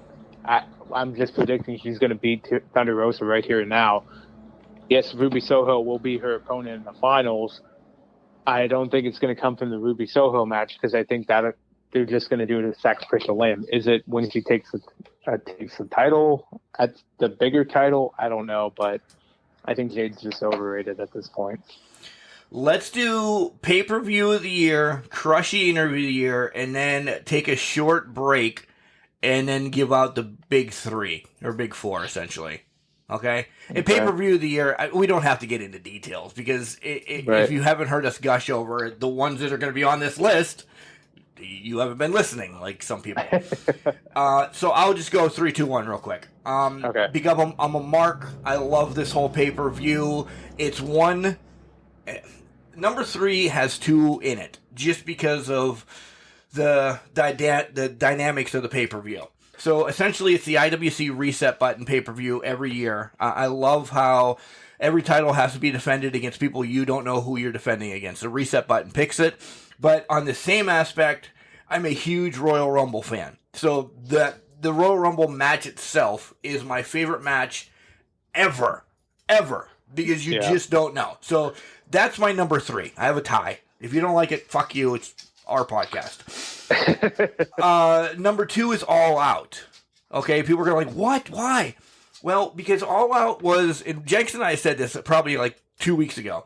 I'm just predicting she's going to beat Thunder Rosa right here and now. Yes, Ruby Soho will be her opponent in the finals. I don't think it's going to come from the Ruby Soho match because I think that they're just going to do it as sacrificial lamb. Is it when she takes the title, at the bigger title? I don't know, but I think Jade's just overrated at this point. Let's do pay-per-view of the year, Crushie interview of the year, and then take a short break and then give out the big 3 or big 4 essentially. Okay? And pay-per-view of the year, we don't have to get into details because if you haven't heard us gush over the ones that are going to be on this list, you haven't been listening like some people. So I'll just go 3, 2, 1 real quick. Okay. Because I'm a mark. I love this whole pay-per-view. It's one... Number 3 has 2 in it just because of the dynamics of the pay-per-view. So essentially, it's the IWC reset button pay-per-view every year. I love how every title has to be defended against people you don't know who you're defending against. The reset button picks it. But on the same aspect, I'm a huge Royal Rumble fan. So the Royal Rumble match itself is my favorite match ever. Because you just don't know. So that's my number 3. I have a tie. If you don't like it, fuck you. It's our podcast. Number 2 is All Out. Okay, people are going to be like, what? Why? Well, because All Out was, and Jenks and I said this probably like 2 weeks ago.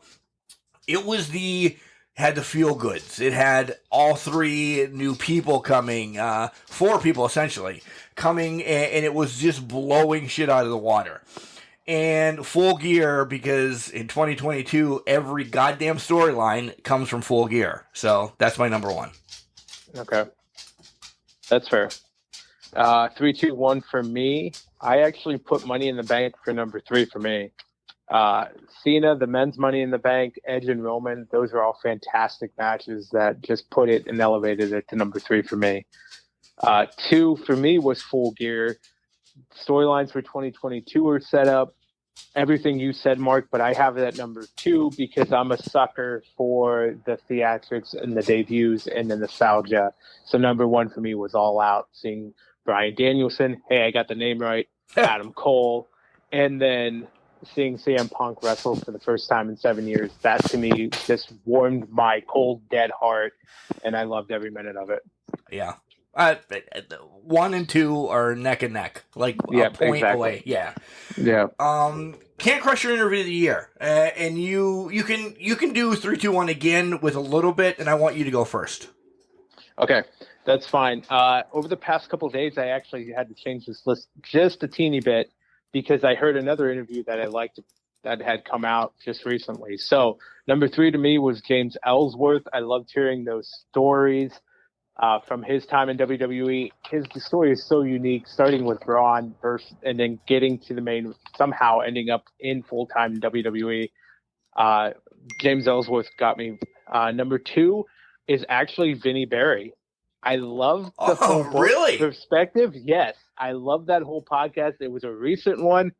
It had the feel goods. It had all 3 new people coming, 4 people essentially coming, and it was just blowing shit out of the water. And Full Gear, because in 2022, every goddamn storyline comes from Full Gear. So that's my number 1. Okay. That's fair. 3, 2, 1 for me. I actually put Money in the Bank for number 3 for me. Cena, the men's Money in the Bank, Edge and Roman, those are all fantastic matches that just put it and elevated it to number 3 for me. 2 for me was Full Gear. Storylines for 2022 are set up. Everything you said, Mark, but I have it at number 2 because I'm a sucker for the theatrics and the debuts and the nostalgia. So number 1 for me was All Out, seeing Bryan Danielson. Hey, I got the name right. Adam Cole. And then seeing CM Punk wrestle for the first time in 7 years. That to me just warmed my cold, dead heart, and I loved every minute of it. Yeah. 1 and 2 are neck and neck, like a point away. Yeah. Can't Crush your interview of the year, and you can do 3, 2, 1 again with a little bit, and I want you to go first. Okay, that's fine. Over the past couple of days, I actually had to change this list just a teeny bit because I heard another interview that I liked that had come out just recently. So number 3 to me was James Ellsworth. I loved hearing those stories. from his time in WWE. His story is so unique, starting with Braun first, and then getting to the main, somehow ending up in full-time in WWE. James Ellsworth got me. Number 2 is actually Vinnie Barry. I love the whole perspective. Yes, I love that whole podcast. It was a recent one.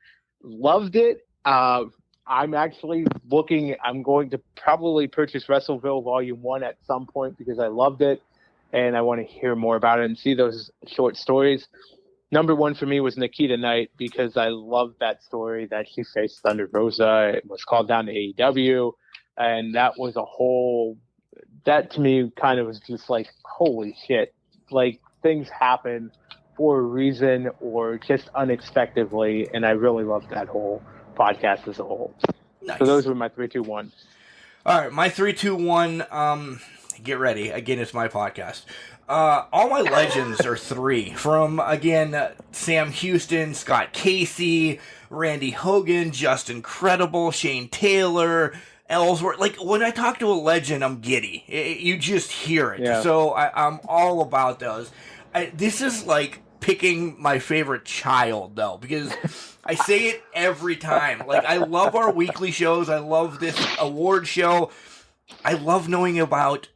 Loved it. I'm actually I'm going to probably purchase WrestleVille Volume 1 at some point because I loved it and I want to hear more about it and see those short stories. Number 1 for me was Nikita Knight because I love that story that she faced Thunder Rosa. It was called down to AEW, and that was that to me kind of was just like, holy shit. Like, things happen for a reason or just unexpectedly, and I really loved that whole podcast as a whole. Nice. So those were my 3, 2, 1. All right, my 3, 2, 1. Get ready. Again, it's my podcast. All my legends are 3. From, again, Sam Houston, Scott Casey, Randy Hogan, Justin Credible, Shane Taylor, Ellsworth. Like, when I talk to a legend, I'm giddy. You just hear it. Yeah. So I'm all about those. This is like picking my favorite child, though, because I say it every time. Like, I love our weekly shows. I love this award show. I love knowing about,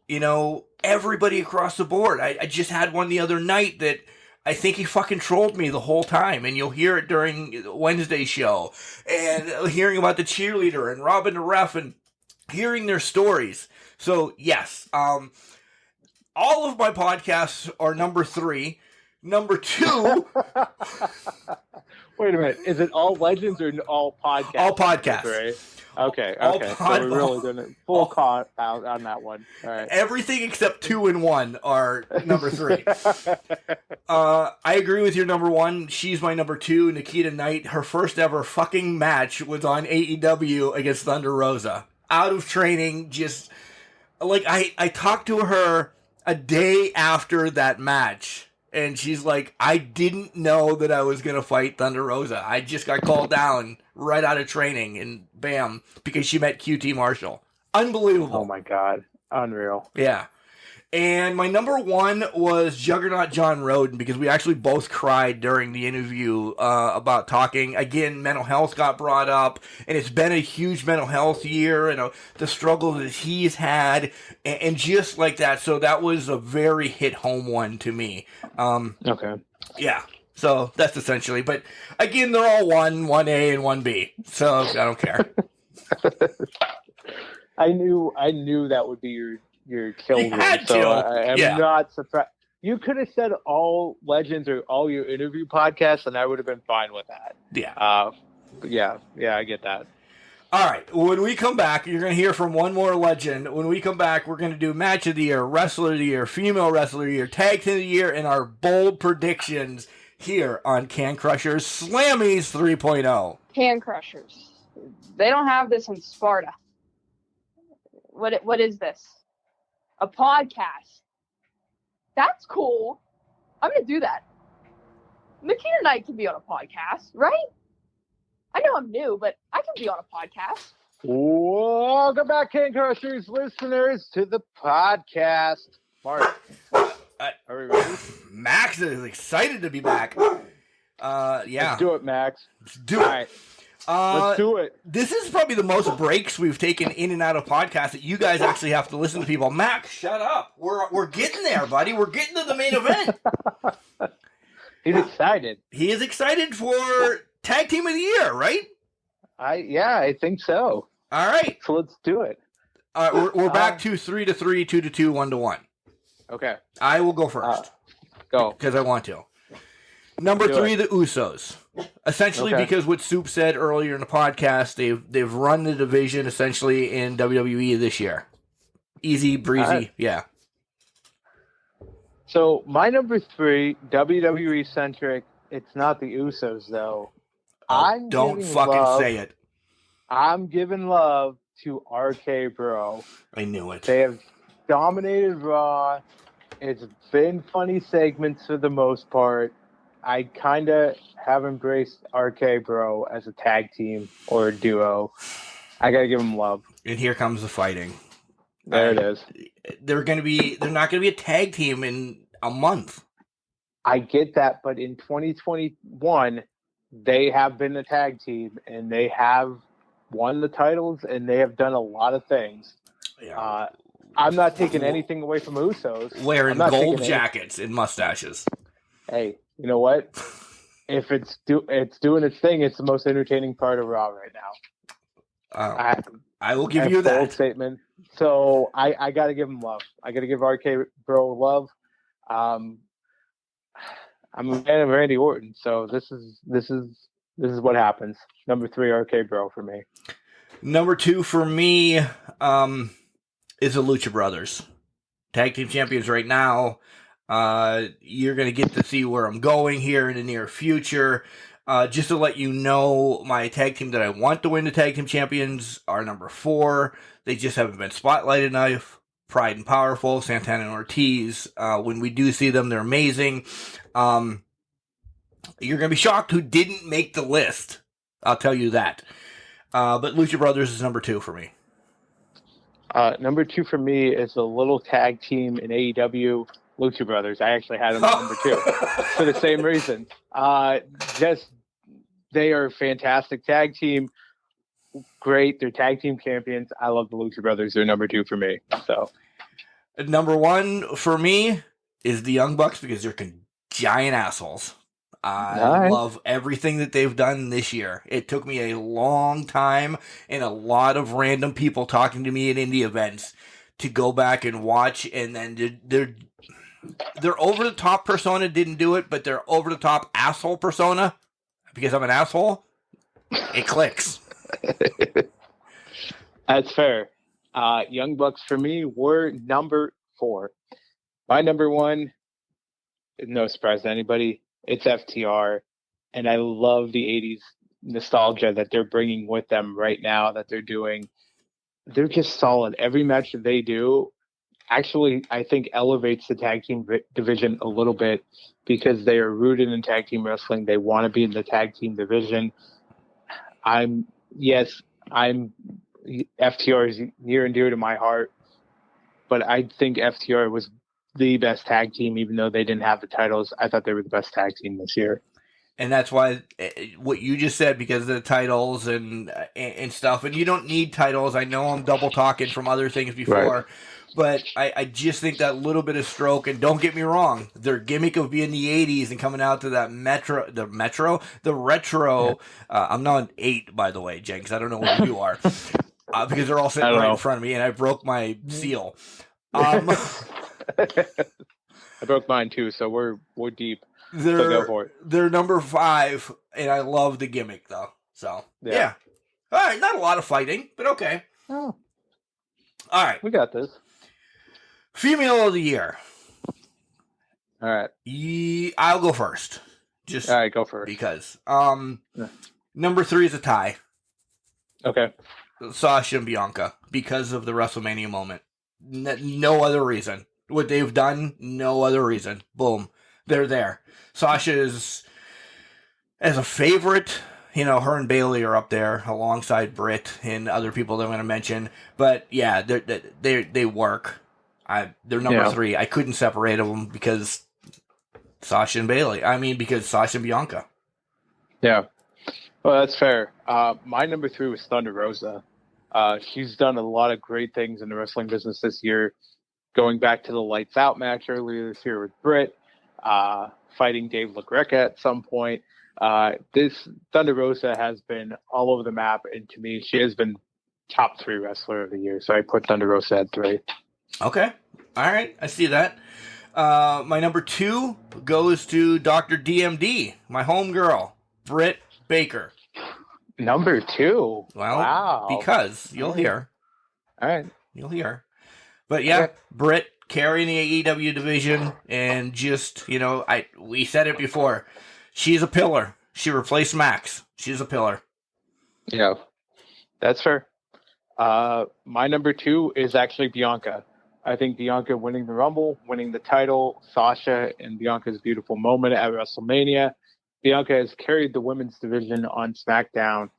everybody across the board. I just had one the other night that I think he fucking trolled me the whole time, and you'll hear it during Wednesday's show. And hearing about the cheerleader and Robin the ref and hearing their stories. So, yes, all of my podcasts are number 3. Number 2... Wait a minute. Is it all legends or all podcasts? All podcasts. Right? Okay. All So we're really doing a full call out on that one. All right. Everything except 2 and 1 are number 3. I agree with your number 1. She's my number 2. Nikita Knight, her first ever fucking match was on AEW against Thunder Rosa. Out of training, just... Like, I talked to her a day after that match. And she's like, I didn't know that I was going to fight Thunder Rosa. I just got called down right out of training, and bam, because she met QT Marshall. Unbelievable. Oh, my God. Unreal. Yeah. And my number 1 was Juggernaut John Roden, because we actually both cried during the interview about talking. Again, mental health got brought up, and it's been a huge mental health year, and the struggle that he's had, and just like that. So that was a very hit-home one to me. Okay. Yeah. So that's essentially. But again, they're all 1A and 1B. So I don't care. I knew that would be your children. So I am not surprised. You could have said all legends or all your interview podcasts, and I would have been fine with that. Yeah. Yeah, I get that. All right. When we come back, you're going to hear from one more legend. When we come back, we're going to do Match of the Year, Wrestler of the Year, Female Wrestler of the Year, Tag Team of the Year, and our bold predictions here on Can Crushers Slammies 3.0. Can Crushers. They don't have this in Sparta. What is this? A podcast. That's cool. I'm going to do that. Nikita Knight can be on a podcast, right? I know I'm new, but I can be on a podcast. Welcome back, Can Crushers listeners, to the podcast. Mark, are we ready? Max is excited to be back. Yeah. Let's do it, Max. Let's do it. All right. Let's do it. This is probably the most breaks we've taken in and out of podcasts that you guys actually have to listen to people. Max, shut up. We're getting there, buddy. We're getting to the main event. He's excited. He is excited for Tag Team of the Year, right? I think so. All right. So let's do it. All right, we're back to 3-3, 2-2, 1-1. Okay. I will go first. Go. Because I want to. Number 3, the Usos. Essentially, because what Soup said earlier in the podcast, they've run the division essentially in WWE this year. Easy, breezy, yeah. So my number 3, WWE centric. It's not the Usos though. Don't fucking say it. I'm giving love to RK Bro. I knew it. They have dominated Raw. It's been funny segments for the most part. I kind of have embraced RK Bro as a tag team or a duo. I got to give them love. And here comes the fighting. There it is. They're not gonna be a tag team in a month. I get that, but in 2021, they have been a tag team and they have won the titles and they have done a lot of things. Yeah. I'm not taking anything away from Usos. Wearing I'm not gold taking jackets and mustaches. Hey, you know what? If it's doing its thing, it's the most entertaining part of Raw right now. I will give you Bold that statement. So I got to give him love. I got to give RK Bro love. I'm a fan of Randy Orton, so this is what happens. Number 3, RK Bro for me. Number 2 for me is the Lucha Brothers. Tag team champions right now. You're going to get to see where I'm going here in the near future. Just to let you know, my tag team that I want to win the tag team champions are number 4. They just haven't been spotlighted enough. Pride and Powerful, Santana and Ortiz. When we do see them, they're amazing. You're going to be shocked who didn't make the list. I'll tell you that. But Lucha Brothers is number 2 for me. Number 2 for me is a little tag team in AEW, Lucha Brothers. I actually had them at number 2 for the same reason. They are a fantastic tag team. Great. They're tag team champions. I love the Lucha Brothers. They're number 2 for me. So, number 1 for me is the Young Bucks because they're giant assholes. I love everything that they've done this year. It took me a long time and a lot of random people talking to me at indie events to go back and watch, and then their over-the-top persona didn't do it, but their over-the-top asshole persona, because I'm an asshole, it clicks. That's fair. Young Bucks for me were number 4. My number 1, no surprise to anybody, it's FTR, and I love the 80s nostalgia that they're bringing with them right now that they're doing. They're just solid. Every match that they do actually, I think, elevates the tag team division a little bit because they are rooted in tag team wrestling. They want to be in the tag team division. FTR is near and dear to my heart, but I think FTR was the best tag team, even though they didn't have the titles. I thought they were the best tag team this year. And that's why what you just said, because of the titles and stuff, and you don't need titles. I know I'm double talking from other things before, right. But I just think that little bit of stroke, and don't get me wrong, their gimmick of being the 80s and coming out to that the retro. I'm not 8, by the way, Jenks. I don't know where you are, because they're all sitting right in front of me, and I broke my seal. I broke mine too, so we're deep. So go for it. They're number 5, and I love the gimmick though. So yeah. All right, not a lot of fighting, but okay. Oh. All right, we got this. Female of the year. All right, I'll go first. Just all right, go first because number 3 is a tie. Okay, Sasha and Bianca, because of the WrestleMania moment. No other reason. What they've done, no other reason. Boom. They're there. Sasha is as a favorite. You know, her and Bayley are up there alongside Britt and other people that I'm going to mention. But yeah, they work. They're number 3. I couldn't separate them because Sasha and Bayley. Because Sasha and Bianca. Yeah. Well, that's fair. My number 3 was Thunder Rosa. She's done a lot of great things in the wrestling business this year. Going back to the Lights Out match earlier this year with Britt, fighting Dave LaGreca at some point. This Thunder Rosa has been all over the map, and to me, she has been top 3 wrestler of the year. So I put Thunder Rosa at 3. Okay. All right. I see that. My number 2 goes to Dr. DMD, my homegirl, Britt Baker. Number 2? Well, wow. Because you'll hear. All right. You'll hear. But yeah, okay. Britt carrying the AEW division, and just, we said it before. She's a pillar. She replaced Max. She's a pillar. Yeah, that's fair. My number 2 is actually Bianca. I think Bianca winning the Rumble, winning the title, Sasha and Bianca's beautiful moment at WrestleMania. Bianca has carried the women's division on SmackDown,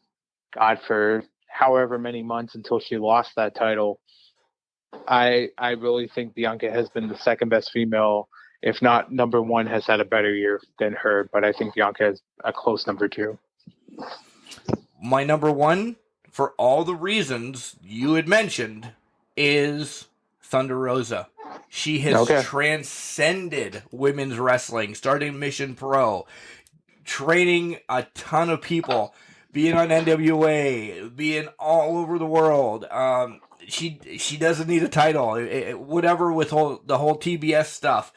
God, for however many months until she lost that title. I really think Bianca has been the second best female, if not number one, has had a better year than her. But I think Bianca is a close number two. My number one, for all the reasons you had mentioned, is Thunder Rosa. She has transcended women's wrestling, starting Mission Pro, training a ton of people, being on NWA, being all over the world. She doesn't need a title, whatever with the whole TBS stuff.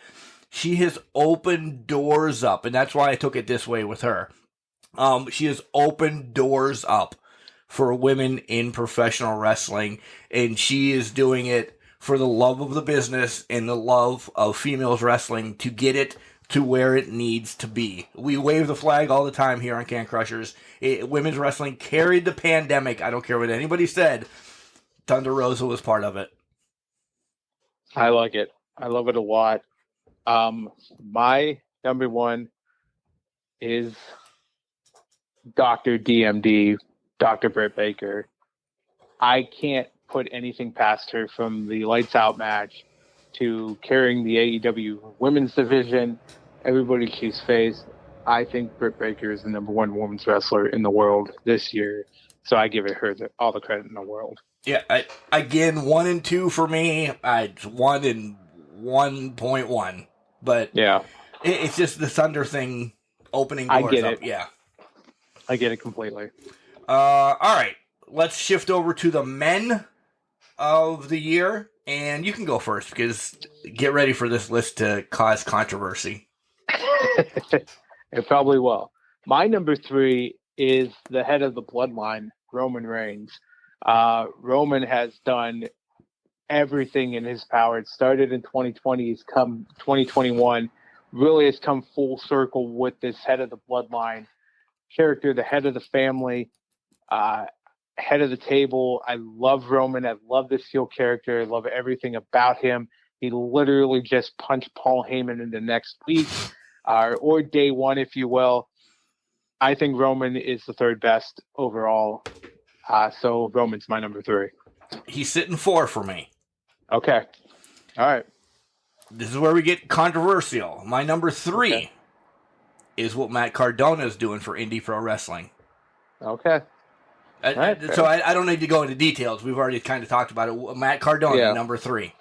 She has opened doors up, and that's why I took it this way with her. She has opened doors up for women in professional wrestling, and she is doing it for the love of the business and the love of females wrestling to get it to where it needs to be. We wave the flag all the time here on Can Crushers. Women's wrestling carried the pandemic. I don't care what anybody said. Thunder Rosa was part of it. I like it. I love it a lot. My number one is Dr. DMD, Dr. Britt Baker. I can't put anything past her, from the Lights Out match to carrying the AEW women's division, everybody she's faced. I think Britt Baker is the number one women's wrestler in the world this year. So I give her all the credit in the world. Yeah, again, 1 and 2 for me. It's 1 and 1.1. But yeah, it's just the Thunder thing opening doors I get up. it. Yeah. I get it completely. All right. Let's shift over to the men of the year. And you can go first, because get ready for this list to cause controversy. It probably will. My number 3 is the head of the bloodline, Roman Reigns. Roman has done everything in his power. It started in 2020. He's come 2021. Really has come full circle with this head of the bloodline character, the head of the family, head of the table. I love Roman. I love this heel character. I love everything about him. He literally just punched Paul Heyman into next week, or day one, if you will. I think Roman is the third best overall. So Roman's my number 3. He's sitting 4 for me. Okay. All right. This is where we get controversial. My number 3 is what Matt Cardona is doing for Indie Pro Wrestling. Okay. So I don't need to go into details. We've already kind of talked about it. Matt Cardona, number 3.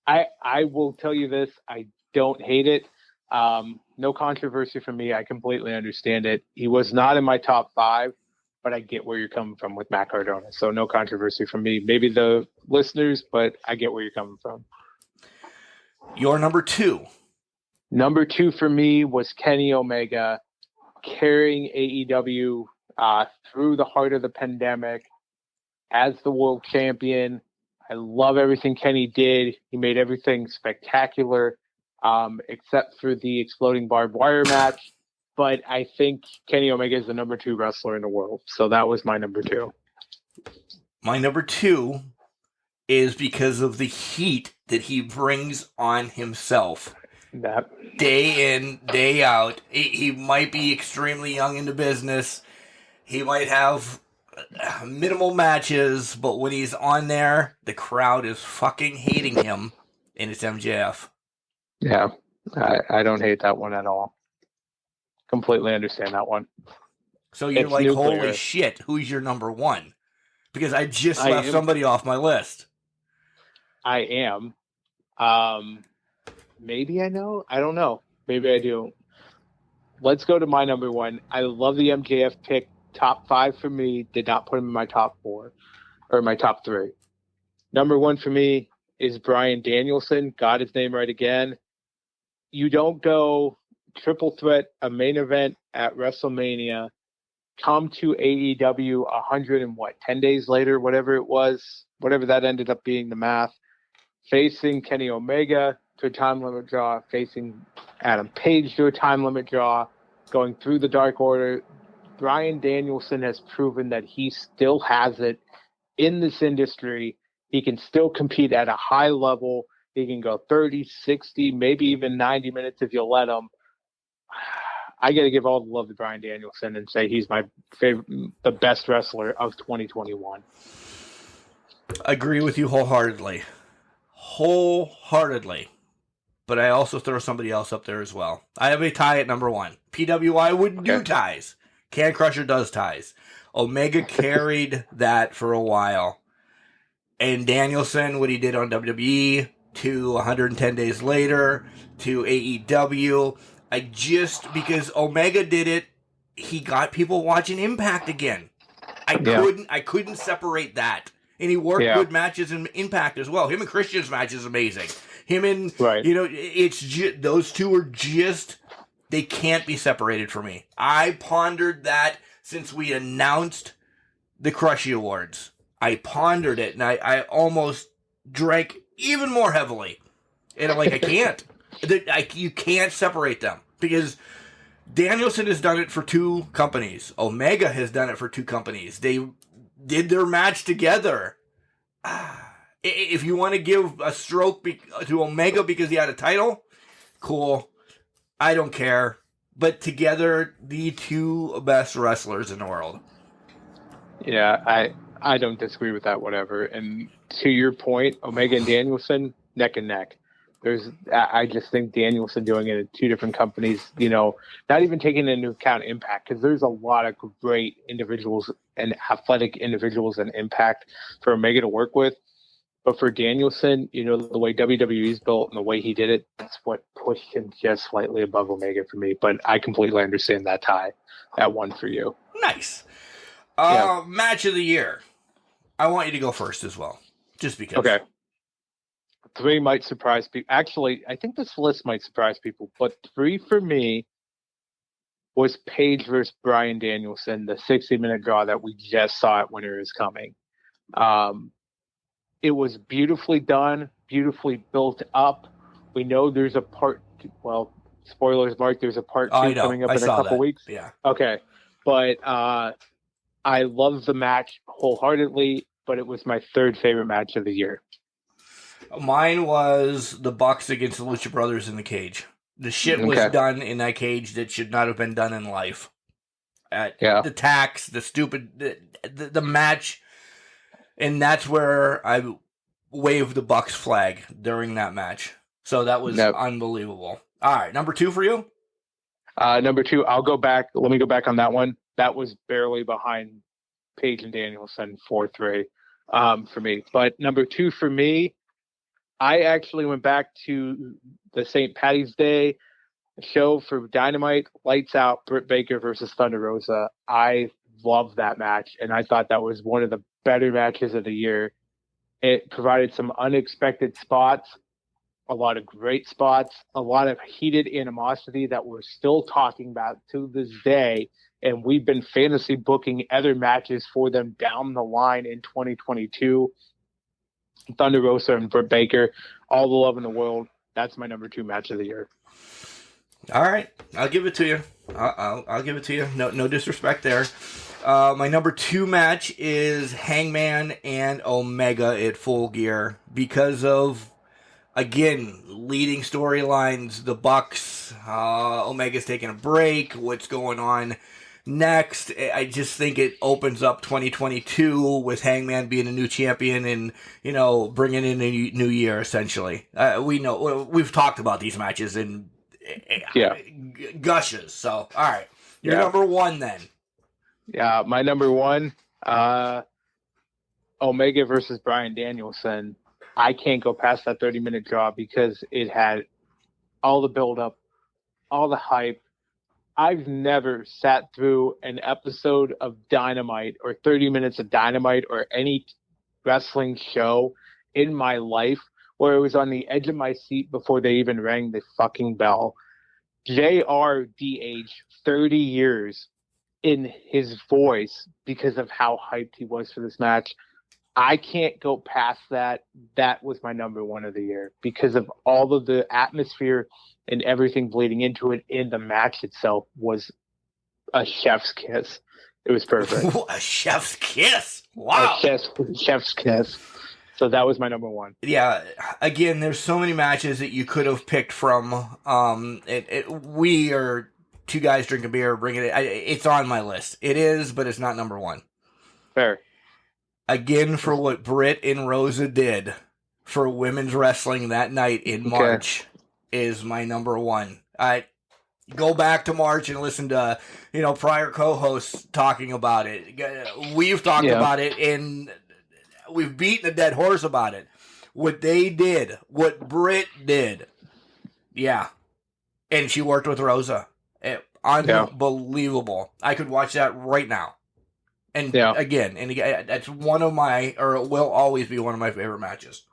I will tell you this. I don't hate it. No controversy from me. I completely understand it. He was not in my top 5, but I get where you're coming from with Matt Cardona. So no controversy from me. Maybe the listeners, but I get where you're coming from. Your number 2. Number 2 for me was Kenny Omega, carrying AEW through the heart of the pandemic as the world champion. I love everything Kenny did. He made everything spectacular, except for the exploding barbed wire match. But I think Kenny Omega is the number 2 wrestler in the world. So that was my number 2. My number 2 is because of the heat that he brings on himself. Day in, day out. He might be extremely young in the business. He might have minimal matches, but when he's on there, the crowd is fucking hating him, and it's MJF. Yeah, I don't hate that one at all. Completely understand that one. So you're It's like, nuclear. holy shit, who's your number 1? Because I just left somebody off my list. I am. Maybe I know. I don't know. Maybe I do. Let's go to my number 1. I love the MJF pick. Top 5 for me. Did not put him in my top 4 or my top 3. Number 1 for me is Bryan Danielson. Got his name right again. You don't go triple threat, a main event at WrestleMania, come to AEW 10 days later, whatever it was, whatever that ended up being, the math, facing Kenny Omega to a time limit draw, facing Adam Page to a time limit draw, going through the Dark Order. Bryan Danielson has proven that he still has it in this industry. He can still compete at a high level. He can go 30, 60, maybe even 90 minutes if you'll let him. I got to give all the love to Bryan Danielson and say he's my favorite, the best wrestler of 2021. Agree with you wholeheartedly. But I also throw somebody else up there as well. I have a tie at number 1. PWI wouldn't do ties. Can Crusher does ties. Omega carried that for a while. And Danielson, what he did on WWE, to 110 Days Later, to AEW. Because Omega did it, he got people watching Impact again. I couldn't separate that. And he worked good matches in Impact as well. Him and Christian's match is amazing. Him and, it's just, those two are just, they can't be separated for me. I pondered that since we announced the Crushie Awards. I pondered it, and I almost drank even more heavily. And I'm like, I can't. You can't separate them. Because Danielson has done it for 2 companies. Omega has done it for 2 companies. They did their match together. If you want to give a stroke to Omega because he had a title, cool. I don't care. But together, the 2 best wrestlers in the world. Yeah, I don't disagree with that, whatever. And to your point, Omega and Danielson, neck and neck. I just think Danielson doing it at 2 different companies, not even taking into account Impact, because there's a lot of great individuals and athletic individuals in Impact for Omega to work with. But for Danielson, the way WWE's built and the way he did it, that's what pushed him just slightly above Omega for me. But I completely understand that tie at 1 for you. Nice. Match of the year. I want you to go first as well, just because. Okay. 3 might surprise people. Actually, I think this list might surprise people, but 3 for me was Page versus Bryan Danielson, the 60-minute draw that we just saw at Winter is Coming. It was beautifully done, beautifully built up. We know there's a part, spoilers, Mark, there's a part 2 coming up in a couple weeks. Yeah. Okay. But I love the match wholeheartedly, but it was my 3rd favorite match of the year. Mine was the Bucks against the Lucha Brothers in the cage. The shit was done in that cage that should not have been done in life. The tax, the stupid, the match, and that's where I waved the Bucks flag during that match. So that was unbelievable. All right, number 2 for you? Number 2, I'll go back. Let me go back on that one. That was barely behind Page and Danielson, 4-3 for me. But number 2 for me, I actually went back to the St. Patty's Day show for Dynamite, Lights Out, Britt Baker versus Thunder Rosa. I loved that match, and I thought that was one of the better matches of the year. It provided some unexpected spots, a lot of great spots, a lot of heated animosity that we're still talking about to this day, and we've been fantasy booking other matches for them down the line in 2022. Thunder Rosa and Britt Baker, all the love in the world. That's my number 2 match of the year. All right, I'll give it to you. I'll give it to you. No disrespect there. My number 2 match is Hangman and Omega at Full Gear because of, again, leading storylines. The Bucks, Omega's taking a break. What's going on next? I just think it opens up 2022 with Hangman being a new champion and, bringing in a new year, essentially. We've talked about these matches and gushes. So, all right. Your number 1 then. Yeah, my number 1, Omega versus Bryan Danielson. I can't go past that 30-minute draw because it had all the build-up, all the hype. I've never sat through an episode of Dynamite or 30 minutes of Dynamite or any wrestling show in my life where it was on the edge of my seat before they even rang the fucking bell. JR de-aged 30 years in his voice because of how hyped he was for this match. I can't go past that. That was my number 1 of the year because of all of the atmosphere and everything bleeding into it. In the match itself was a chef's kiss. It was perfect. A chef's kiss. Wow. A chef's kiss. So that was my number 1. Yeah. Again, there's so many matches that you could have picked from. We are 2 guys drinking beer, bringing it. It's on my list. It is, but it's not number 1. Fair. again for what Britt and Rosa did for women's wrestling that night in March is my number one. I go back to March and listen to, prior co-hosts talking about it. We've talked about it, and we've beaten a dead horse about it. What they did, what Britt did, and she worked with Rosa. Unbelievable. I could watch that right now. And again, that's one of my, or it will always be one of my favorite matches.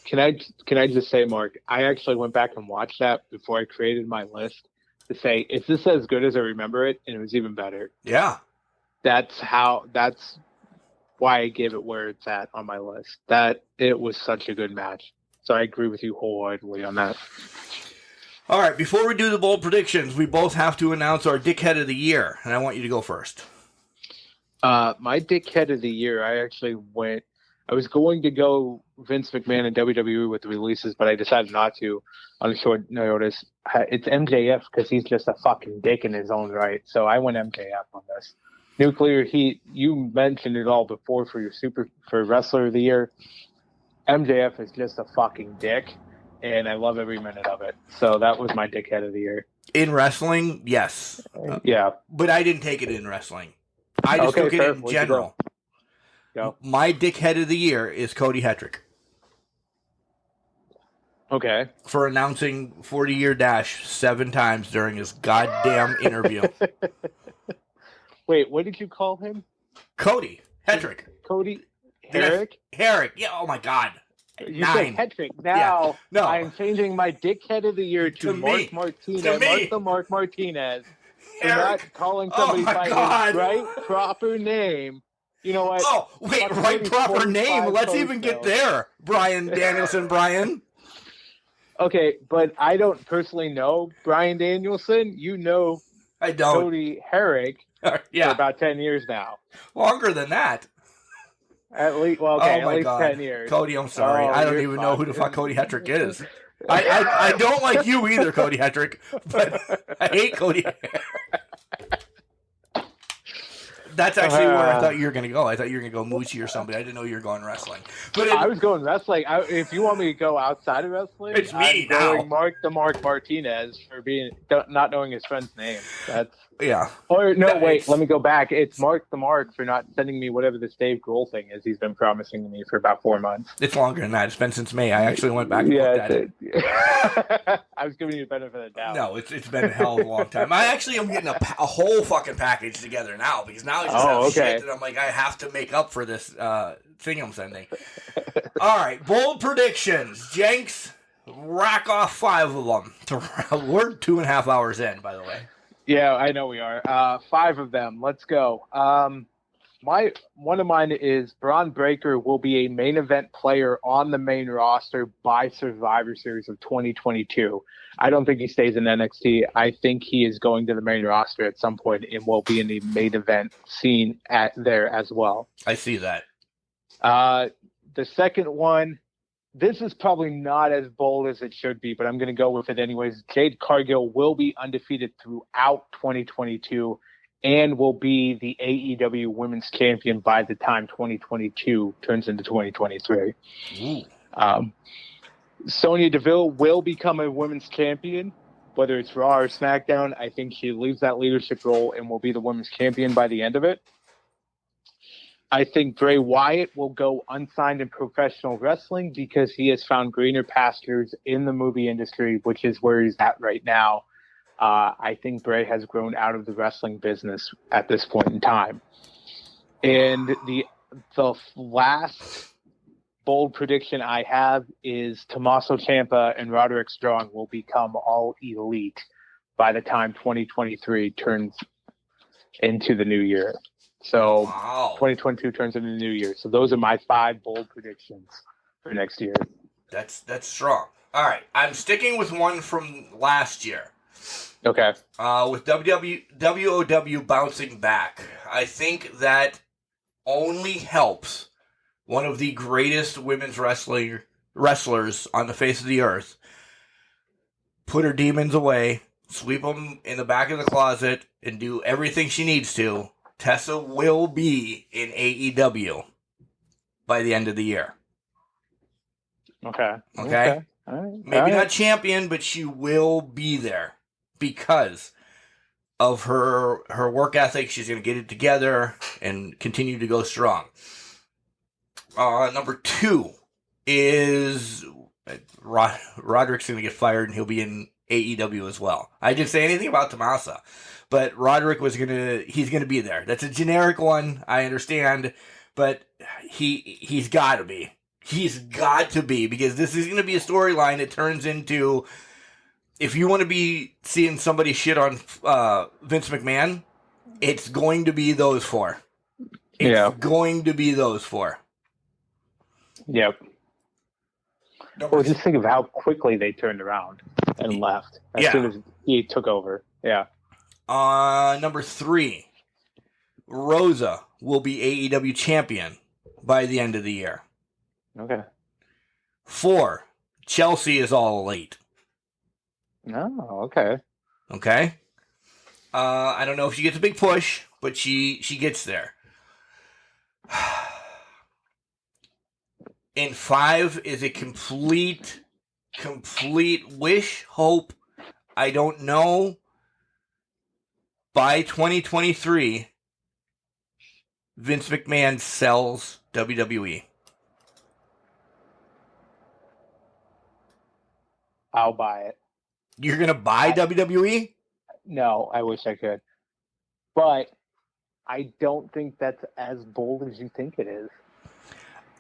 Can I just say, Mark, I actually went back and watched that before I created my list to say, is this as good as I remember it? And it was even better. Yeah. That's why I gave it where it's at on my list. That it was such a good match. So I agree with you wholeheartedly on that. All right, before we do the bold predictions, we both have to announce our dickhead of the year, and I want you to go first. My dickhead of the year, I was going to go Vince McMahon and WWE with the releases, but I decided not to on short notice. It's MJF because he's just a fucking dick in his own right. So I went MJF on this. Nuclear Heat, you mentioned it all before for Wrestler of the Year. MJF is just a fucking dick, and I love every minute of it. So that was my dickhead of the year. In wrestling, yes. But I didn't take it in wrestling. I just took it in general. Go. My dickhead of the year is Cody Hetrick. Okay. For announcing 40-year dash 7 times during his goddamn interview. Wait, what did you call him? Cody Hetrick. Cody Herrick? Herrick. Yeah, oh my God. You 9. said Hetrick. Now No. I'm changing my dickhead of the year to Mark Martinez. Mark Martinez. For not calling somebody by his right proper name. You know what? Oh, wait, right proper name. Let's even get there. Brian Danielson, Brian. Okay, but I don't personally know Brian Danielson. You know I don't. Cody Herrick for about 10 years now. Longer than that. At least, at least God. 10 years. Cody, I'm sorry. I don't even know who the fuck Cody Hetrick is. I don't like you either, Cody Hetrick, but I hate Cody. That's actually where I thought you were going to go. I thought you were going to go Moochie or somebody. I didn't know you were going wrestling. But I was going wrestling. If you want me to go outside of wrestling, it's me now. Going Mark Martinez for not knowing his friend's name. That's yeah. Or no, wait. Let me go back. It's Mark for not sending me whatever this Dave Grohl thing is. He's been promising me for about 4 months. It's longer than that. It's been since May. I actually went back and looked at it. I was giving you the benefit of the doubt. No, it's been a hell of a long time. I actually am getting a whole fucking package together now because now I just have shit that I'm like, I have to make up for this thing I'm sending. All right, bold predictions. Jenks, rack off 5 of them. We're 2.5 hours in, by the way. Yeah, I know we are. 5 of them. Let's go. One of mine is Braun Breaker will be a main event player on the main roster by Survivor Series of 2022. I don't think he stays in NXT. I think he is going to the main roster at some point and will be in the main event scene there as well. I see that. The second one, this is probably not as bold as it should be, but I'm going to go with it anyways. Jade Cargill will be undefeated throughout 2022 and will be the AEW Women's Champion by the time 2022 turns into 2023. Sonya Deville will become a Women's Champion, whether it's Raw or SmackDown. I think she leaves that leadership role and will be the Women's Champion by the end of it. I think Bray Wyatt will go unsigned in professional wrestling because he has found greener pastures in the movie industry, which is where he's at right now. I think Bray has grown out of the wrestling business at this point in time. And the last bold prediction I have is Tommaso Ciampa and Roderick Strong will become all elite by the time 2023 turns into the new year. So 2022 turns into the new year. So those are my 5 bold predictions for next year. That's strong. All right. I'm sticking with one from last year. Okay. With WOW bouncing back, I think that only helps one of the greatest women's wrestlers on the face of the earth put her demons away, sweep them in the back of the closet, and do everything she needs to. Tessa will be in AEW by the end of the year. Okay. Okay? All right. Maybe not champion, but she will be there because of her work ethic. She's going to get it together and continue to go strong. Number 2 is Roderick's going to get fired and he'll be in AEW as well. I didn't say anything about Tomasa, but Roderick he's going to be there. That's a generic one, I understand, but he's got to be. He's got to be, because this is going to be a storyline that turns into, if you want to be seeing somebody shit on Vince McMahon, it's going to be those 4. It's going to be those 4. Yep. Well, just think of how quickly they turned around and left as soon as he took over. Yeah. Number 3, Rosa will be AEW champion by the end of the year. Okay. 4, Chelsea is all elite. Oh, okay. Okay. I don't know if she gets a big push, but she gets there. And 5 is a complete wish, hope. I don't know. By 2023, Vince McMahon sells WWE. I'll buy it. You're going to buy WWE? No, I wish I could. But I don't think that's as bold as you think it is.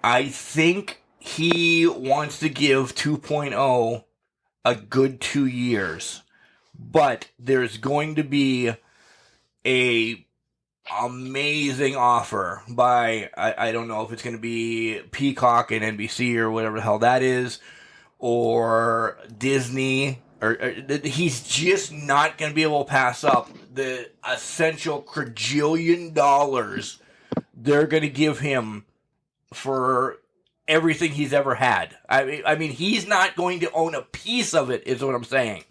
I think he wants to give 2.0 a good 2 years. But there's going to be a amazing offer by, I don't know if it's going to be Peacock and NBC or whatever the hell that is, or Disney, or he's just not going to be able to pass up the essential quadrillion dollars they're going to give him for everything he's ever had. I mean, he's not going to own a piece of it, is what I'm saying.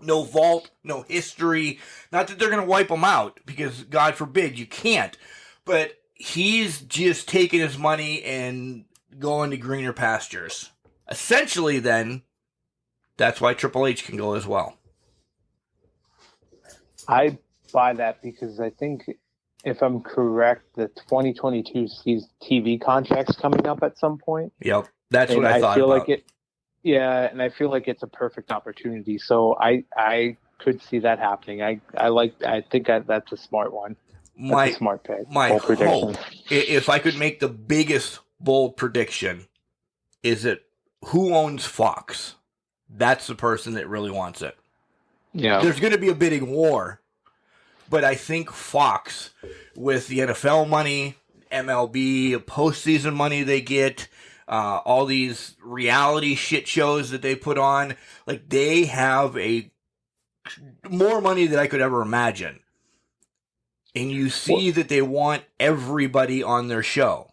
No vault, no history. Not that they're going to wipe him out, because God forbid you can't. But he's just taking his money and going to greener pastures. Essentially, then, that's why Triple H can go as well. I buy that because I think, if I'm correct, the 2022 TV contract's coming up at some point. Yep, that's what I thought feel about. Like it. Yeah, and I feel like it's a perfect opportunity. So I could see that happening. I think that's a smart one. That's a smart pick. My Bold prediction. hope, if I could make the biggest bold prediction, is that who owns Fox? That's the person that really wants it. Yeah. There's going to be a bidding war, but I think Fox, with the NFL money, MLB postseason money they get, all these reality shit shows that they put on, like, they have more money than I could ever imagine. And you see that they want everybody on their show.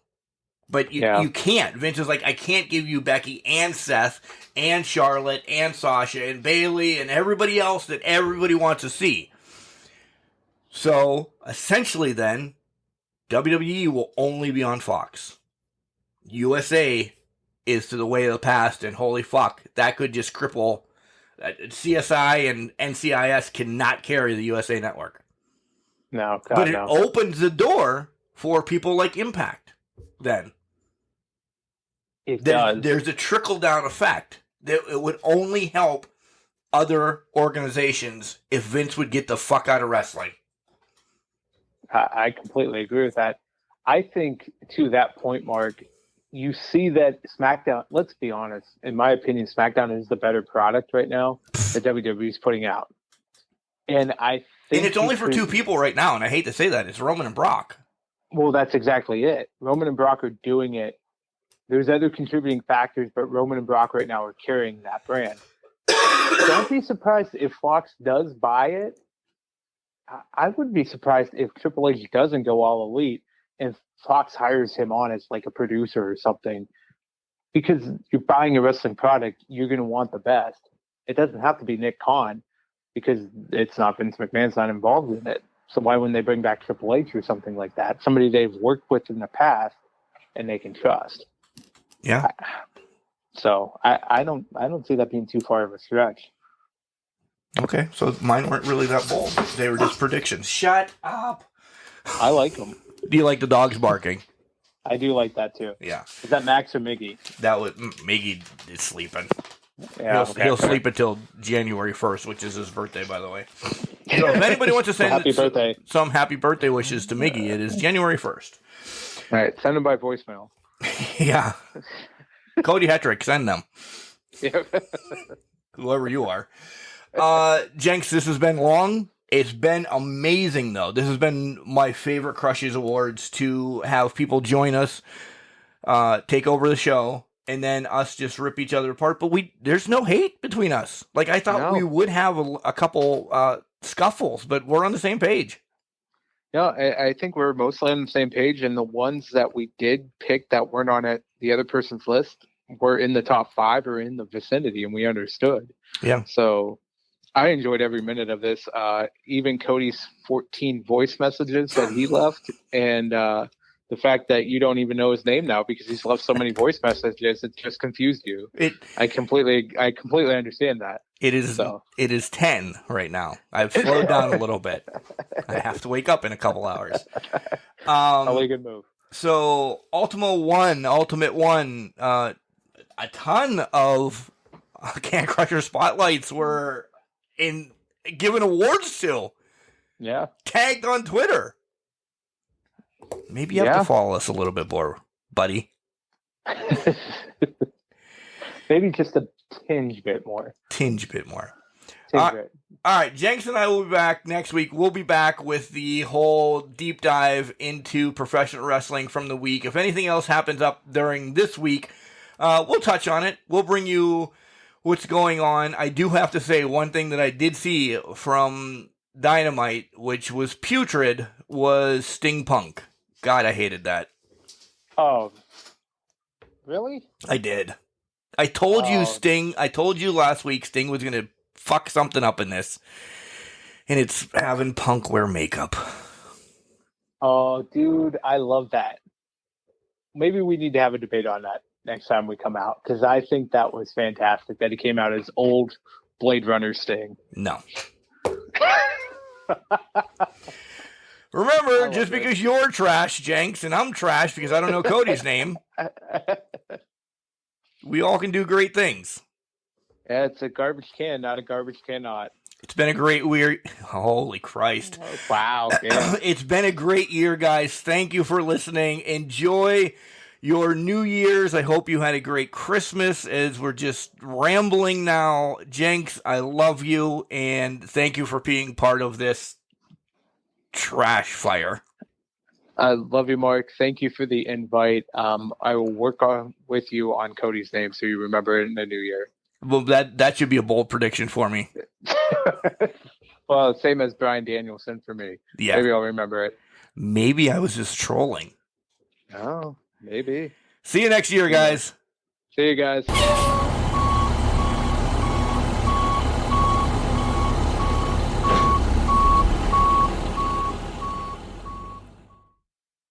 But you can't. Vince is like, I can't give you Becky and Seth and Charlotte and Sasha and Bayley and everybody else that everybody wants to see. So, essentially then, WWE will only be on Fox. USA is to the way of the past, and holy fuck, that could just cripple. CSI and NCIS cannot carry the USA Network. No, God, but it no. opens the door for people like Impact, then. It does. There's a trickle-down effect that it would only help other organizations if Vince would get the fuck out of wrestling. I completely agree with that. I think, to that point, Mark, you see that SmackDown, let's be honest, in my opinion, SmackDown is the better product right now that WWE is putting out. And I think... And it's only for 2 people right now, and I hate to say that. It's Roman and Brock. Well, that's exactly it. Roman and Brock are doing it. There's other contributing factors, but Roman and Brock right now are carrying that brand. Don't be surprised if Fox does buy it. I would be surprised if Triple H doesn't go all elite and Fox hires him on as like a producer or something. Because you're buying a wrestling product, you're going to want the best. It doesn't have to be Nick Khan because it's not Vince McMahon's not involved in it. So why wouldn't they bring back Triple H or something like that? Somebody they've worked with in the past and they can trust. Yeah. So I don't see that being too far of a stretch. Okay, so mine weren't really that bold. They were just predictions. Shut up. I like them. Do you like the dogs barking? I do like that too. Yeah. Is that Max or Miggy? That was Miggy is sleeping. Yeah, He'll sleep until January 1st, which is his birthday, by the way. So if anybody wants to send some happy birthday wishes to Miggy, it is January 1st. All right, send them by voicemail. Yeah. Cody Hetrick, send them. Yeah. Whoever you are. Jenks, this has been long. It's been amazing, though. This has been my favorite Crushie Awards, to have people join us, take over the show, and then us just rip each other apart. But there's no hate between us. Like, I thought we would have a couple scuffles, but we're on the same page. Yeah, I think we're mostly on the same page, and the ones that we did pick that weren't on the other person's list were in the top 5 or in the vicinity, and we understood. Yeah. So I enjoyed every minute of this. Even Cody's 14 voice messages that he left, and the fact that you don't even know his name now because he's left so many voice messages, it just confused you. I completely understand that. It is 10 right now. I've slowed down a little bit. I have to wake up in a couple hours. Probably a good move. So Ultimate One, a ton of Can Crusher spotlights were given awards to. Yeah. Tagged on Twitter. Maybe you have to follow us a little bit more, buddy. Maybe just a tinge bit more. All right, Jenks and I will be back next week. We'll be back with the whole deep dive into professional wrestling from the week. If anything else happens up during this week, we'll touch on it. We'll bring you what's going on. I do have to say one thing that I did see from Dynamite, which was putrid, was Sting Punk. God, I hated that. Oh, really? I did. I told you, Sting. I told you last week Sting was going to fuck something up in this. And it's having Punk wear makeup. Oh, dude, I love that. Maybe we need to have a debate on that next time we come out, because I think that was fantastic that he came out as old Blade Runner Sting. No. Remember, just because you're trash, Jenks, and I'm trash because I don't know Cody's name, we all can do great things. Yeah, it's a garbage can, not a garbage cannot. It's been a great year. Holy Christ. Oh, wow. Yeah. It's been a great year, guys. Thank you for listening. Enjoy your New Year's. I hope you had a great Christmas, as we're just rambling now. Jenks, I love you, and thank you for being part of this trash fire. I love you, Mark. Thank you for the invite. I will work with you on Cody's name so you remember it in the new year. Well, that should be a bold prediction for me. Well, same as Bryan Danielson for me. Yeah. Maybe I'll remember it. Maybe I was just trolling. Oh, maybe. See you next year, guys. See you guys.